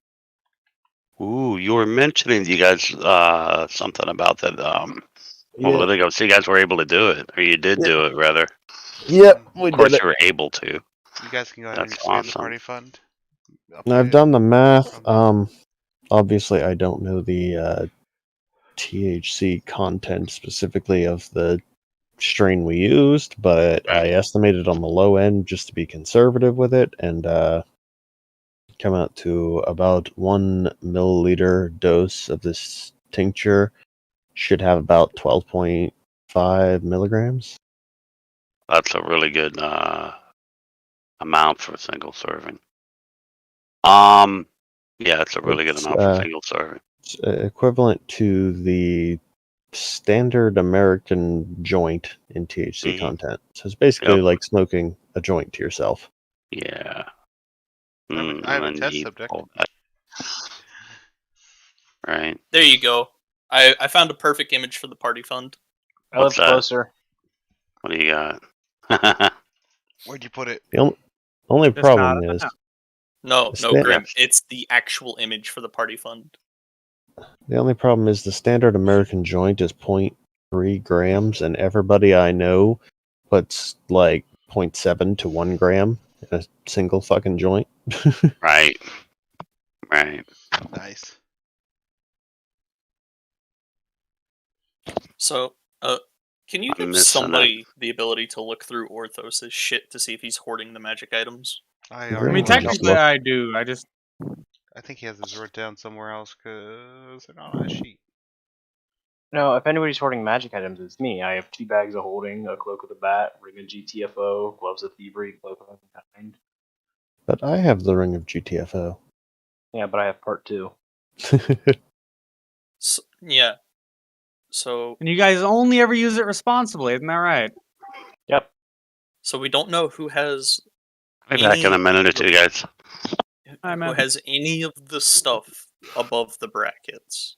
Ooh, you were mentioning you guys something about that. Well, there you go. So you guys were able to do it, or you did do it, rather. Yep, we Of course, you were able to. You guys can go ahead and That's expand the awesome. party fund. I've done the math. from Obviously, I don't know the THC content specifically of the strain we used, but I Right. estimated on the low end just to be conservative with it, and come out to about 1 milliliter dose of this tincture should have about 12.5 milligrams. That's a really good amount for a single serving. Yeah, it's a really good It's, amount for a single serving. It's equivalent to the standard American joint in THC Mhm. content. So it's basically Yep. like smoking a joint to yourself. Yeah. I have a and then test you subject. pull that. Right. There you go. I found a perfect image for the party fund. I live What's that? closer. What do you got? Where'd you put it? The only Just problem not is No, The no, sta- Grim. It's the actual image for the party fund. the standard American joint is 0.3 grams, and everybody I know puts like 0.7 to 1 gram in a single fucking joint. Right. Right. Nice. So, can you I'm give missing somebody the ability to look through Orthos' shit to see if he's hoarding the magic items? I I I already mean, can just technically, look. I do. I think he has his wrote down somewhere else because they're not on a sheet. No, if anybody's hoarding magic items, it's me. I have 2 bags of holding, a cloak of the bat, ring of GTFO, gloves of thievery, cloak of unkind. But I have the ring of GTFO. Yeah, but I have part 2. So, yeah. So, And you guys only ever use it responsibly, isn't that right? Yep. so we don't know who has I'll be back in a minute or two, guys. who has any of the stuff above the brackets.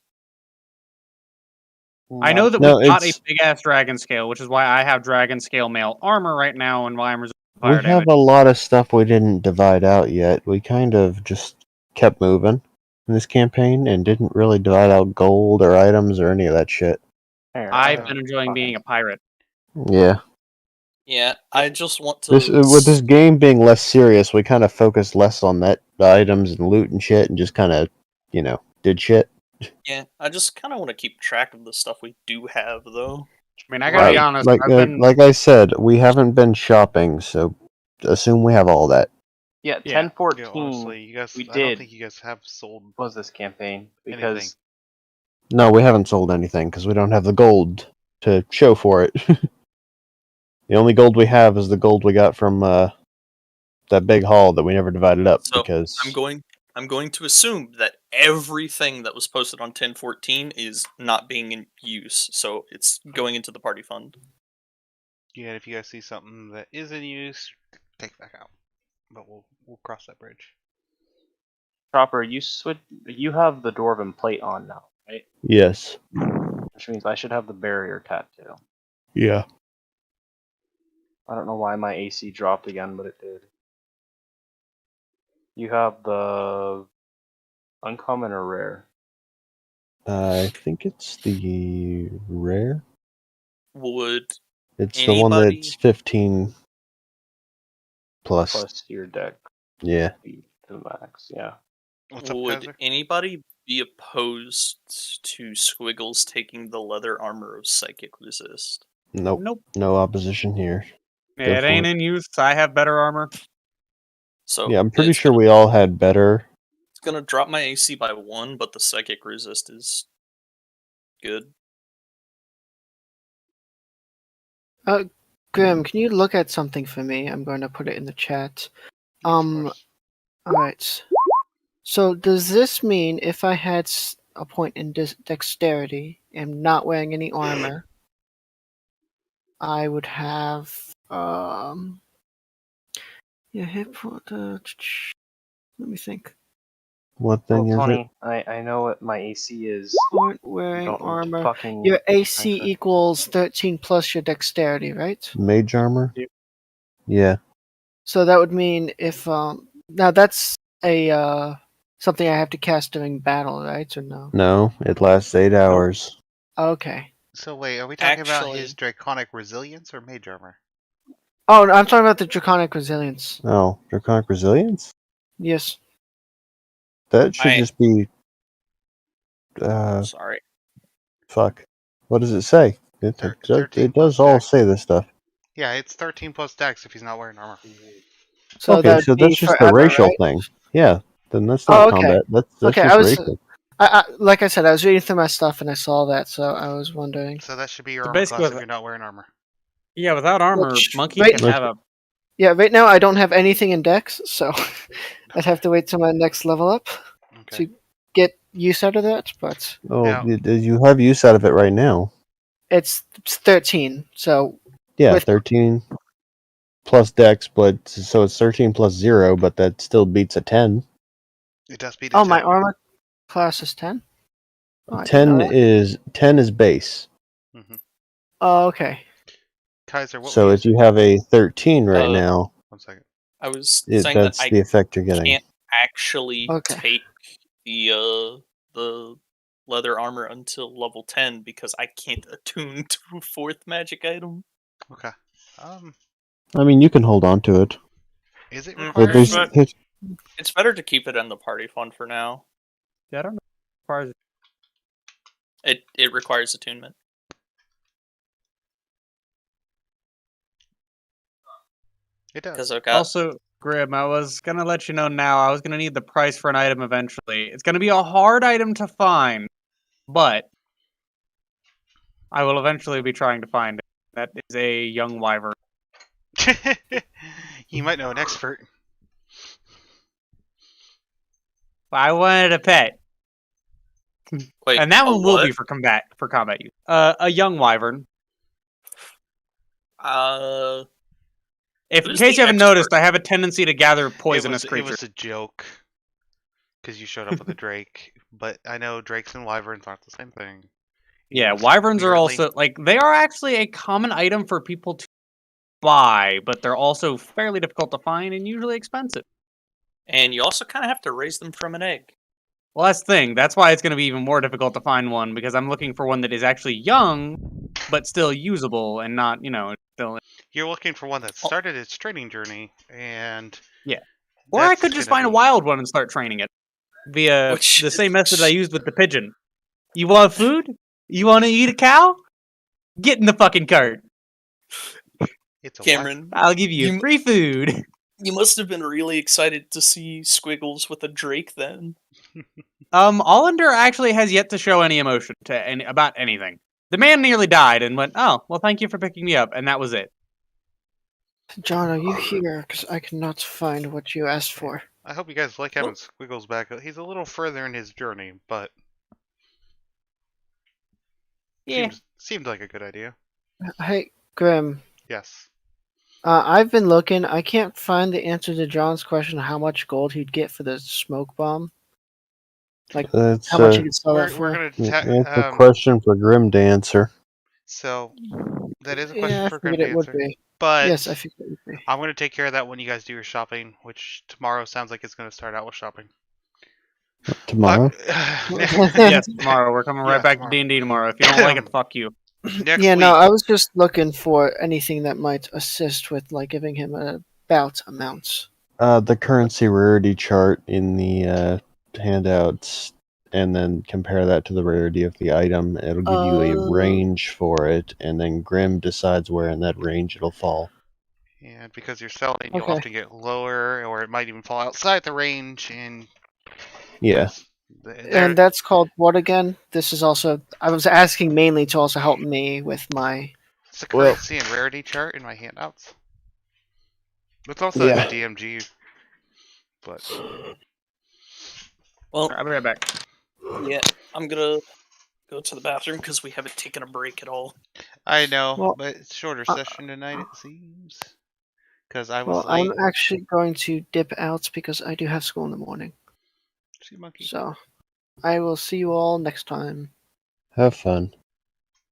I know that No, we got a it's- big ass dragon scale, which is why I have dragon scale mail armor right now, and why I'm reserving We fire have damage. a lot of stuff we didn't divide out yet. We kind of just kept moving in this campaign and didn't really divide out gold or items or any of that shit. Here, I've I- been enjoying being a pirate. Yeah. Yeah, I just want to. With this game being less serious, we kind of focused less on that the items and loot and shit and just kind of, did shit. Yeah, I just kind of want to keep track of the stuff we do have, though. I mean, I gotta be Right. honest. Like, I've been like I said, we haven't been shopping, so assume we have all that. Yeah, Yeah. 1014 honestly, you guys. we I don't did. think you guys have sold was this campaign because anything. No, we haven't sold anything because we don't have the gold to show for it. The only gold we have is the gold we got from that big haul that we never divided up So because I'm going to assume that everything that was posted on 1014 is not being in use, so it's going into the party fund. Yeah, if you guys see something that is in use, take it back out. But we'll cross that bridge. Chopper, you have the Dwarven plate on now, right? yes, Which means I should have the barrier tattoo. yeah. I don't know why my AC dropped again, but it did. You have the uncommon or rare? I think it's the rare. Would It's the one anybody that's 15 plus. Plus your deck Yeah. speed to the max, yeah. What's up, would Kaiser? anybody be opposed to Squiggles taking the leather armor of psychic resist? Nope. Nope. No opposition here. Go It for ain't it. in use. I have better armor. So Yeah, I'm pretty it's sure we all had better. gonna drop my AC by 1, but the psychic resist is good. Grim, can you look at something for me? I'm going to put it in the chat. Of course. Alright. So does this mean if I had a point in dexterity and not wearing any armor, I would have hit point. Let me think. What thing is it? Tony, I know what my AC is. Point You wearing don't armor. fucking Your AC Okay. equals 13 plus your dexterity, right? Mage armor? Yep. Yeah. So that would mean if now that's a something I have to cast during battle, right? Or no? No, it lasts 8 hours. Okay. So wait, are we talking about Actually- his draconic resilience or mage armor? Oh, no, I'm talking about the draconic resilience. Oh, draconic resilience? Yes. That should I- just be. Sorry. Fuck. What does it say? It 13 does plus all dex. say this stuff. Yeah, it's 13 plus dex if he's not wearing armor. So Okay, that'd so be that's just the forever, racial right? thing. Yeah, then that's Oh, not okay. combat. That's Okay, just I was- racial. I like I said, I was reading through my stuff and I saw that, so I was wondering. So that should be your So armor basically class with- if you're not wearing armor. Yeah, without armor, Which- Monkey right- can have a. Yeah, right now I don't have anything in dex, so I'd have to wait till my next level up Okay. to get use out of that. But Oh, Now- you have use out of it right now. it's 13, so Yeah, With- 13 plus dex, but so it's 13 plus 0, but that still beats a 10. It does beat a oh, 10. my armor class is 10. Oh, I didn't know 10 is base. Oh, okay. Kaiser, what So were you if you have a 13 right Uh, now, 1 second. I was saying that that's I the effect you're getting. can't actually Okay. take the leather armor until level 10 because I can't attune to a 4th magic item. Okay. I mean, you can hold on to it. Is it Mm, required? There's- but- there's- It's better to keep it in the party fund for now. Yeah, I don't know. As far as It requires attunement. It does. Because I've got also, Grim, I was gonna let you know now. I was gonna need the price for an item eventually. It's gonna be a hard item to find, but I will eventually be trying to find it. That is a young wyvern. You might know an expert. I wanted a pet, wait, and that a one will what? be for combat use. A young wyvern. If in Who's case the you haven't expert? noticed, I have a tendency to gather poisonous It creatures. was a joke. Because you showed up with a drake. But I know drakes and wyverns aren't the same thing. Yeah, Even wyverns are weirdly. also they are actually a common item for people to buy, but they're also fairly difficult to find and usually expensive. And you also kind of have to raise them from an egg. Well, that's the thing. That's why it's going to be even more difficult to find one because I'm looking for one that is actually young, but still usable and not, still. You're looking for one that Oh. started its training journey, and Or I that's could just gonna find a be- wild one and start training it via Which the same is- method I used with the pigeon. You want food? You want to eat a cow? Get in the fucking cart. It's a Cameron, I'll give you You- free food. you must have been really excited to see Squiggles with a drake then. Allender actually has yet to show any emotion about anything. The man nearly died and went, "Oh, well, thank you for picking me up," and that was it. John, are you here? Because I cannot find what you asked for. I hope you guys like having Squiggles back. He's a little further in his journey, but Yeah. seemed like a good idea. Hey, Grim. Yes. I've been looking. I can't find the answer to John's question: how much gold he'd get for the smoke bomb. Like That's how much he could sell that We're for. gonna it's a question for Grim to answer. So that is a question Yeah, I for Grim figured to it would answer. be. But Yes, I figured it would be. I'm gonna take care of that when you guys do your shopping, which tomorrow sounds like it's gonna start out with shopping. Tomorrow? Yes, tomorrow. We're coming right Yeah, back tomorrow. to D&D tomorrow. If you don't like it, fuck you. Next Yeah, week. no, I was just looking for anything that might assist with like giving him about amounts. The currency rarity chart in the handouts, and then compare that to the rarity of the item. It'll give you a range for it, and then Grim decides where in that range it'll fall. And because you're selling, you'll Okay. often get lower, or it might even fall outside the range. And Yeah. And that's called what again? This is also. I was asking mainly to also help me with my. It's the currency and rarity chart in my handouts. It's also in the DMG. But Well, I'll be right back. yeah, I'm gonna go to the bathroom because we haven't taken a break at all. I know, Well, but it's shorter session tonight, it seems. Because I was Well, late. I'm actually going to dip out because I do have school in the morning. See, monkey. So, I will see you all next time. Have fun.